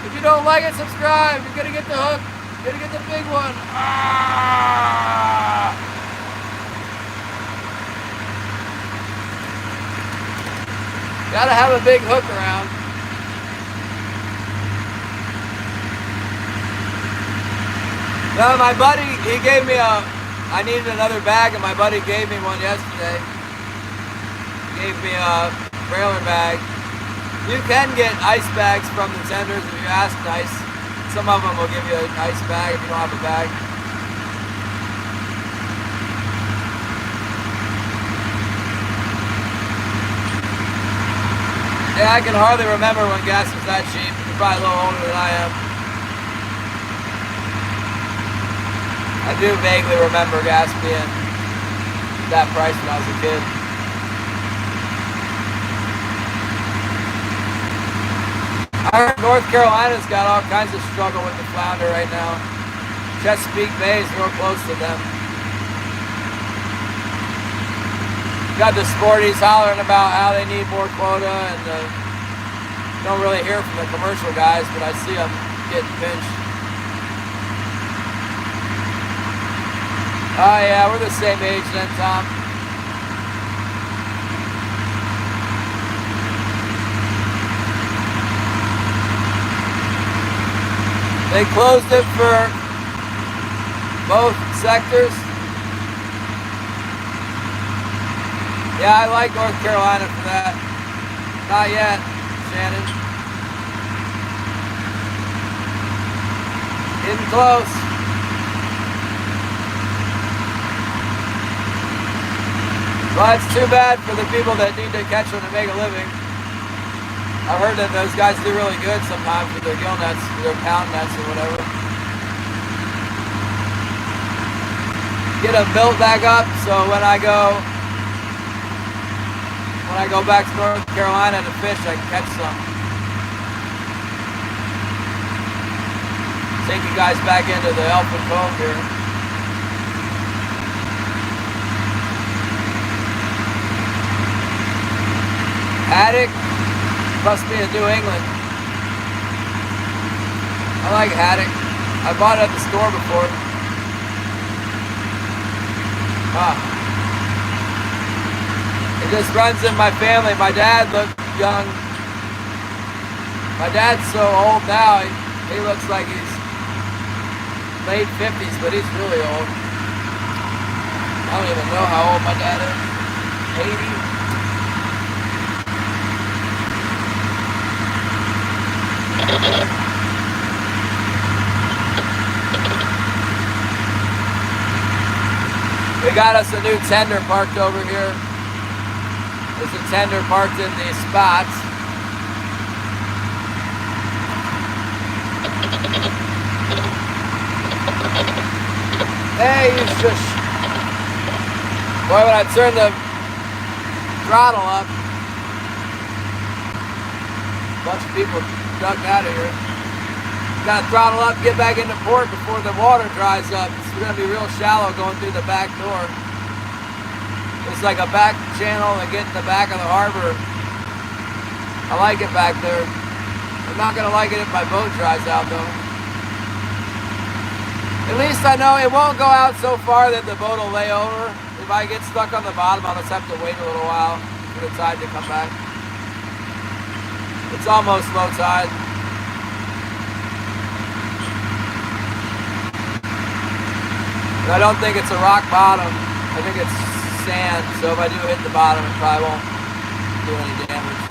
If you don't like it, subscribe. You're gonna get the hook. You're gonna get the big one. Gotta have a big hook around. No, my buddy, he gave me I needed another bag, and my buddy gave me one yesterday. He gave me a trailer bag. You can get ice bags from the tenders if you ask nice. Some of them will give you an ice bag if you don't have a bag. Yeah, I can hardly remember when gas was that cheap. You're probably a little older than I am. I do vaguely remember gas being that price when I was a kid. I heard North Carolina's got all kinds of struggle with the flounder right now. Chesapeake Bay is real close to them. Got the sporties hollering about how they need more quota, and don't really hear from the commercial guys, but I see them getting pinched. Oh yeah, we're the same age then, Tom. They closed it for both sectors. Yeah, I like North Carolina for that. Not yet, Shannon. Getting close. Well, it's too bad for the people that need to catch them to make a living. I've heard that those guys do really good sometimes with their gill nets, with their pound nets or whatever. Get them built back up so when I go back to North Carolina to fish, I can catch some. Take you guys back into the Elfin Cove here. Haddock must be in New England. I like haddock. I bought it at the store before. It just runs in my family. My dad looked young. My dad's so old now, he looks like he's late 50s, but he's really old. I don't even know how old my dad is. 80? We got us a new tender parked over here. There's a tender parked in these spots. Hey, you shush. Boy, when I turn the throttle up, a bunch of people ducked out of here. Gotta throttle up, get back into port before the water dries up. It's gonna be real shallow going through the back door. It's like a back channel to get in the back of the harbor. I like it back there. I'm not gonna like it if my boat dries out though. At least I know it won't go out so far that the boat will lay over. If I get stuck on the bottom, I'll just have to wait a little while for the tide to come back. It's almost low tide. But I don't think it's a rock bottom. I think it's sand, so if I do hit the bottom, it probably won't do any damage.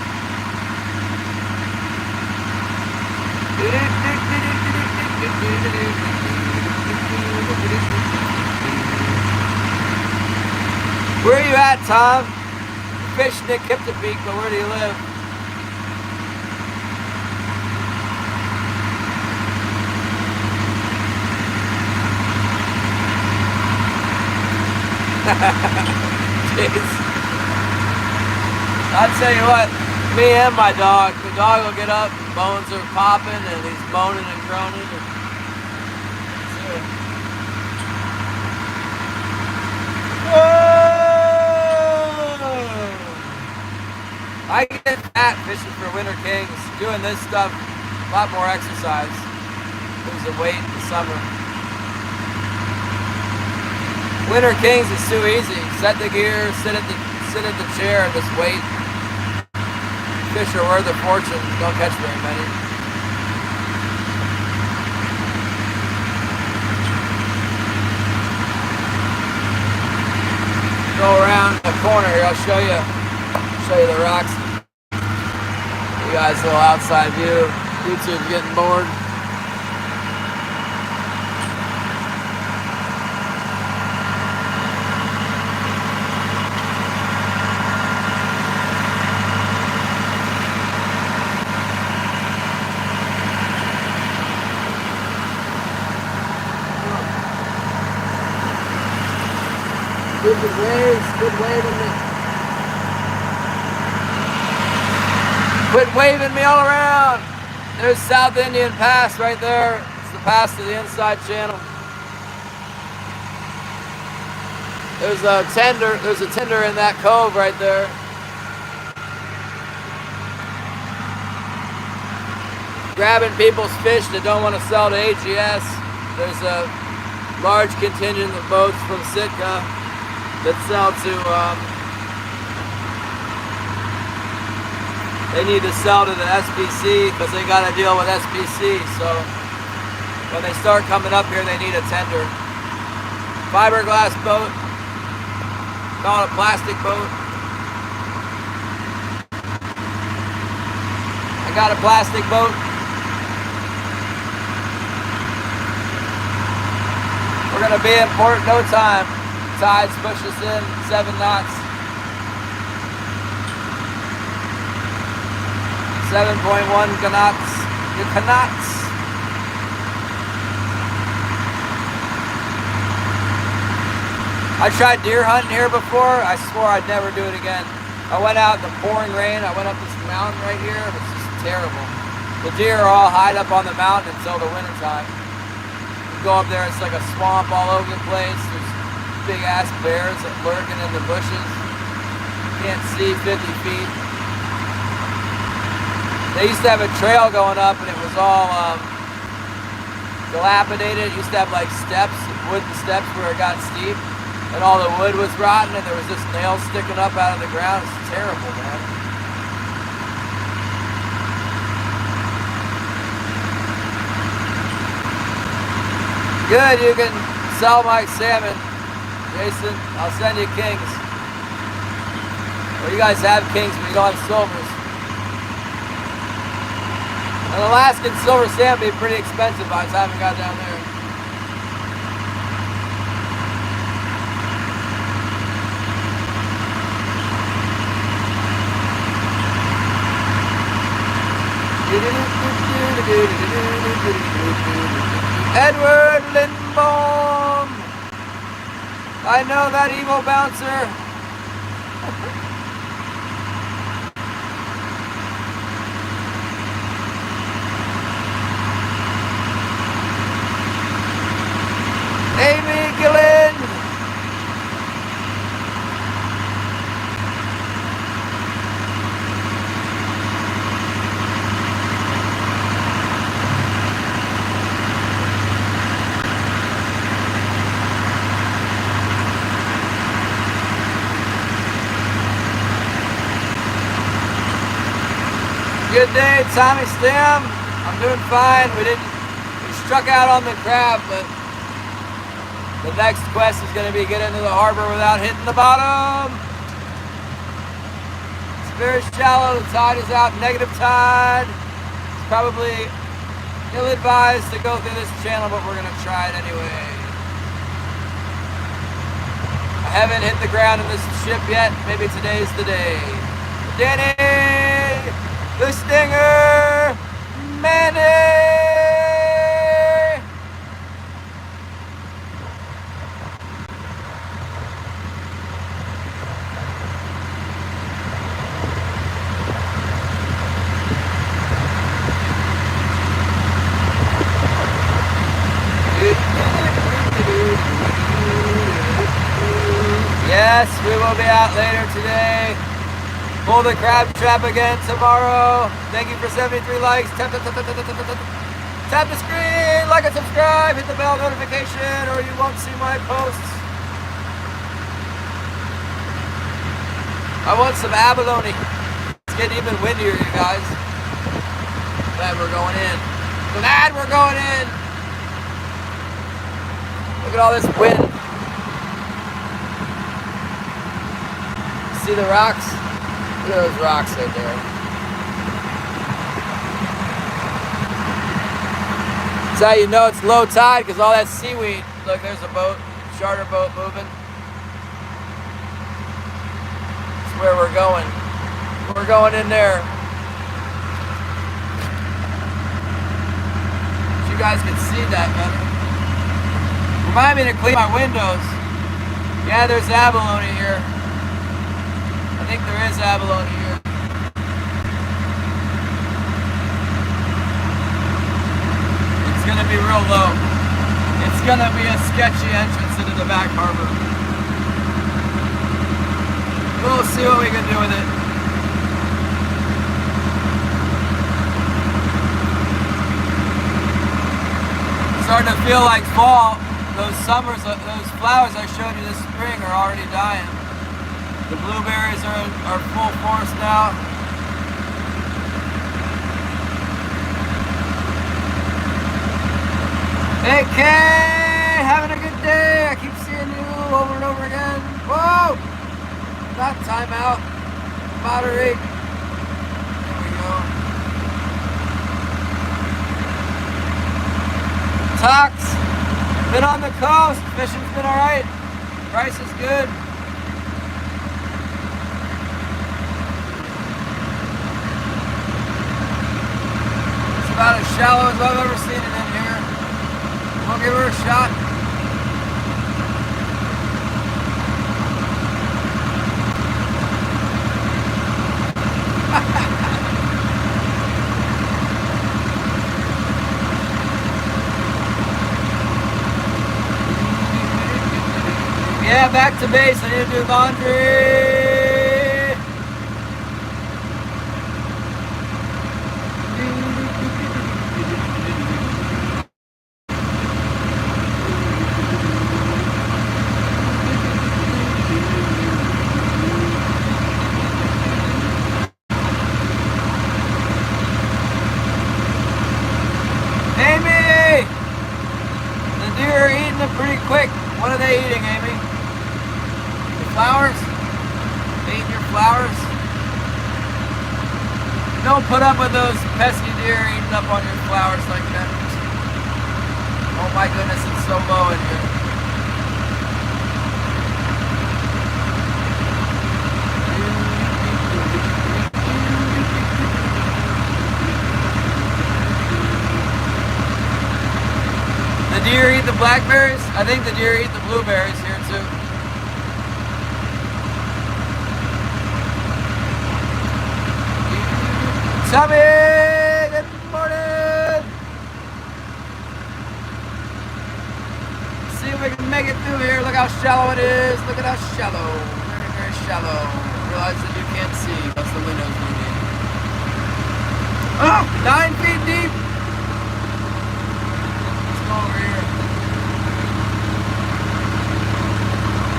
Where are you at, Tom? You're fishing at Kiptapeak, but where do you live? Jeez. I'll tell you what, me and my dog, the dog will get up, bones are popping, and he's moaning and groaning. I get fat fishing for winter kings, doing this stuff, a lot more exercise. Losing weight in the summer. Winter Kings is too easy. Set the gear, sit at the chair, and just wait. Fish are worth a fortune. Don't catch very many. go around the corner here. I'll show you the rocks. You guys, a little outside view. YouTube's getting bored. Good waving me. Quit waving me all around. There's South Indian Pass right there. It's the pass to the inside channel. There's a tender in that cove right there. Grabbing people's fish that don't want to sell to AGS. There's a large contingent of boats from Sitka that sell to, they need to sell to the SPC because they got to deal with SPC. So when they start coming up here, they need a tender. Fiberglass boat, call it a plastic boat. I got a plastic boat. We're gonna be in port no time. Tides push us in 7 knots. 7.1 knots. The knots. I tried deer hunting here before. I swore I'd never do it again. I went out in the pouring rain. I went up this mountain right here. It was just terrible. The deer are all hide up on the mountain until the winter time. You go up there, it's like a swamp all over the place. There's big ass bears lurking in the bushes. Can't see 50 feet. They used to have a trail going up and it was all dilapidated. It used to have like steps, wooden steps where it got steep. And all the wood was rotten and there was just nails sticking up out of the ground. It's terrible, man. Good, you can sell my salmon. Jason, I'll send you kings. Well, you guys have kings, but you don't have silvers. An Alaskan silver salmon would be pretty expensive by the time we got down there. Edward Lindbaum. I know that evil bouncer. Amy Gillen. Good day, Tommy Stem. I'm doing fine. We struck out on the crab, but the next quest is going to be get into the harbor without hitting the bottom. It's very shallow. The tide is out, negative tide. It's probably ill-advised to go through this channel, but we're going to try it anyway. I haven't hit the ground in this ship yet. Maybe today's the day. Danny! The Stinger! Manny! Yes, we will be out later today. Pull the crab trap again tomorrow. Thank you for 73 likes. Tap the screen, like and subscribe, hit the bell notification, or you won't see my posts. I want some abalone. It's getting even windier, you guys. Glad we're going in. Glad we're going in. Look at all this wind. see the rocks? Look at those rocks right there. That's how you know it's low tide, because all that seaweed. Look, there's a boat, charter boat moving. That's where we're going. We're going in there. So you guys can see that better. Remind me to clean my windows. Yeah, there's abalone here. I think there is abalone here. It's gonna be real low. It's gonna be a sketchy entrance into the back harbor. We'll see what we can do with it. Starting to feel like fall. Those summers, those flowers I showed you this spring are already dying. The blueberries are full force now. Hey Kay, having a good day. I keep seeing you over and over again. Whoa! Not time out. Moderate. There we go. Tox. Been on the coast. Fishing's been alright. Price is good. It's about as shallow as I've ever seen it in here. We'll give her a shot. Yeah, back to base. I need to do laundry. Amy! The deer are eating them pretty quick. What are they eating, Amy? Flowers? They eat your flowers? Don't put up with those pesky deer eating up on your flowers like that. Oh my goodness, it's so low in here. The deer eat the blackberries? I think the deer eat the blueberries here too. Tommy, good morning. See if we can make it through here. Look how shallow it is. Look at how shallow. Very, very shallow. Realize that you can't see. That's the windows we need. Oh, 9 feet deep. Let's go over here.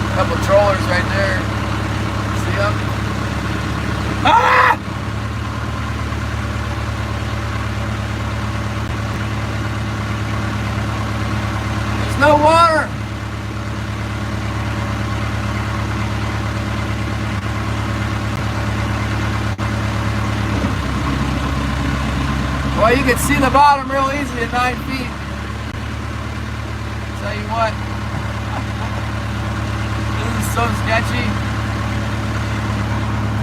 A couple trollers right there. See them? Ah! No water. Well, you can see the bottom real easy at 9 feet. Tell you what, this is so sketchy.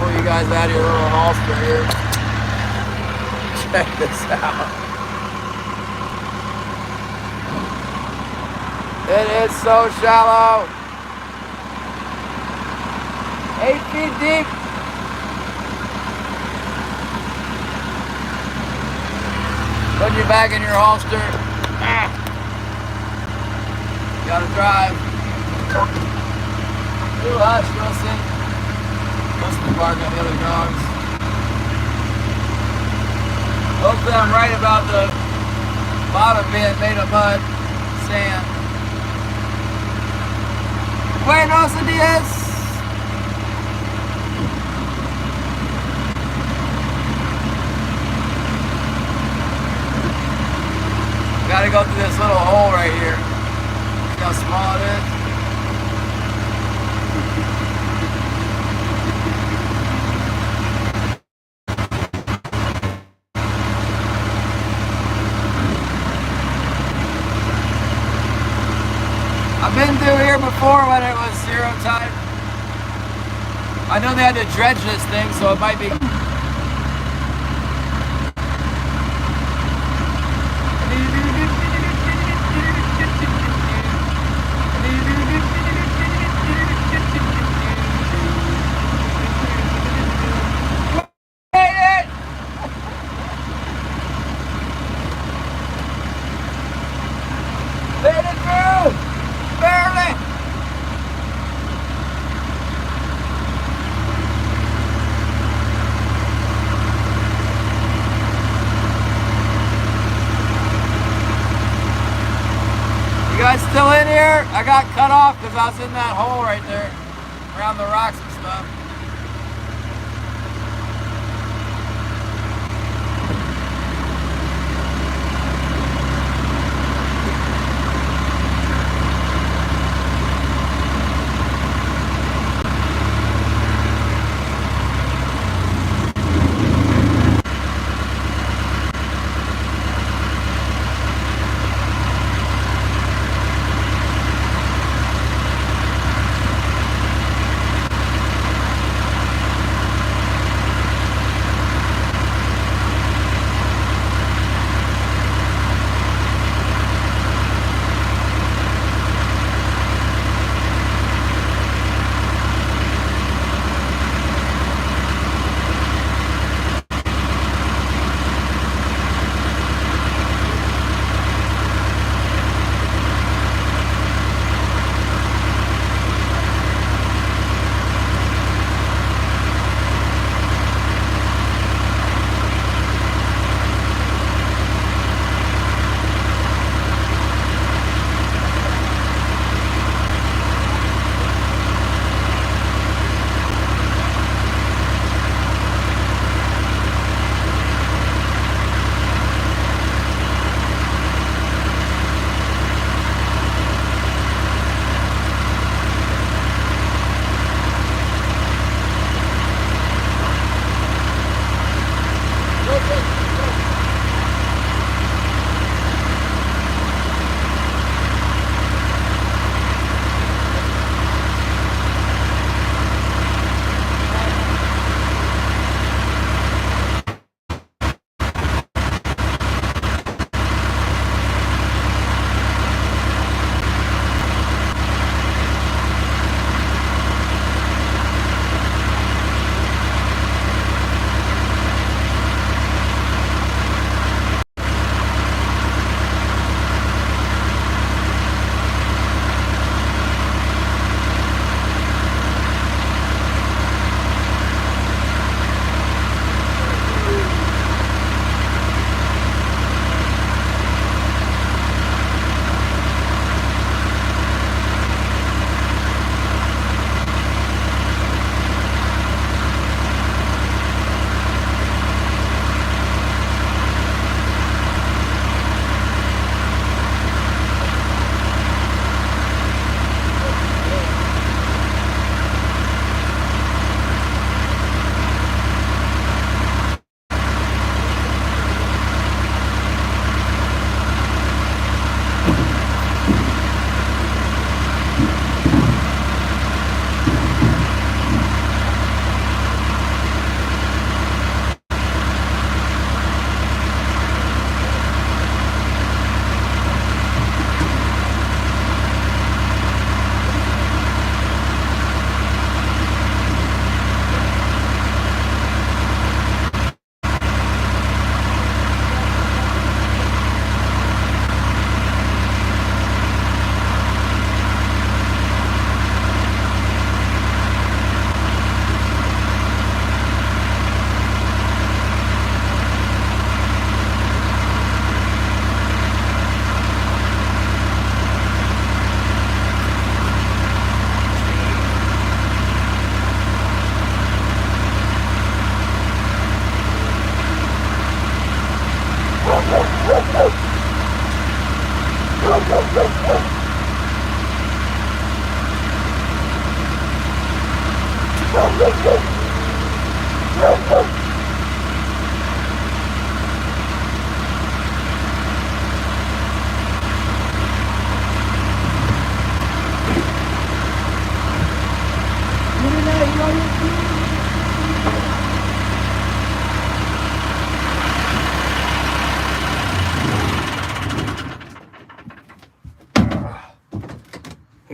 Pull you guys out of your little holster here. Check this out. It is so shallow. 8 feet deep. Put your back in your holster. Gotta drive. Ooh, hush, Wilson. Wilson bark at the other dogs. Hopefully I'm right about the bottom being made of mud, sand. Buenos dias. Gotta go through this little hole right here. See how small it is? I've been through here before when it was zero tide. I know they had to dredge this thing, so it might be. Still in here? I got cut off because I was in that hole right there around the rocks and stuff.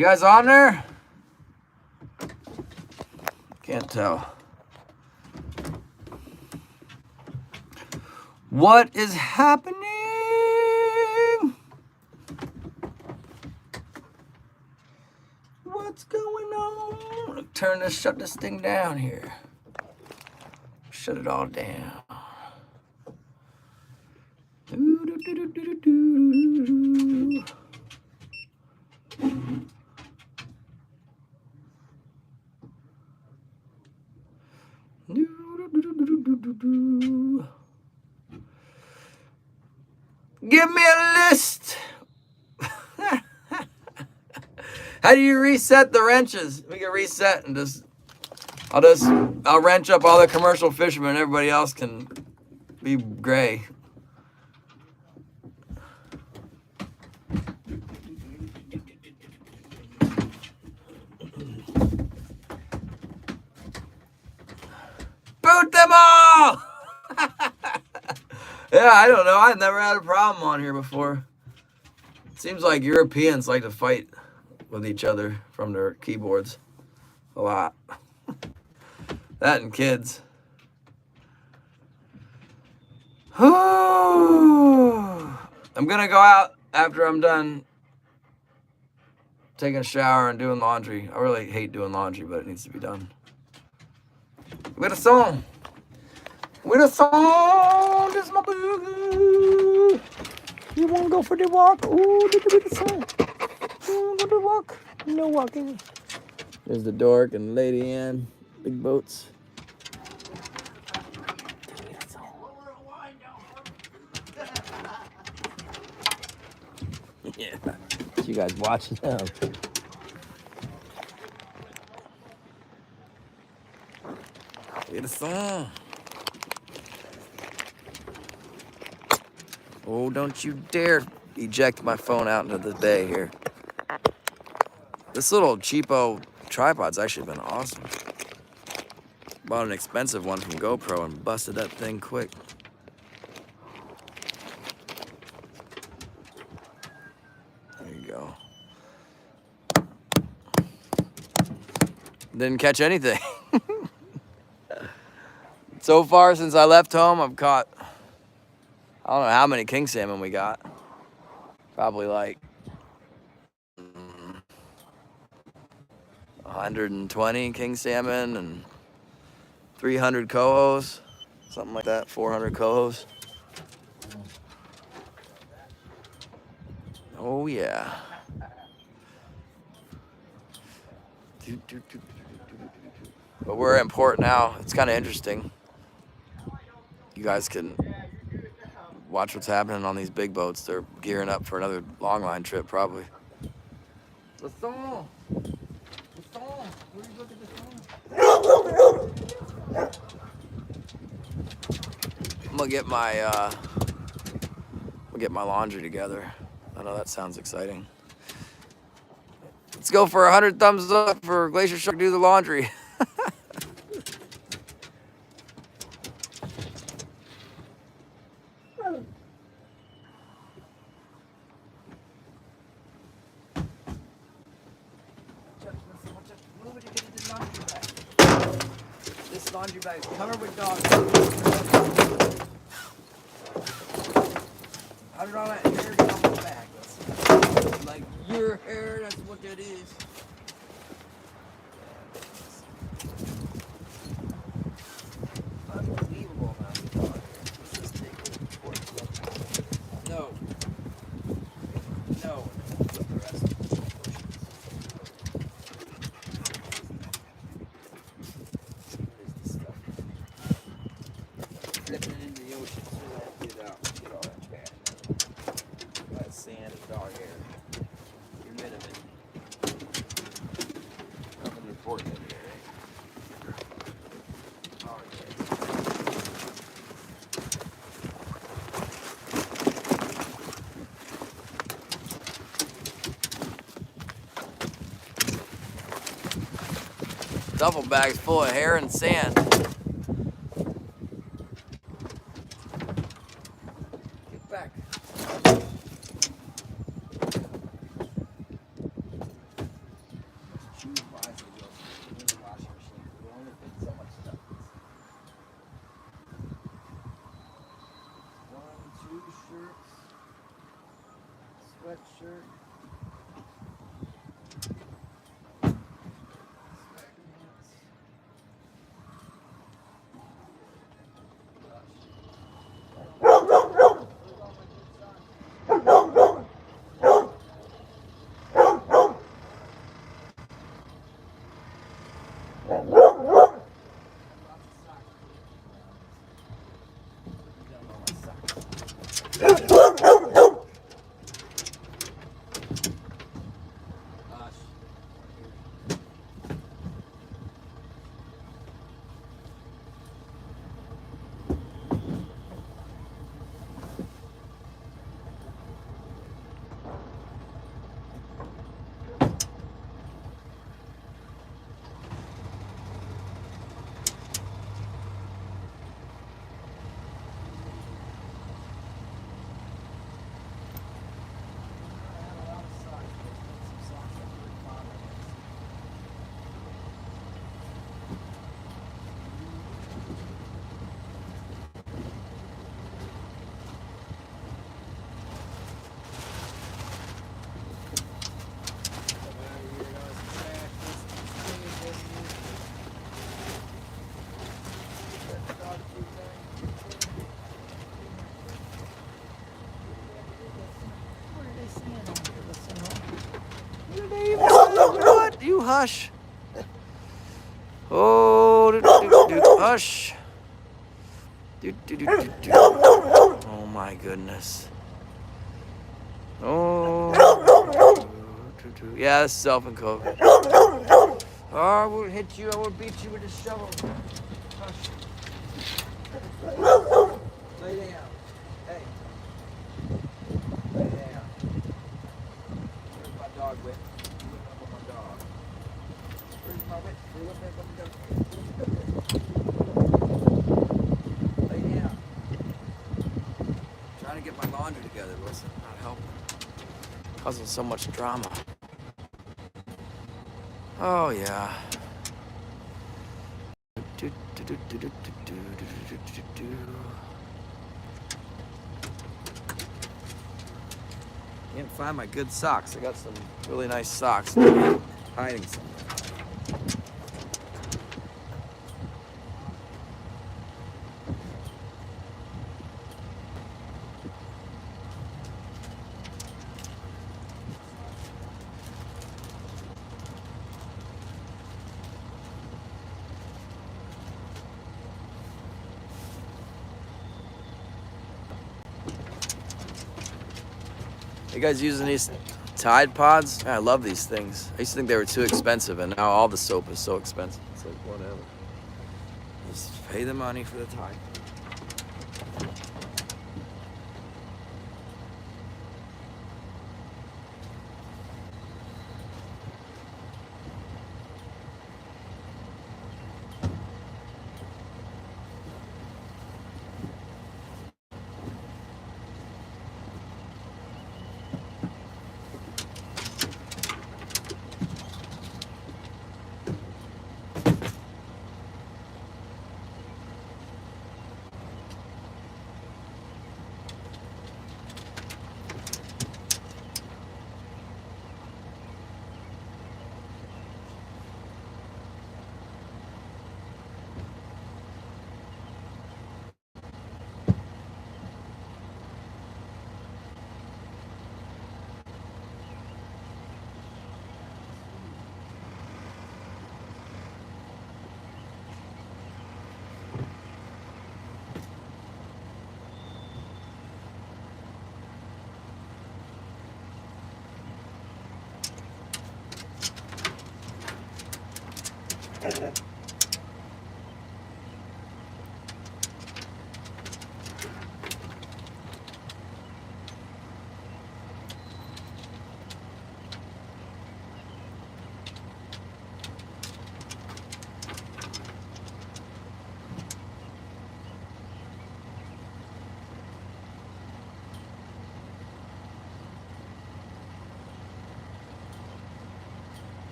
You guys on there? Can't tell. What is happening? What's going on? Shut this thing down here. Shut it all down. Give me a list. How do you reset the wrenches? We can reset and I'll wrench up all the commercial fishermen. Everybody else can be gray. Boot them all! Yeah, I don't know. I've never had a problem on here before. It seems like Europeans like to fight with each other from their keyboards a lot. That and kids. I'm gonna go out after I'm done taking a shower and doing laundry. I really hate doing laundry, but it needs to be done. With a song. With a song. This is my boo. You wanna go for the walk? Ooh, did you with a song? Go for the walk. No walking. There's the dork and Lady Ann. Big boats. Yeah. You guys watching them. Get a song. Oh, don't you dare eject my phone out into the bay here. This little cheapo tripod's actually been awesome. Bought an expensive one from GoPro and busted that thing quick. There you go. Didn't catch anything. So far since I left home, I've caught, I don't know how many king salmon we got. Probably like 120 king salmon and 300 cohos, something like that, 400 cohos. Oh yeah. But we're in port now. It's kind of interesting. You guys can watch what's happening on these big boats. They're gearing up for another long line trip, probably. I'm gonna get my laundry together. I know that sounds exciting. Let's go for 100 thumbs up for Glacier Shark do the laundry. This laundry bag is covered with dog food. How did all that hair get off the bag? Like your hair, that's what that is. Unbelievable amount of dog hair. Let's just take it. No. No. Put the rest of the flipping it into the ocean so that get out, get all that trash. That sand and dog hair. Get rid of it. Nothing important in here. Duffel bags full of hair and sand. Get back. sweatshirt. What? You hush. Oh, hush. Oh my goodness. Oh. Yeah, this is Elf and Coho. Oh, I will hit you. I will beat you with a shovel. Hush. Lay down. Hey. Lay down. Where's my dog whip? Whip up on my dog. Where's my whip? Whip up on my dog. Lay down. Trying to get my laundry together, but it's not helping. Causing so much drama. Oh yeah. Can't find my good socks. I got some really nice socks hiding somewhere. You guys using these Tide Pods? I love these things. I used to think they were too expensive, and now all the soap is so expensive. It's like, whatever. Just pay the money for the Tide.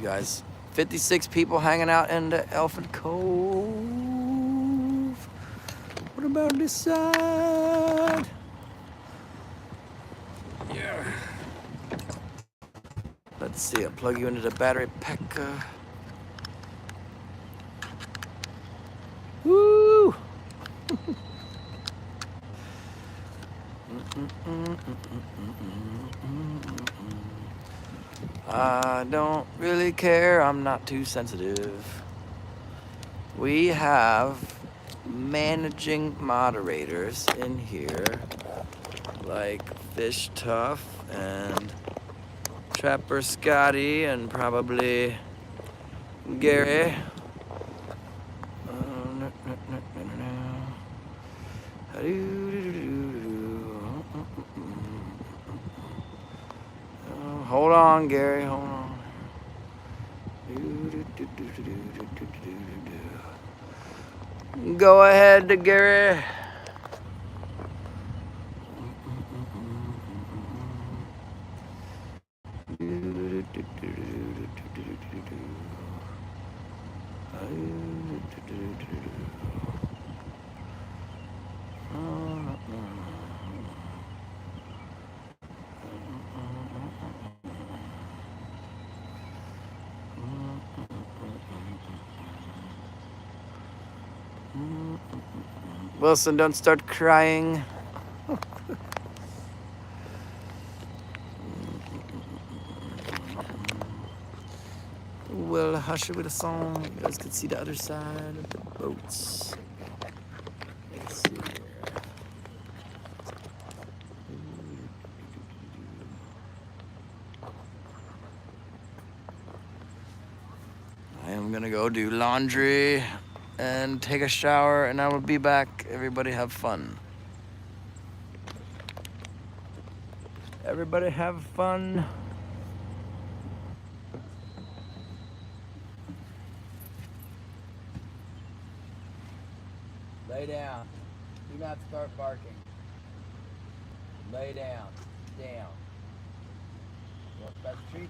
you guys. 56 people hanging out in the Elephant Cove. What about this side? Yeah. Let's see, I'll plug you into the battery pack. Woo! I don't really care, I'm not too sensitive. We have managing moderators in here, like Fish Tough and Trapper Scotty and probably Gary. Hold on, Gary, hold on. Go ahead, Gary. Wilson, don't start crying. We'll hush it with a song. You guys can see the other side of the boats. Let's see here. I am gonna go do laundry and take a shower, and I will be back. Everybody have fun. Everybody have fun. Lay down. Do not start barking. Lay down. Down. You want that treat?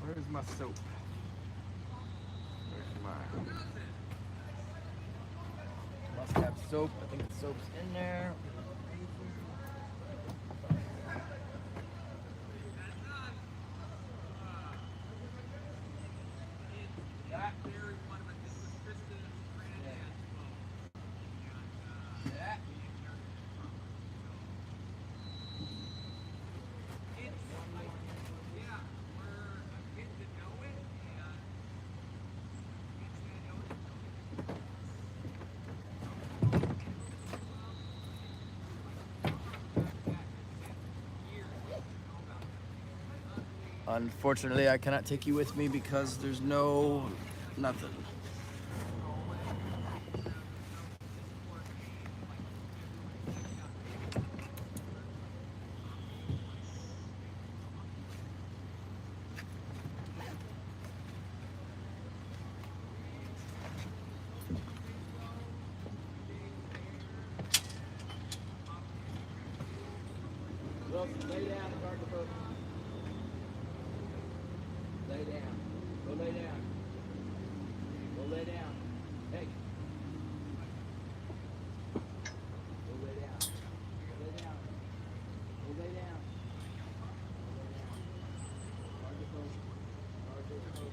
Where's my soap? Where's my... Must have soap. I think the soap's in there. Unfortunately, I cannot take you with me because there's nothing. Wilson, lay down and guard the boat. Lay down. Go lay down. Go lay down. Hey. Go lay down. Go lay down. Go lay down. Guard the boat. Guard the boat.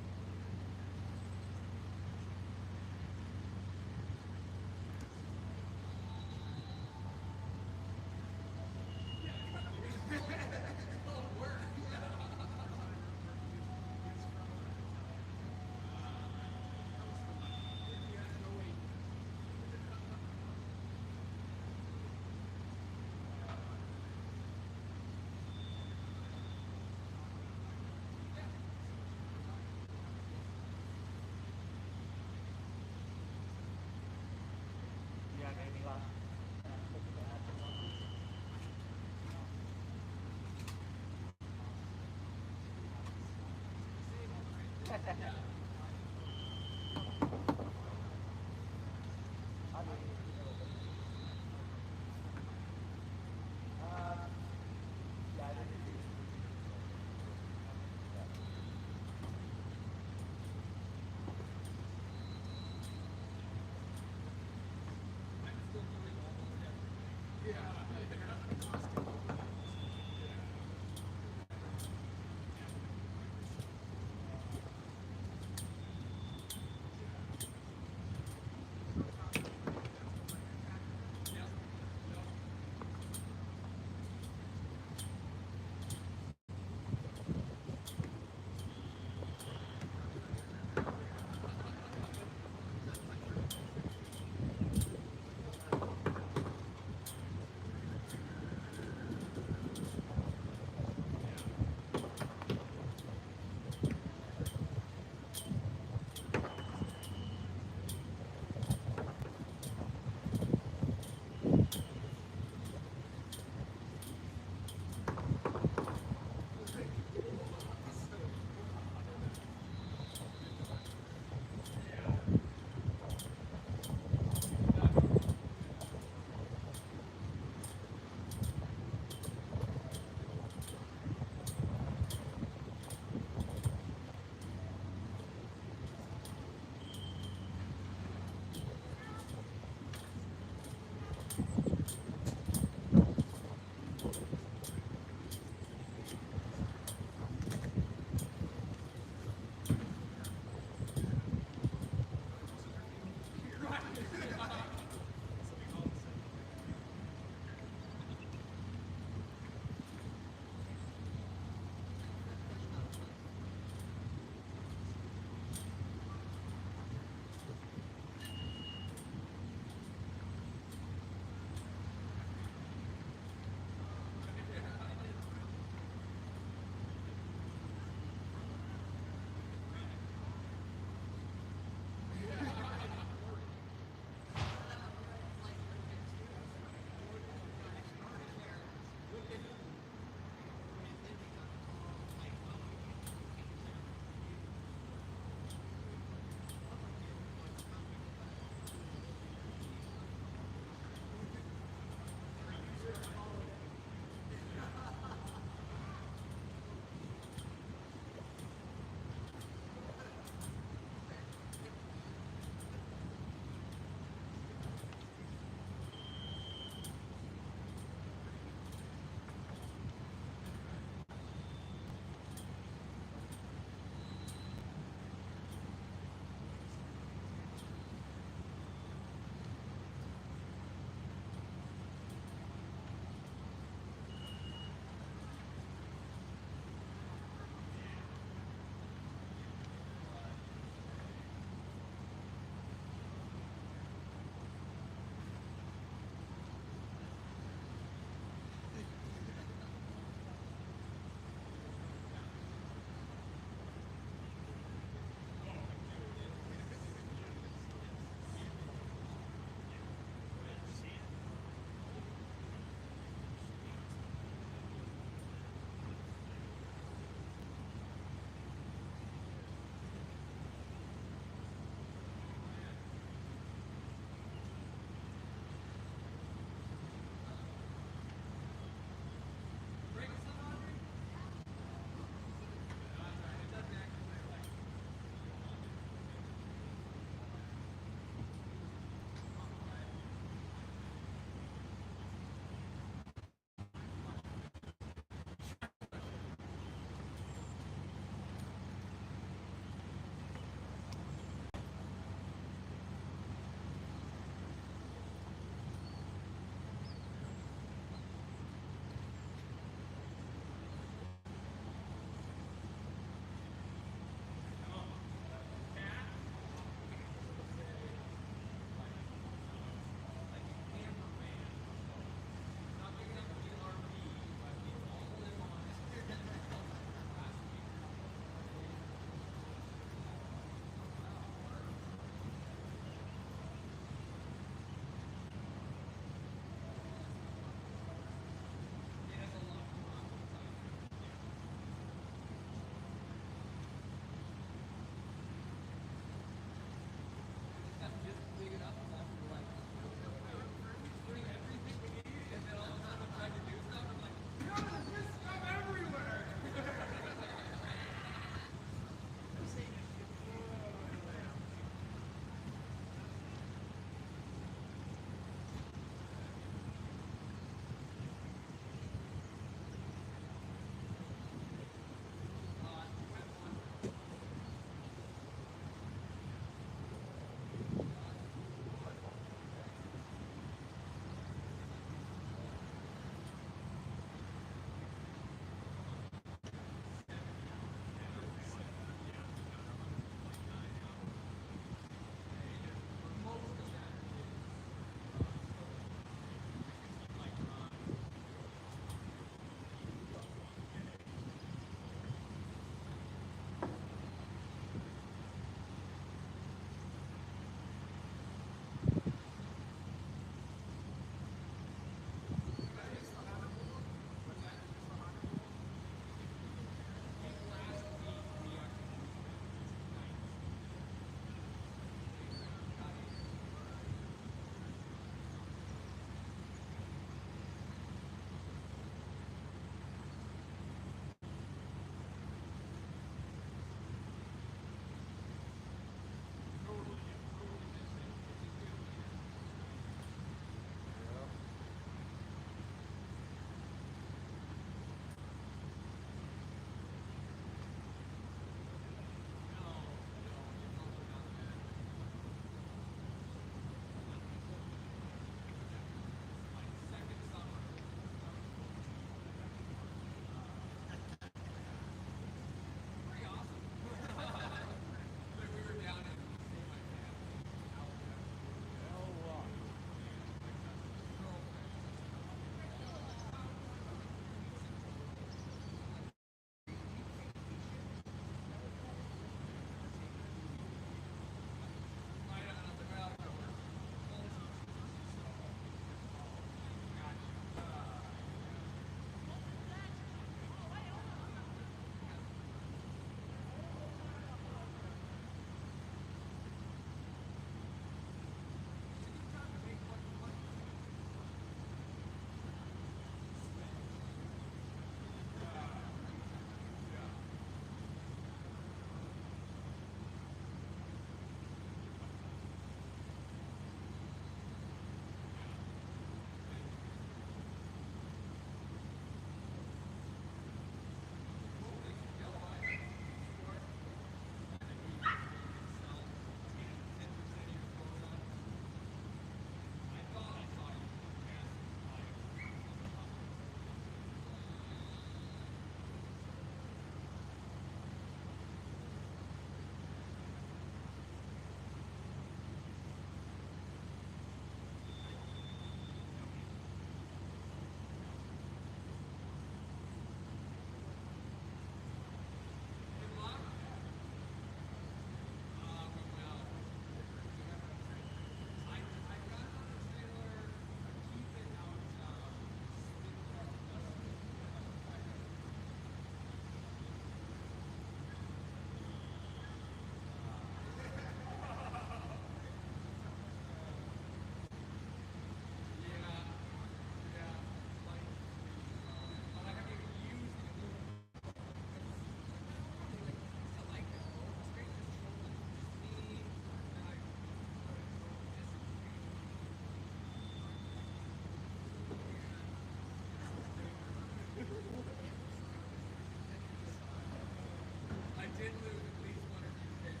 did lose at least one or two fish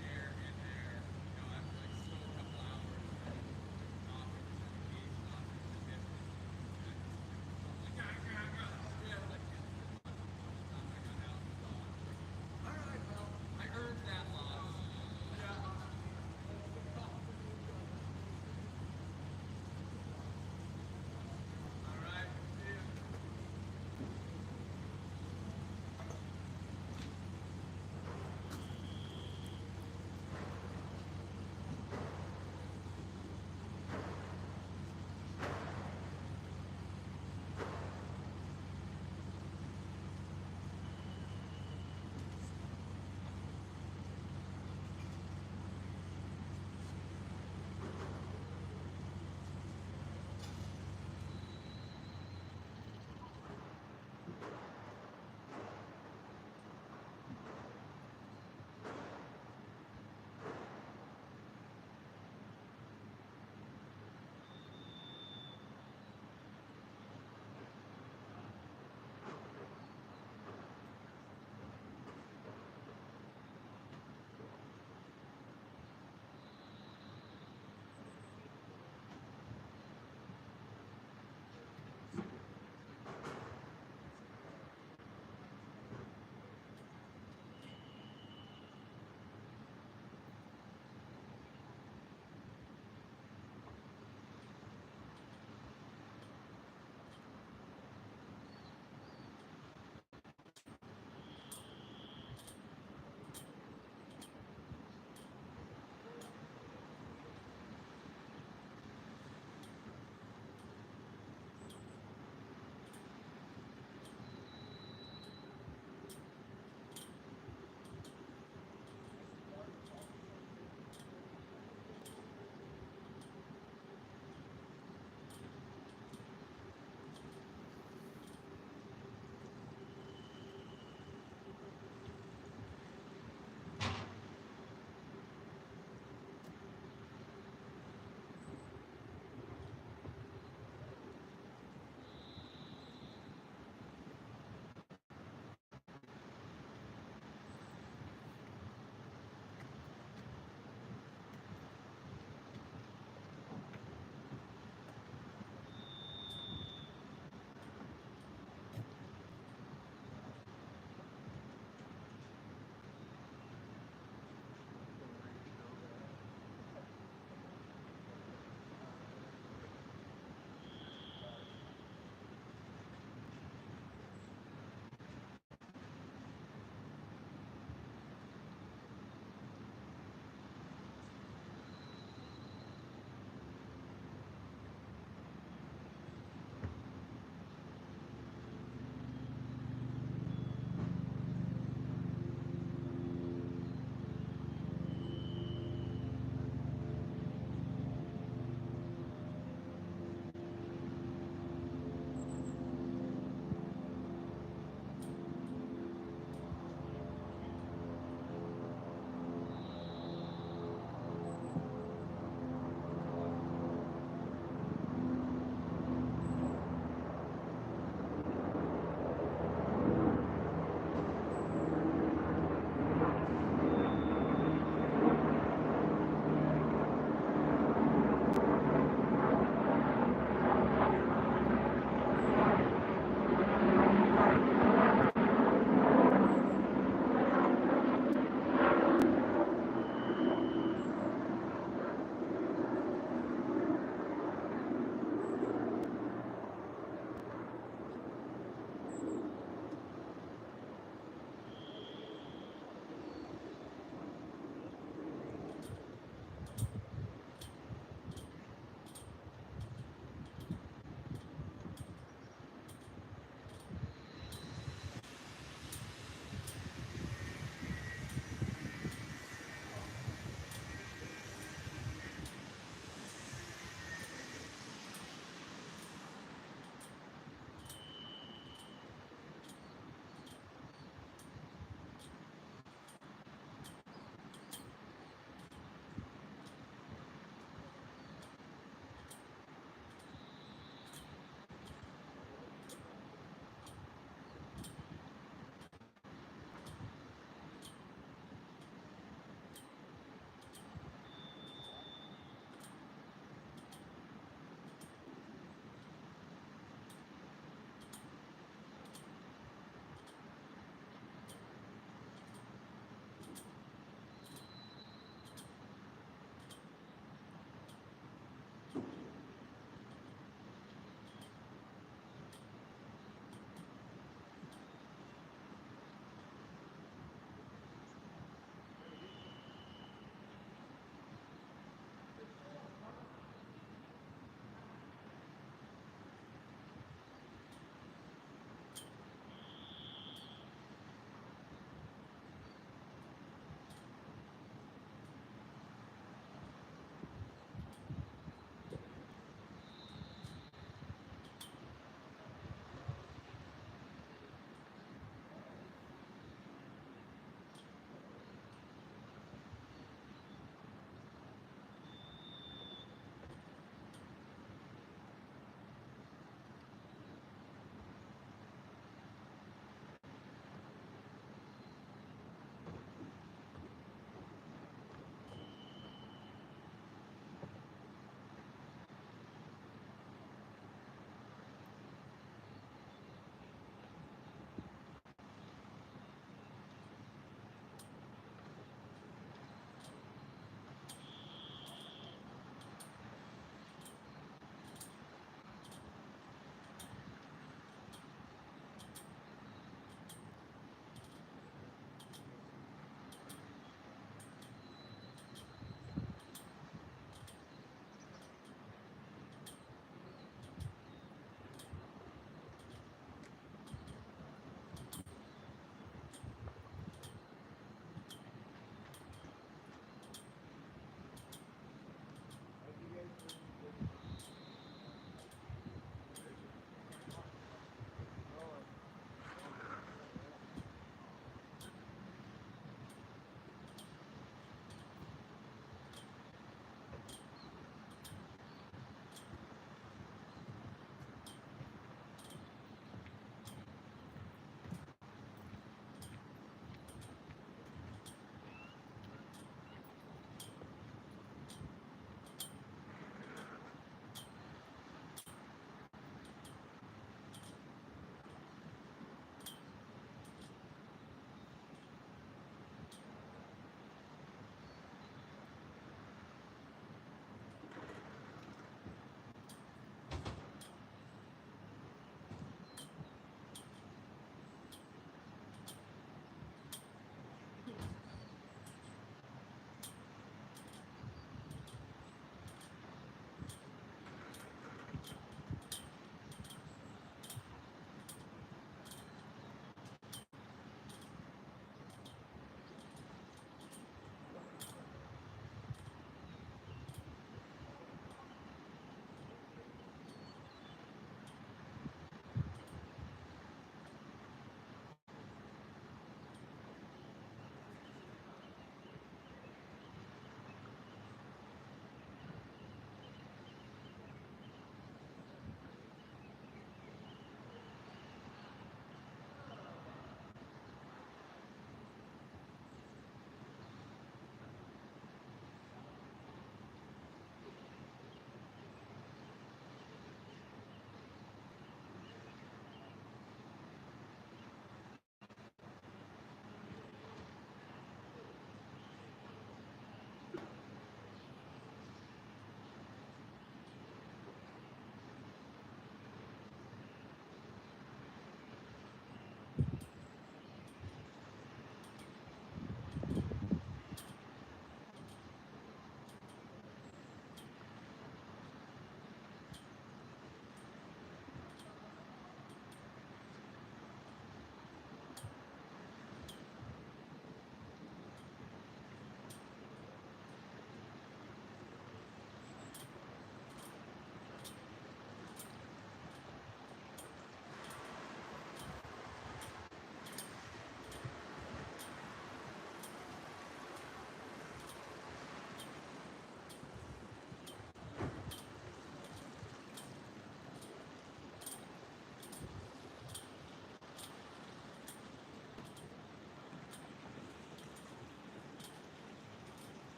there and there. You know, after like still a couple hours, off of the beach, off of the fish. Like, yeah, like, I got out and gone. All right, well, I earned that loss. Yeah. All right, see you.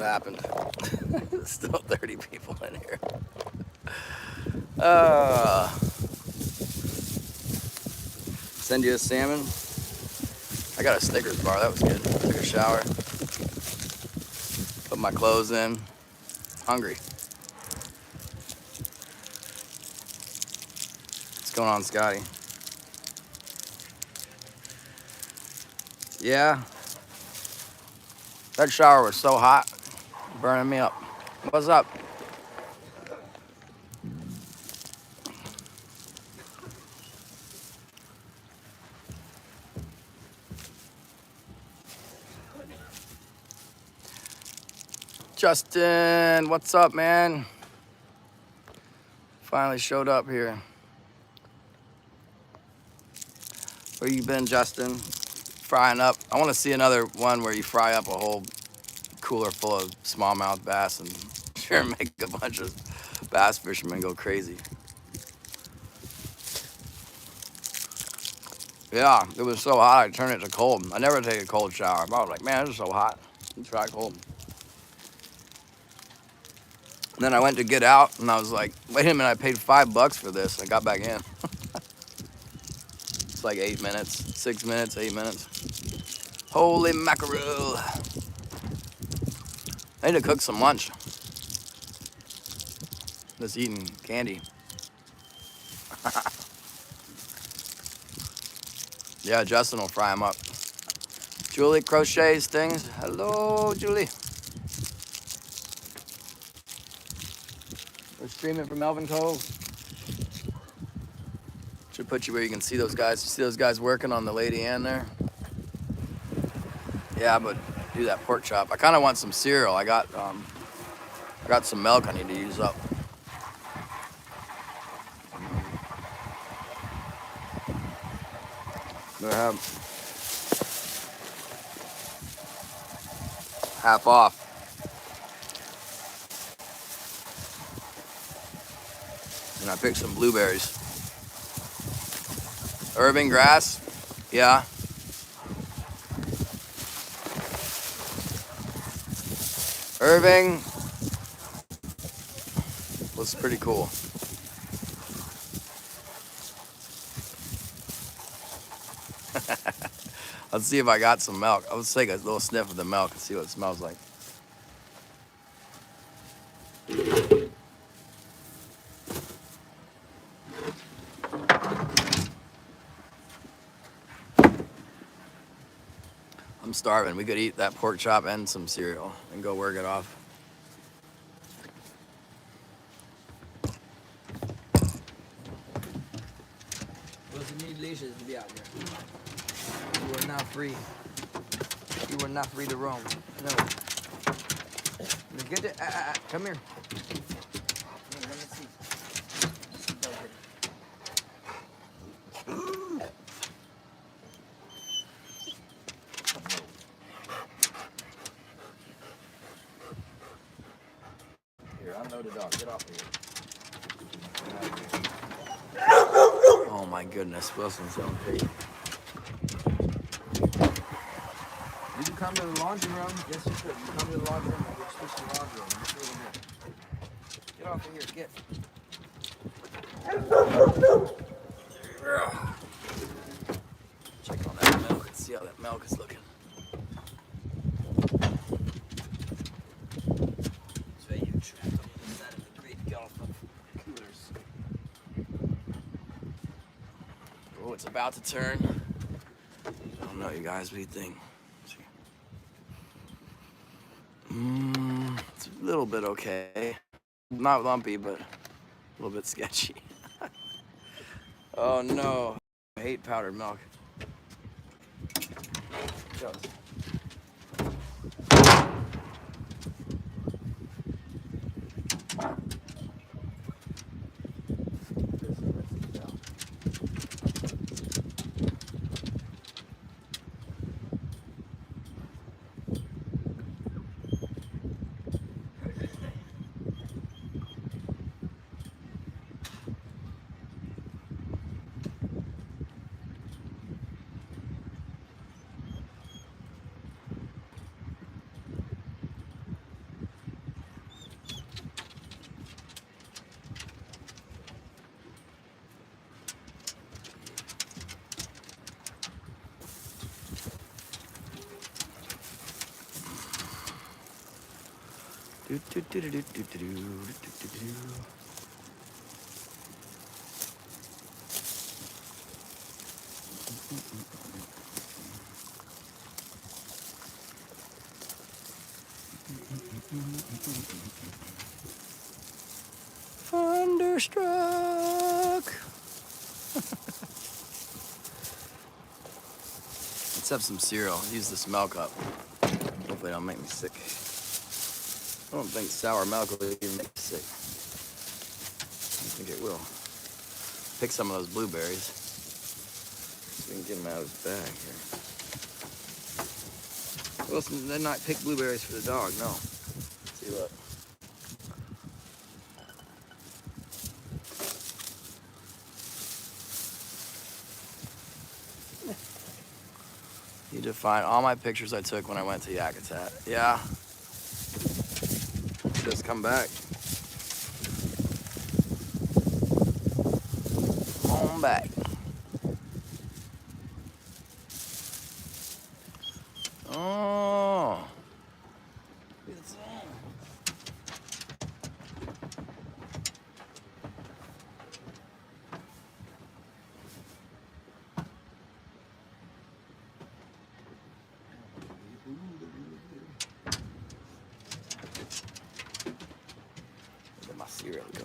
happened. Still 30 people in here. Send you a salmon. I got a Snickers bar, that was good. Took a shower. Put my clothes in. Hungry. What's going on, Scotty? Yeah. That shower was so hot, burning me up. What's up? Justin, what's up, man? Finally showed up here. Where you been, Justin? Frying up. I want to see another one where you fry up a whole cooler full of smallmouth bass and sure make a bunch of bass fishermen go crazy. Yeah, it was so hot I turned it to cold. I never take a cold shower. I was like, man, this is so hot. Let's try cold. And then I went to get out and I was like, wait a minute, I paid $5 for this. I got back in. It's like 8 minutes, 6 minutes, 8 minutes. Holy mackerel. I need to cook some lunch. Just eating candy. Yeah, Justin will fry them up. Julie crochets things. Hello, Julie. We're streaming from Melvin Cove. Should put you where you can see those guys. You see those guys working on the Lady Ann there? Yeah, but do that pork chop. I kind of want some cereal. I got some milk I need to use up. They have half off. And I picked some blueberries. Irving grass, yeah. Irving was pretty cool. Let's see if I got some milk. Let's take a little sniff of the milk and see what it smells like. I'm starving. We could eat that pork chop and some cereal and go work it off. Doesn't need leashes to be out here. You are not free. You are not free to roam. No. Get it. Come here. Let me see. Here, unload the dog. Get off of here. Oh my goodness, Wilson's going crazy. You can come to the laundry room. Yes, you could. You come to the laundry room. We'll switch the laundry room. Get off of here. Get. Check on that milk and see how that milk is looking. It's very trapped on the other side of the Great Gulf of Coolers. Oh, it's about to turn. I don't know, you guys. What do you think? It's a little bit okay. Not lumpy, but a little bit sketchy. Oh no, I hate powdered milk. Thunderstruck. Let's have some cereal. Use this milk up. Hopefully it don't make me sick. I don't think sour milk will even make me sick. I think it will. Pick some of those blueberries. So we can get them out of his bag here. Wilson did not pick blueberries for the dog, no. Let's see, look. You need to find all my pictures I took when I went to Yakutat. Yeah. Just come back. Come back. Oh. It's on. Where'd my cereal go?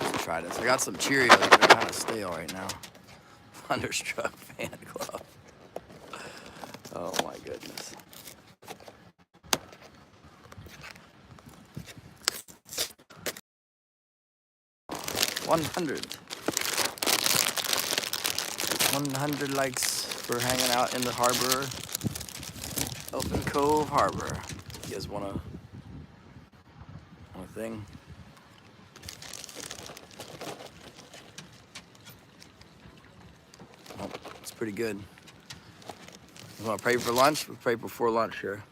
Let's try this. I got some Cheerios, but they're kind of stale right now. Thunderstruck fan club. Oh my goodness. 100 likes for hanging out in the harbor, Open Cove Harbor. You guys want a thing? Oh, it's pretty good. You want to pray for lunch? We'll pray before lunch here.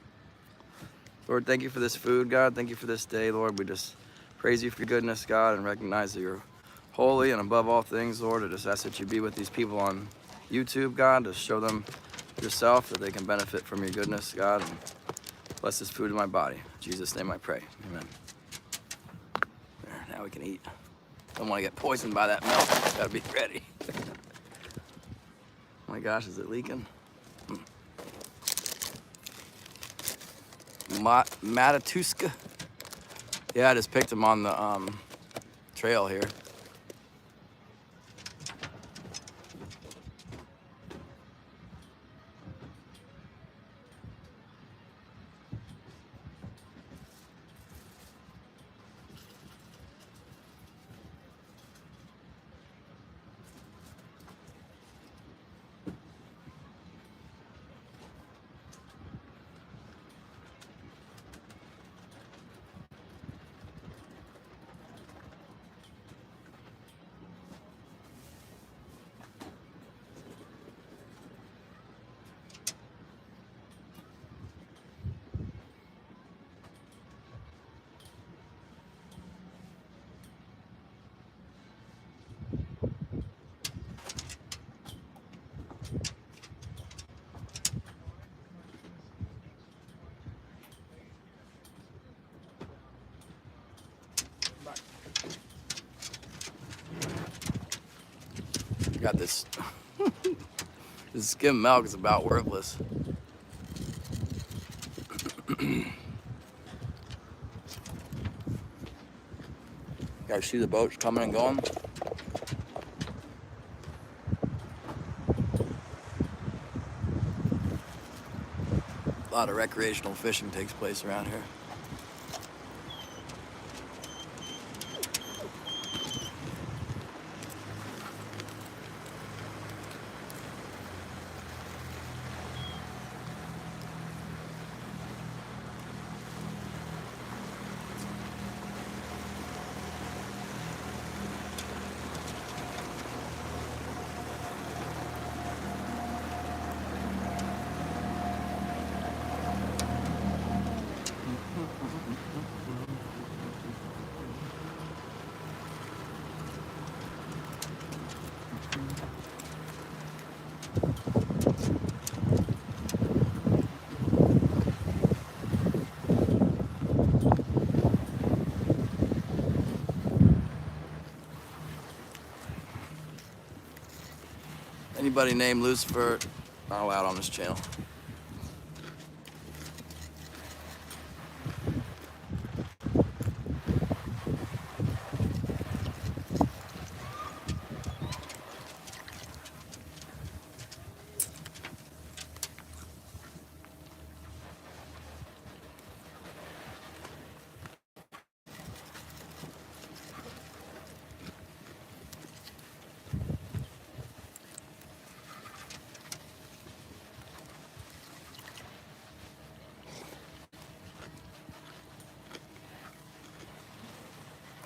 Lord, thank you for this food, God. Thank you for this day, Lord. We just praise you for your goodness, God, and recognize that you're holy and above all things, Lord. I just ask that you be with these people on YouTube, God, to show them yourself, that they can benefit from your goodness, God. And bless this food in my body. In Jesus' name I pray. Amen. There, now we can eat. Don't want to get poisoned by that milk. Gotta be ready. Oh my gosh, is it leaking? Matatuska. Yeah, I just picked him on the trail here. Got this. This skim milk is about worthless. Gotta see the boats coming and going. A lot of recreational fishing takes place around here. Anybody named Lucifer not allowed on this channel.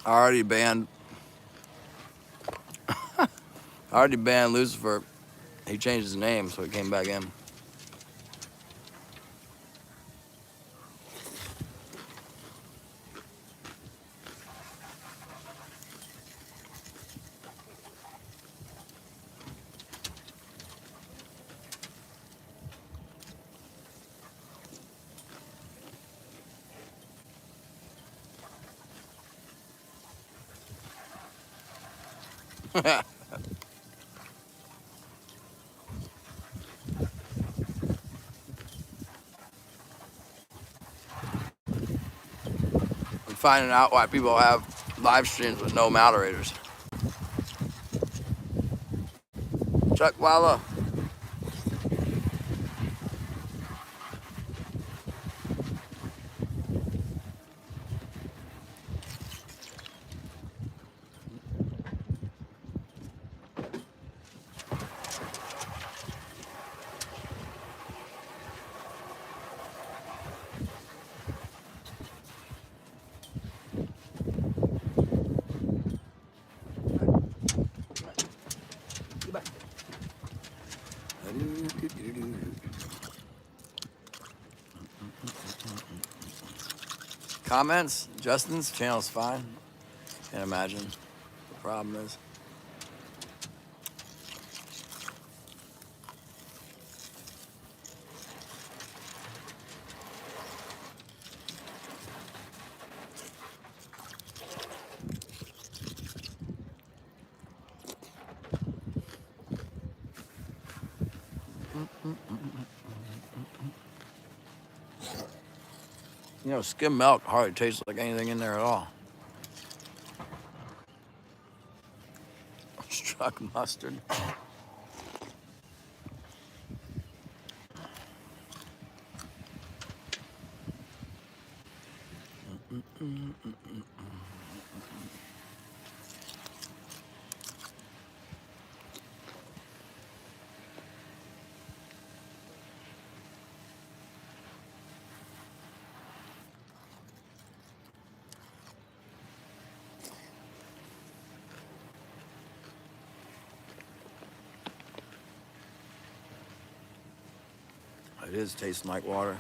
I already banned Lucifer. He changed his name, so he came back in. I'm finding out why people have live streams with no moderators. Chuck Walla. Comments? Justin's channel's fine. Can't imagine what the problem is. You know, skim milk hardly tastes like anything in there at all. Struck mustard. It is tasting like water.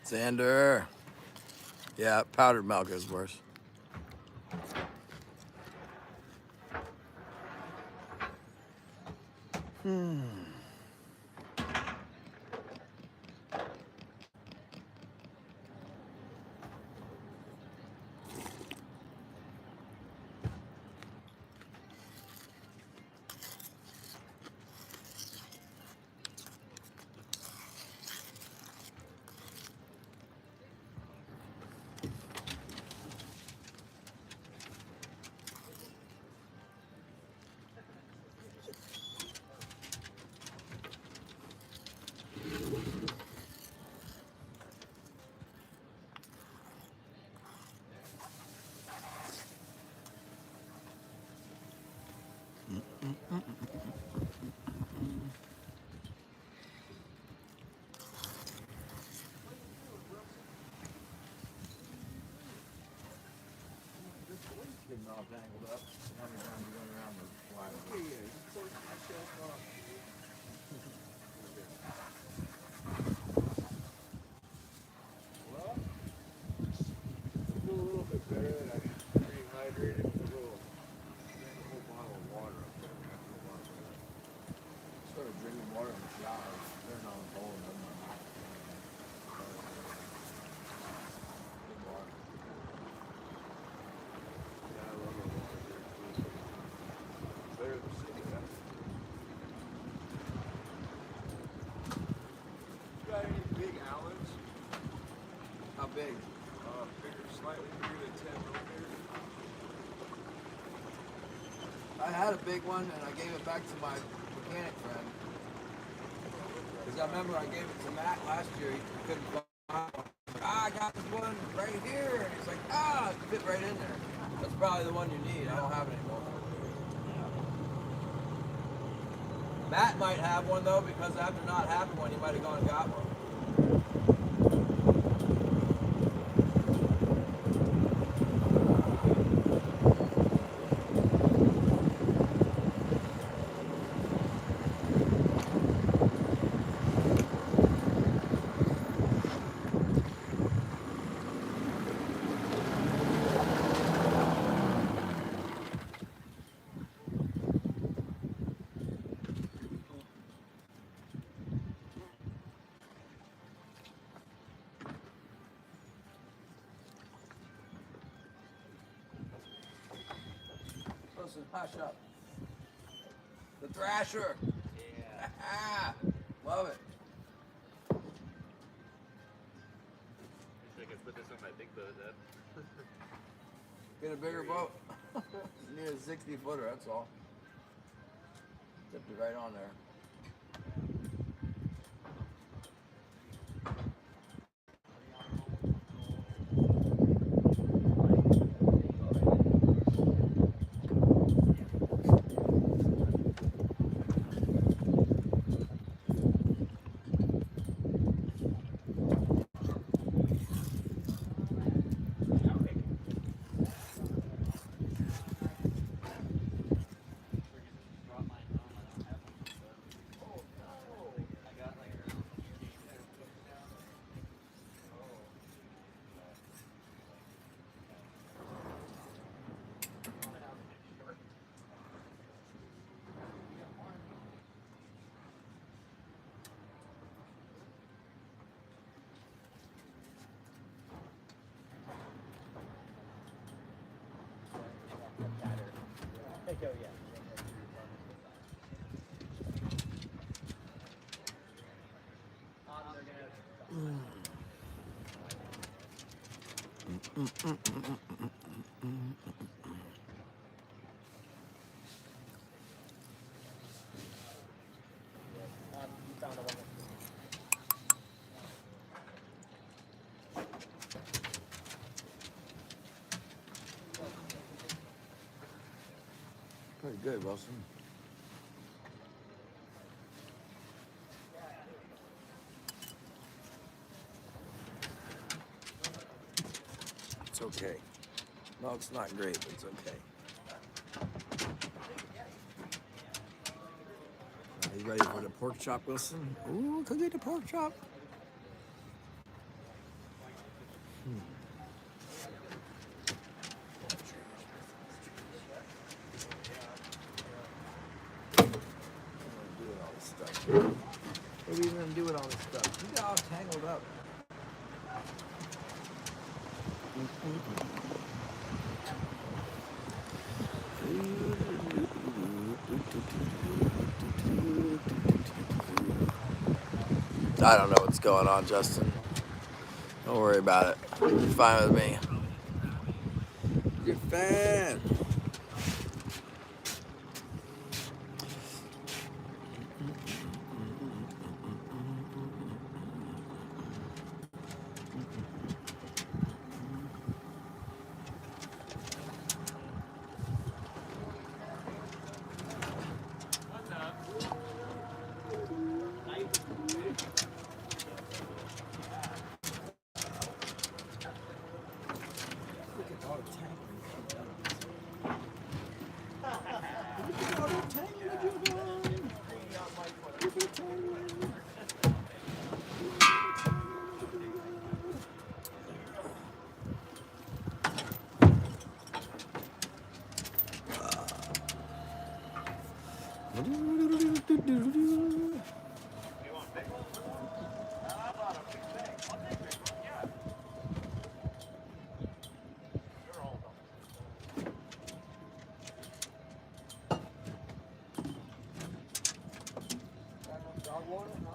Xander. Yeah, powdered milk is worse. getting all tangled up. How many times you went around the wire? Yeah, you torched myself off. Well, I feel a little bit better that I rehydrated with a little, drank a whole bottle of water up there. I feel a lot better. Started drinking water in the shower. Turned on the bowl and then my mouth. Good water. Yeah, I love our water here too. It's better than city, that's for sure. You got any big Allens? How big? Bigger, slightly bigger than 10 millimeters. I had a big one and I gave it back to my mechanic friend. Because I remember I gave it to Matt last year. He couldn't find one. I got this one right here. And he's like, it fit right in there. That's probably the one you need. I don't have it anymore. Matt might have one though, because after not having one, he might have gone and got one. Listen, hush up. The Thrasher. Yeah. Love it. Wish I could put this on my big boat then. Get a bigger boat. You need a 60 footer, that's all. Tipped it right on there. Oh yeah. You found a one. Pretty good, Wilson. It's okay. No, it's not great, but it's okay. Are you ready for the pork chop, Wilson? Ooh, go get the pork chop. What are you gonna do with all this stuff? You got all tangled up. I don't know what's going on, Justin. Don't worry about it. You're fine with me. You're fine. Look at all the tangling. Dog water? No?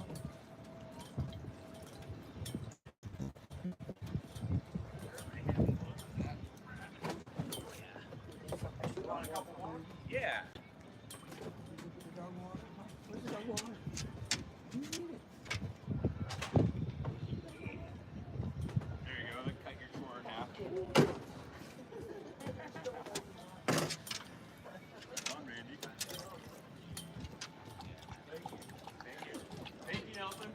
Yeah. Dog water? Where's the dog water? You need it. There you go. Then cut your chore in half. Come on, Randy. Thank you. Thank you. Thank you, Nelson.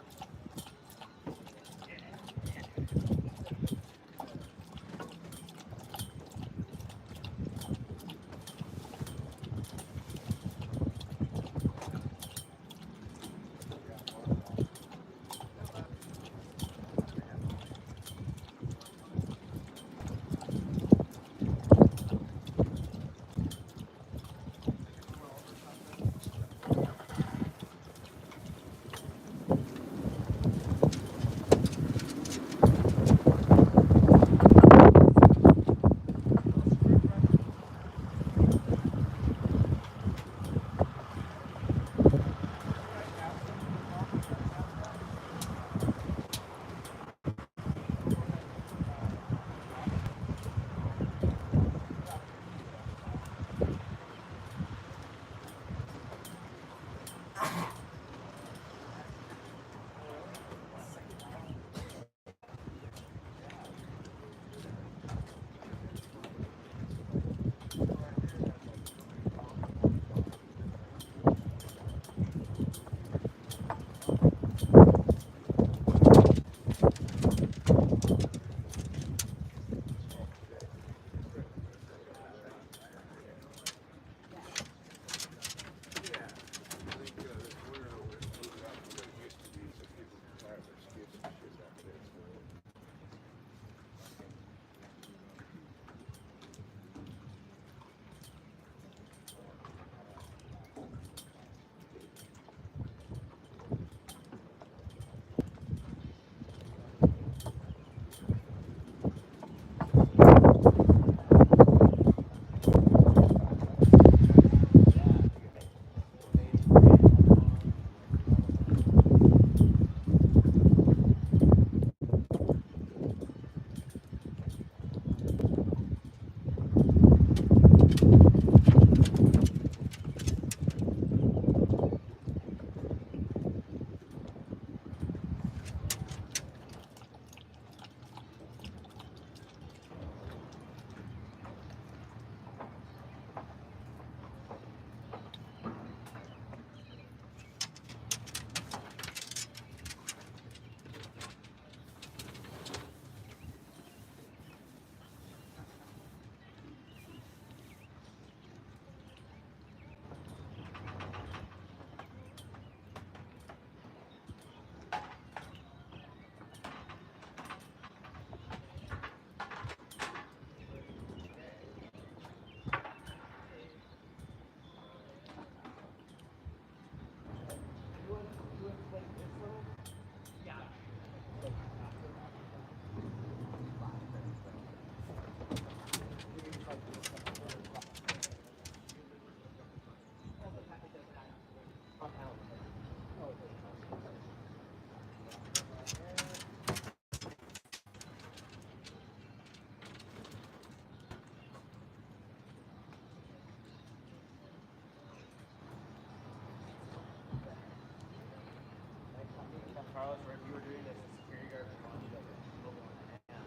Carlos, right? You were doing this as security guard for Bonnie, like a little one and a half.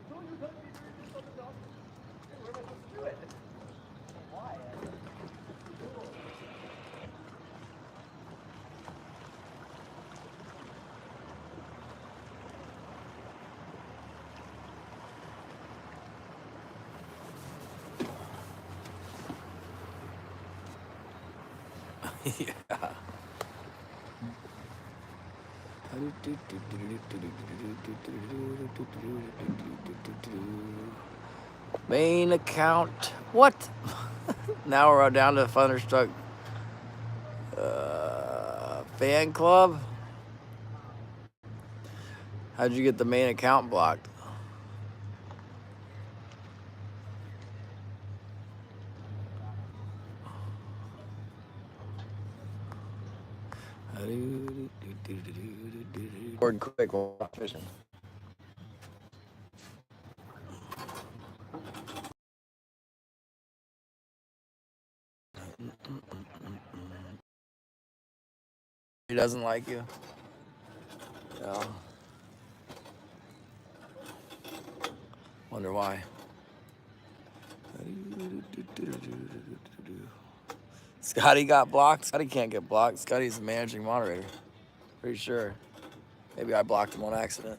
So you let me do this on the dock. Where am I supposed to do it? Why? Yeah. Main account. What? Now we're down to Thunderstruck fan club. How'd you get the main account blocked? Record quick while I'm fishing. He doesn't like you. No. Wonder why. Scotty got blocked. Scotty can't get blocked. Scotty's the managing moderator. Pretty sure. Maybe I blocked him on accident.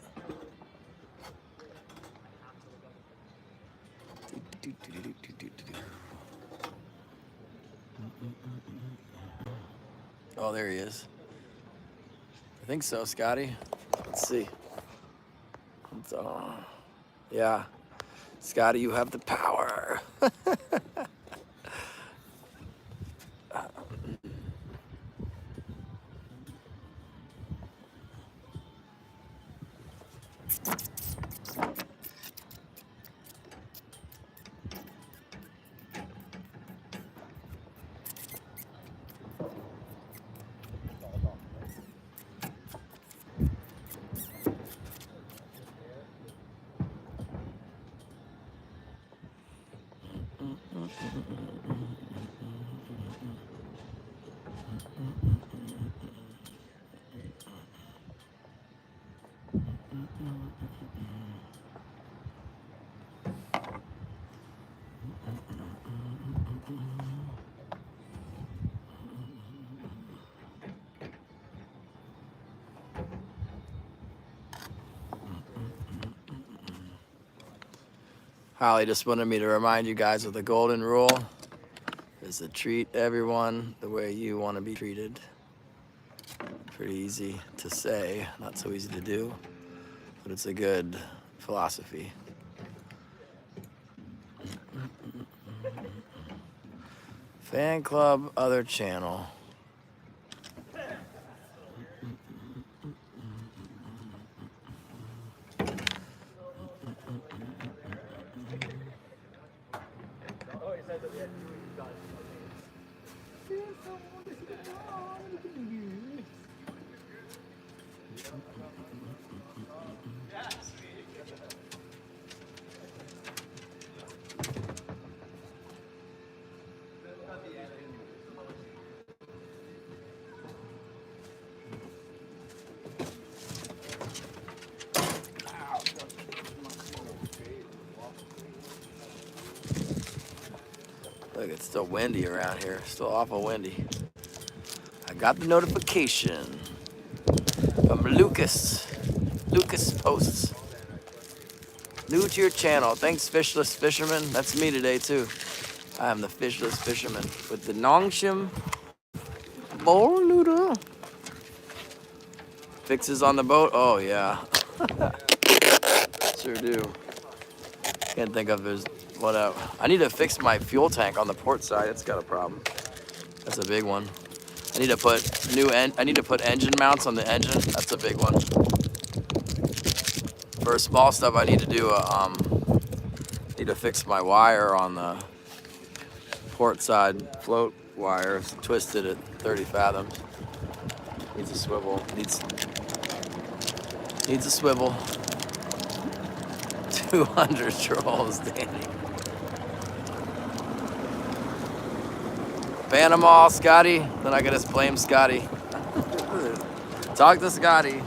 Oh, there he is. I think so, Scotty. Let's see. Yeah. Scotty, you have the power. Holly just wanted me to remind you guys of the golden rule is to treat everyone the way you want to be treated. Pretty easy to say, not so easy to do, but it's a good philosophy. Fan club, other channel. Oh, he said that we had to do it. Look, it's still windy around here. Still awful windy. I got the notification from Lucas. Lucas posts. New to your channel. Thanks, Fishless Fisherman. That's me today, too. I am the Fishless Fisherman with the Nongshim bowl noodle. Fixes on the boat? Oh, yeah. Sure do. Can't think of his what out. I need to fix my fuel tank on the port side. It's got a problem. That's a big one. I need to put engine mounts on the engine. That's a big one. For small stuff, I need to do need to fix my wire on the port side float wire. It's twisted at 30 fathoms. Needs a swivel. Needs a swivel. 200 trolls, Danny. Ban them all, Scotty. Then I can just blame Scotty. Talk to Scotty.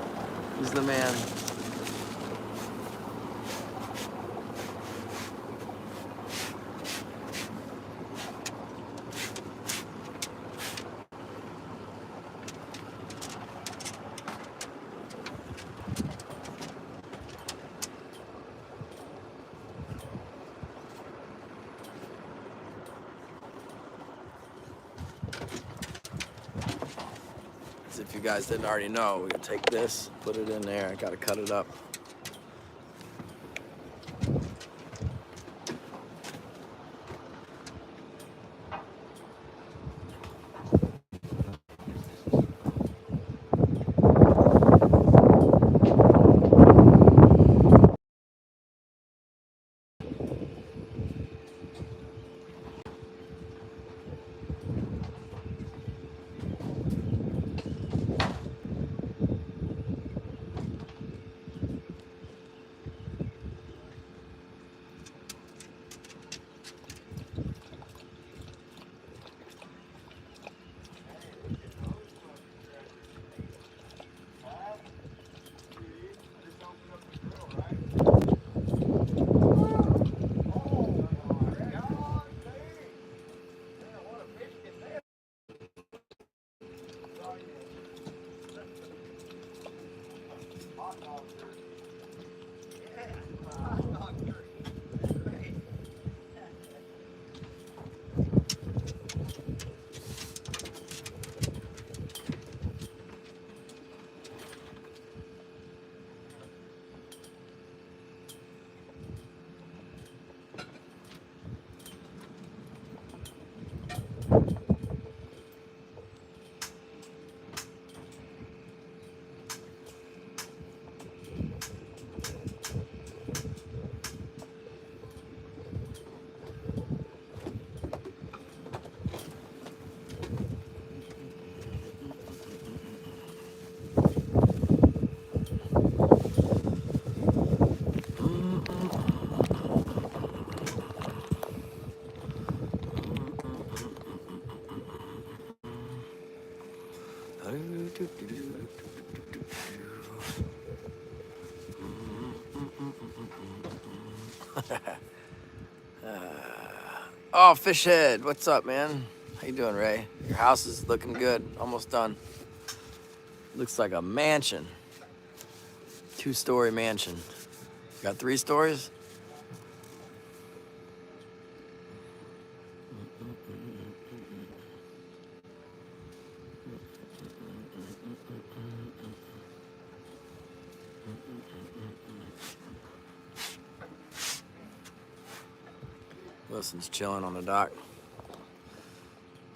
He's the man. If you guys didn't already know, we can take this, put it in there. I gotta cut it up. Oh, fish head, what's up, man? How you doing, Ray? Your house is looking good, almost done. Looks like a mansion. 2-story mansion. Got 3 stories? Wilson's chilling on the dock.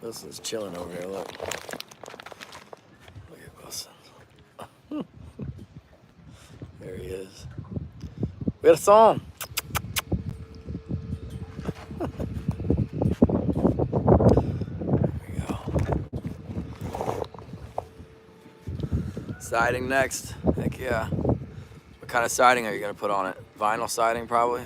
Wilson's chilling over here, look. Look at Wilson. There he is. Wilson! There we go. Siding next. Heck yeah. What kind of siding are you gonna put on it? Vinyl siding, probably?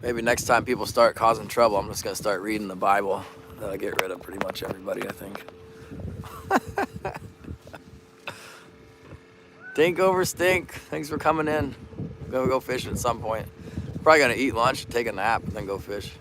Maybe next time people start causing trouble, I'm just gonna start reading the Bible. That'll get rid of pretty much everybody, I think. Dink over stink. Thanks for coming in. I'm gonna go fishing at some point. Probably gonna eat lunch, take a nap, and then go fish.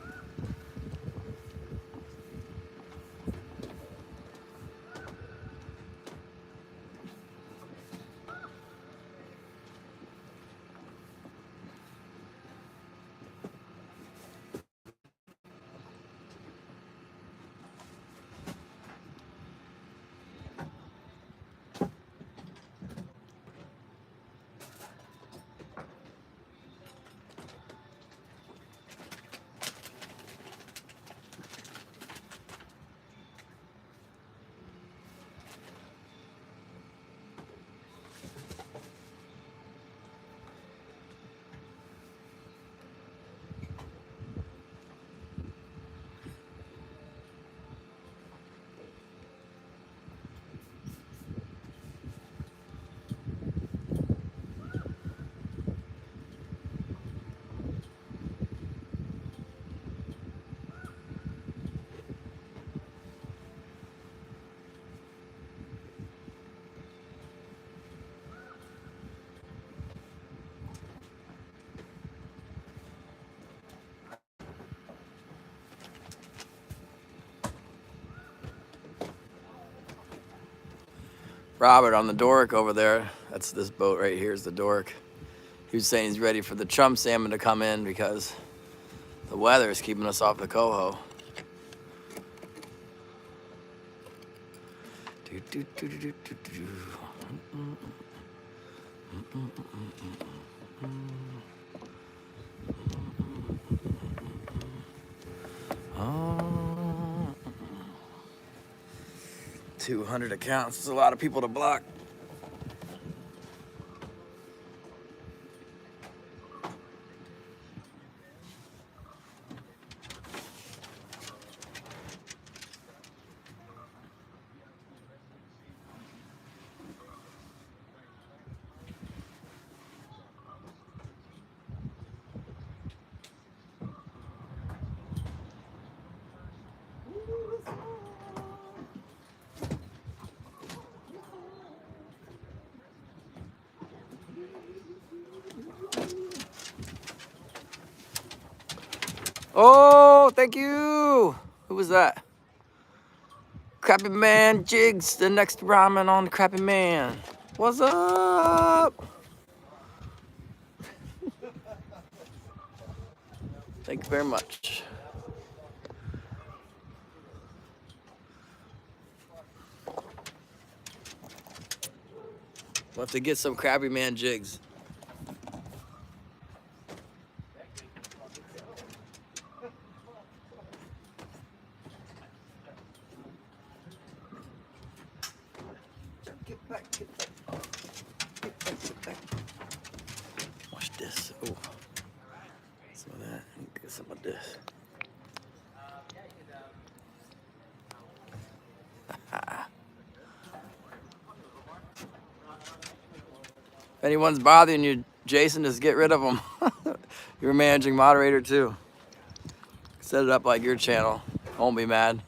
Robert on the Dork over there. That's this boat right here is the Dork. He was saying he's ready for the chum salmon to come in because the weather is keeping us off the Coho. Oh, 200 accounts. There's a lot of people to block. Oh, thank you. Who was that? Crappy Man Jigs, the next ramen on Crappy Man. What's up? Thank you very much. We'll have to get some Crappy Man jigs. Get back, get back. Get back, get back. Watch this. Oh, some of that. Get some of this. If anyone's bothering you, Jason, just get rid of them. You're a managing moderator too. Set it up like your channel. Won't be mad.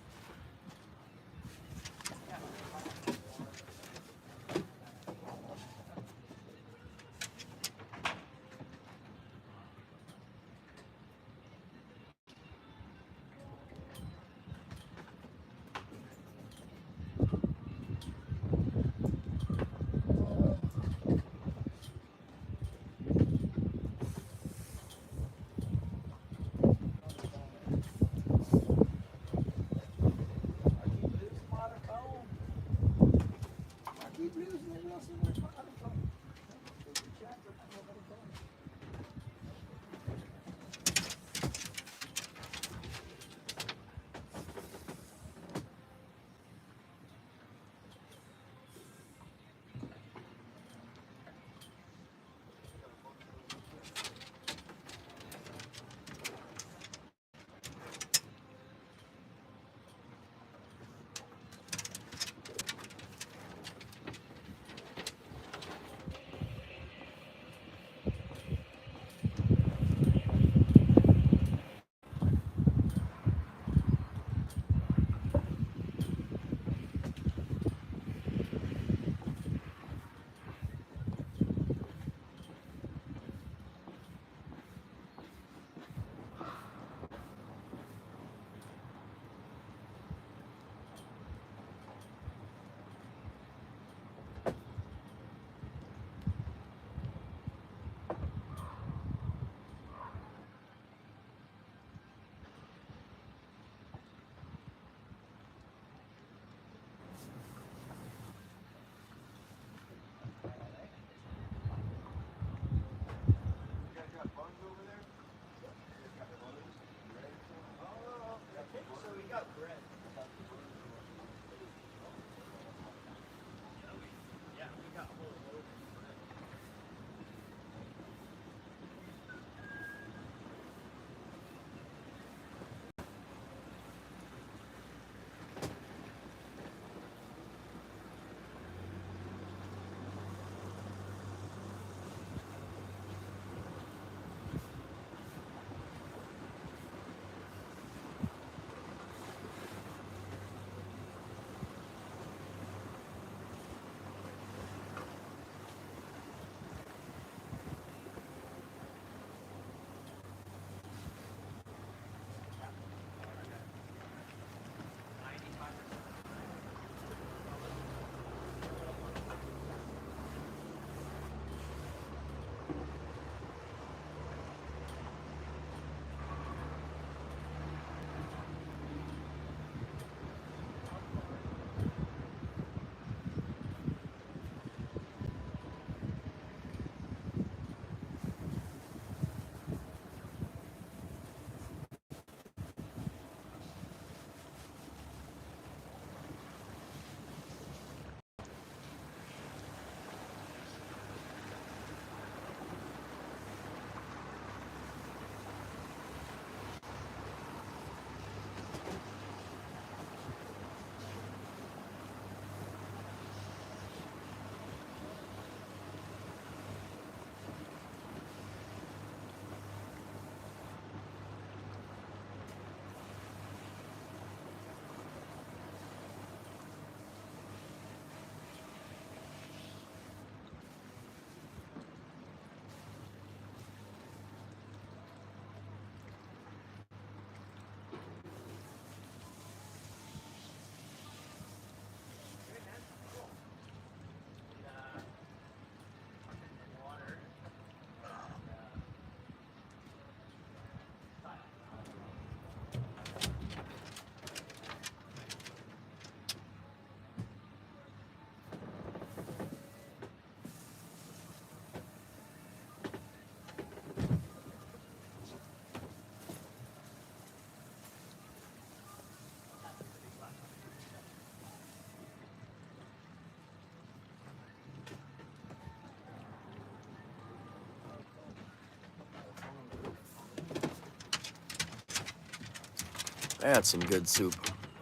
That's some good soup.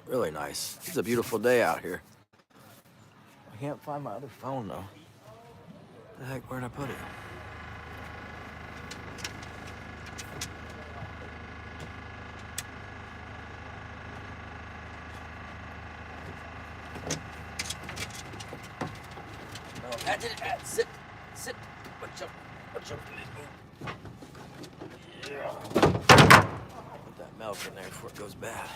Really nice. It's a beautiful day out here. I can't find my other phone though. The heck, where'd I put it? No, sit. Watch up. Yeah. Put that milk in there before it goes bad.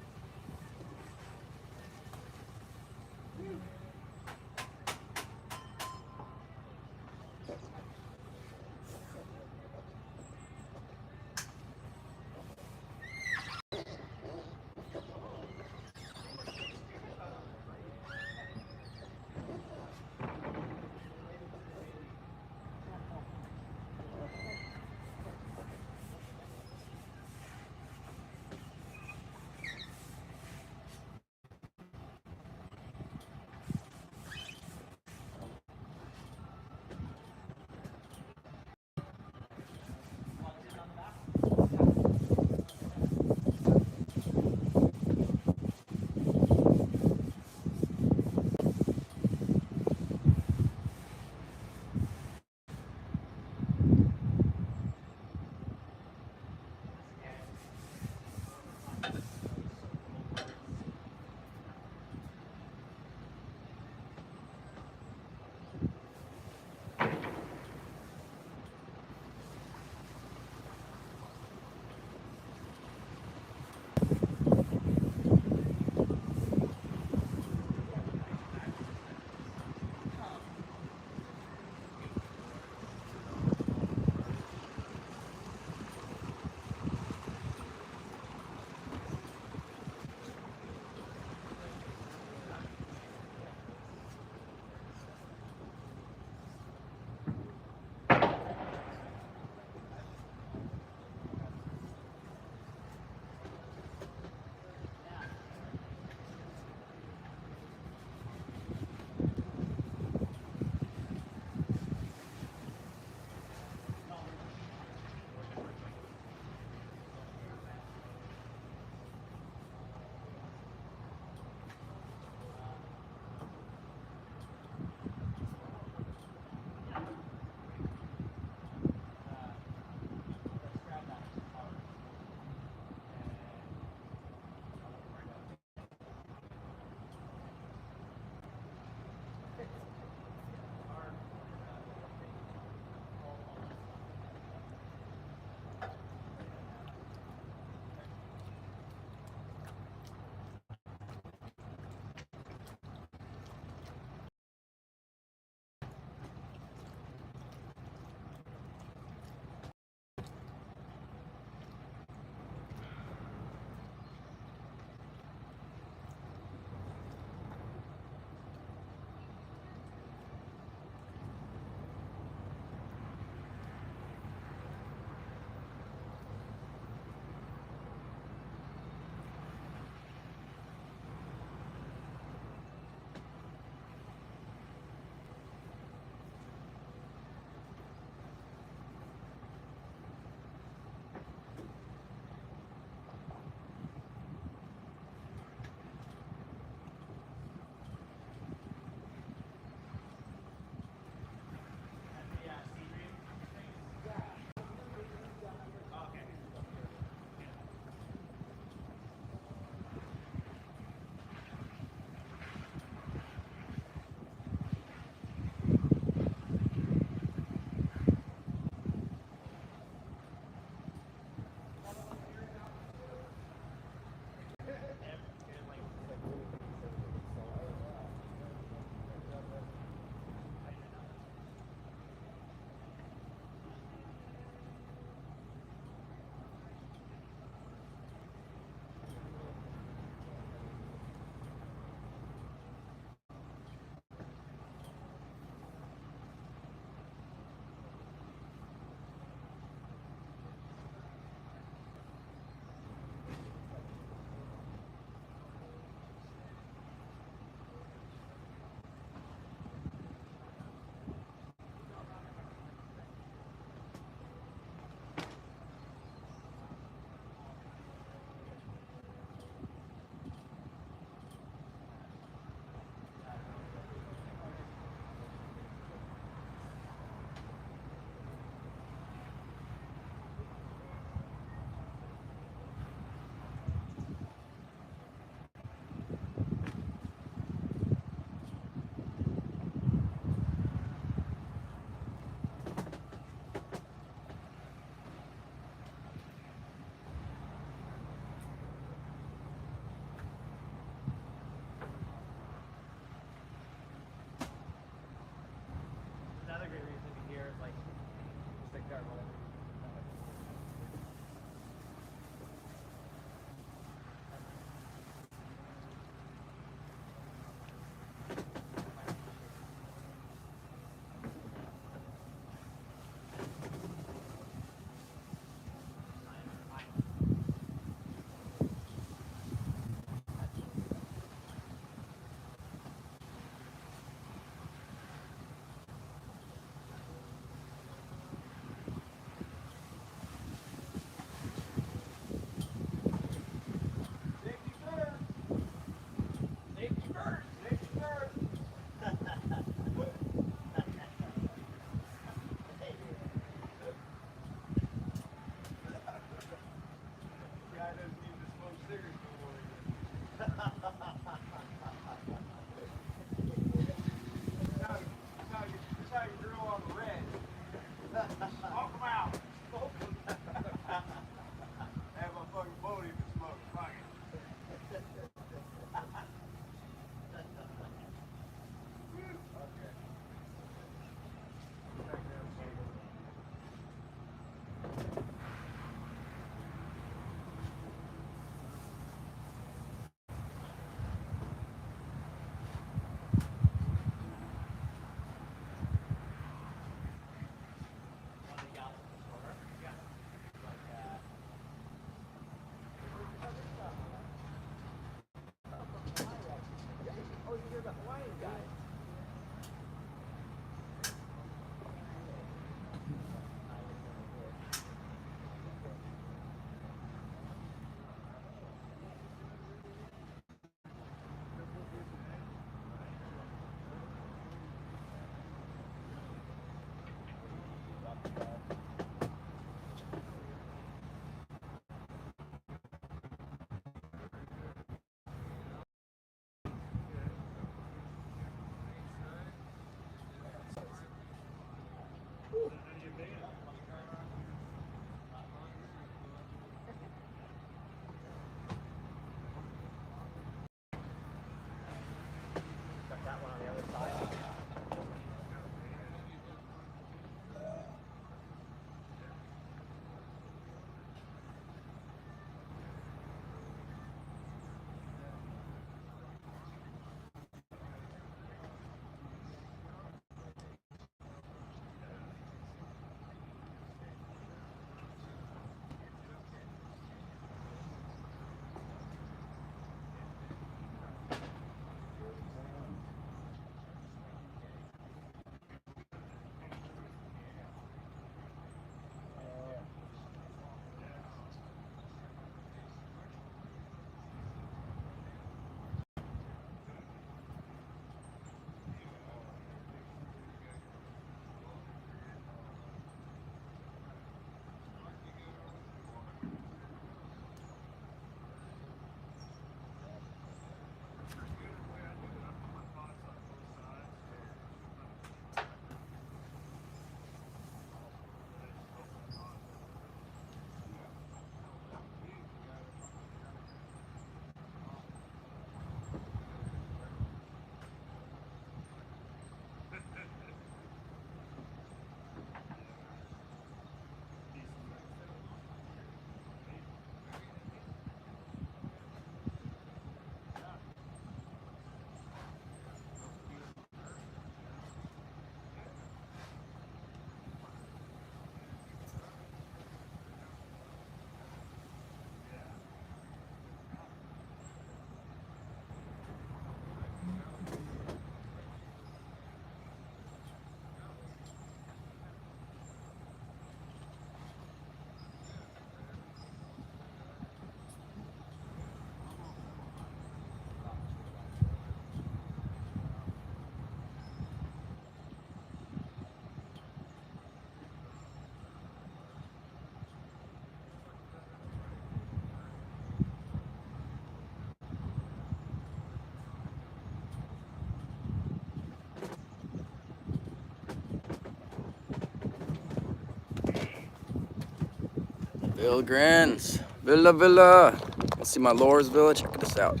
Bill grins. Villa. Let's see my lures, Villa. Check this out.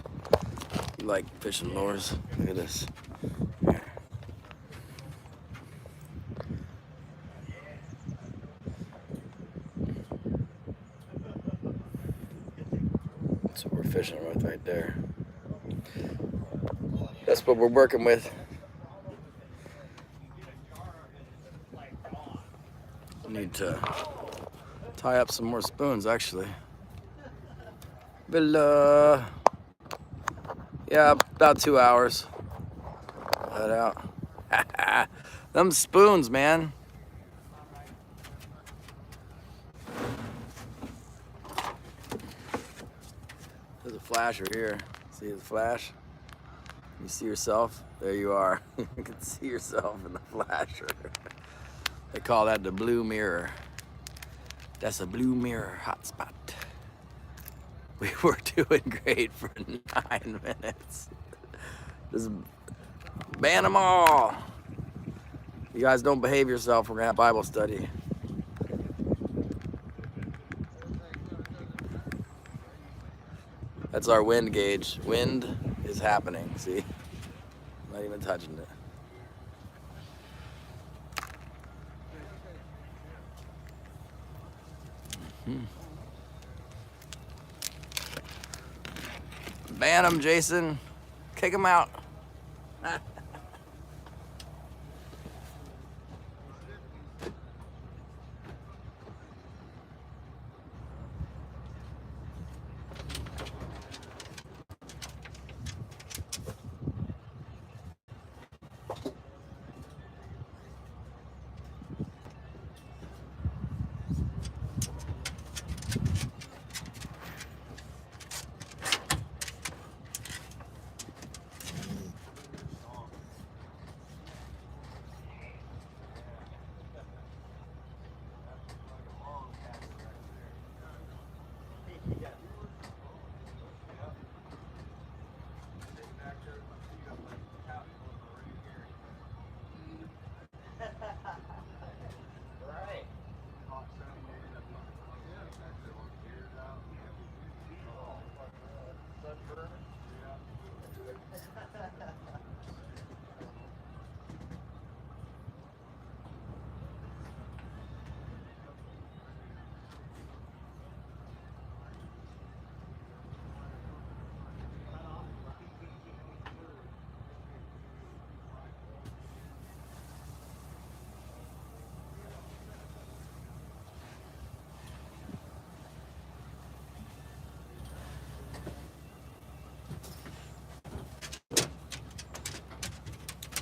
You like fishing lures? Look at this. Here. That's what we're fishing with right there. That's what we're working with. Need to tie up some more spoons, actually. Villa. Yeah, about 2 hours. Let out. Them spoons, man. There's a flasher here. See the flash? You see yourself? There you are. You can see yourself in the flasher. They call that the blue mirror. That's a blue mirror hotspot. We were doing great for 9 minutes. Just ban them all. You guys don't behave yourself, we're gonna have Bible study. That's our wind gauge. Wind is happening, see? Not even touching it. Ban them, Jason. Kick them out. Right.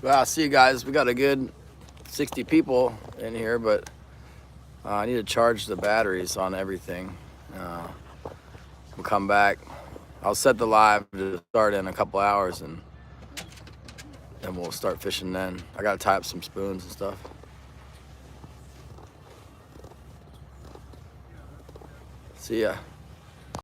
Well, see you guys. We got a good 60 people in here, but I need to charge the batteries on everything. We'll come back. I'll set the live to start in a couple hours, and then we'll start fishing then. I gotta tie up some spoons and stuff. See ya.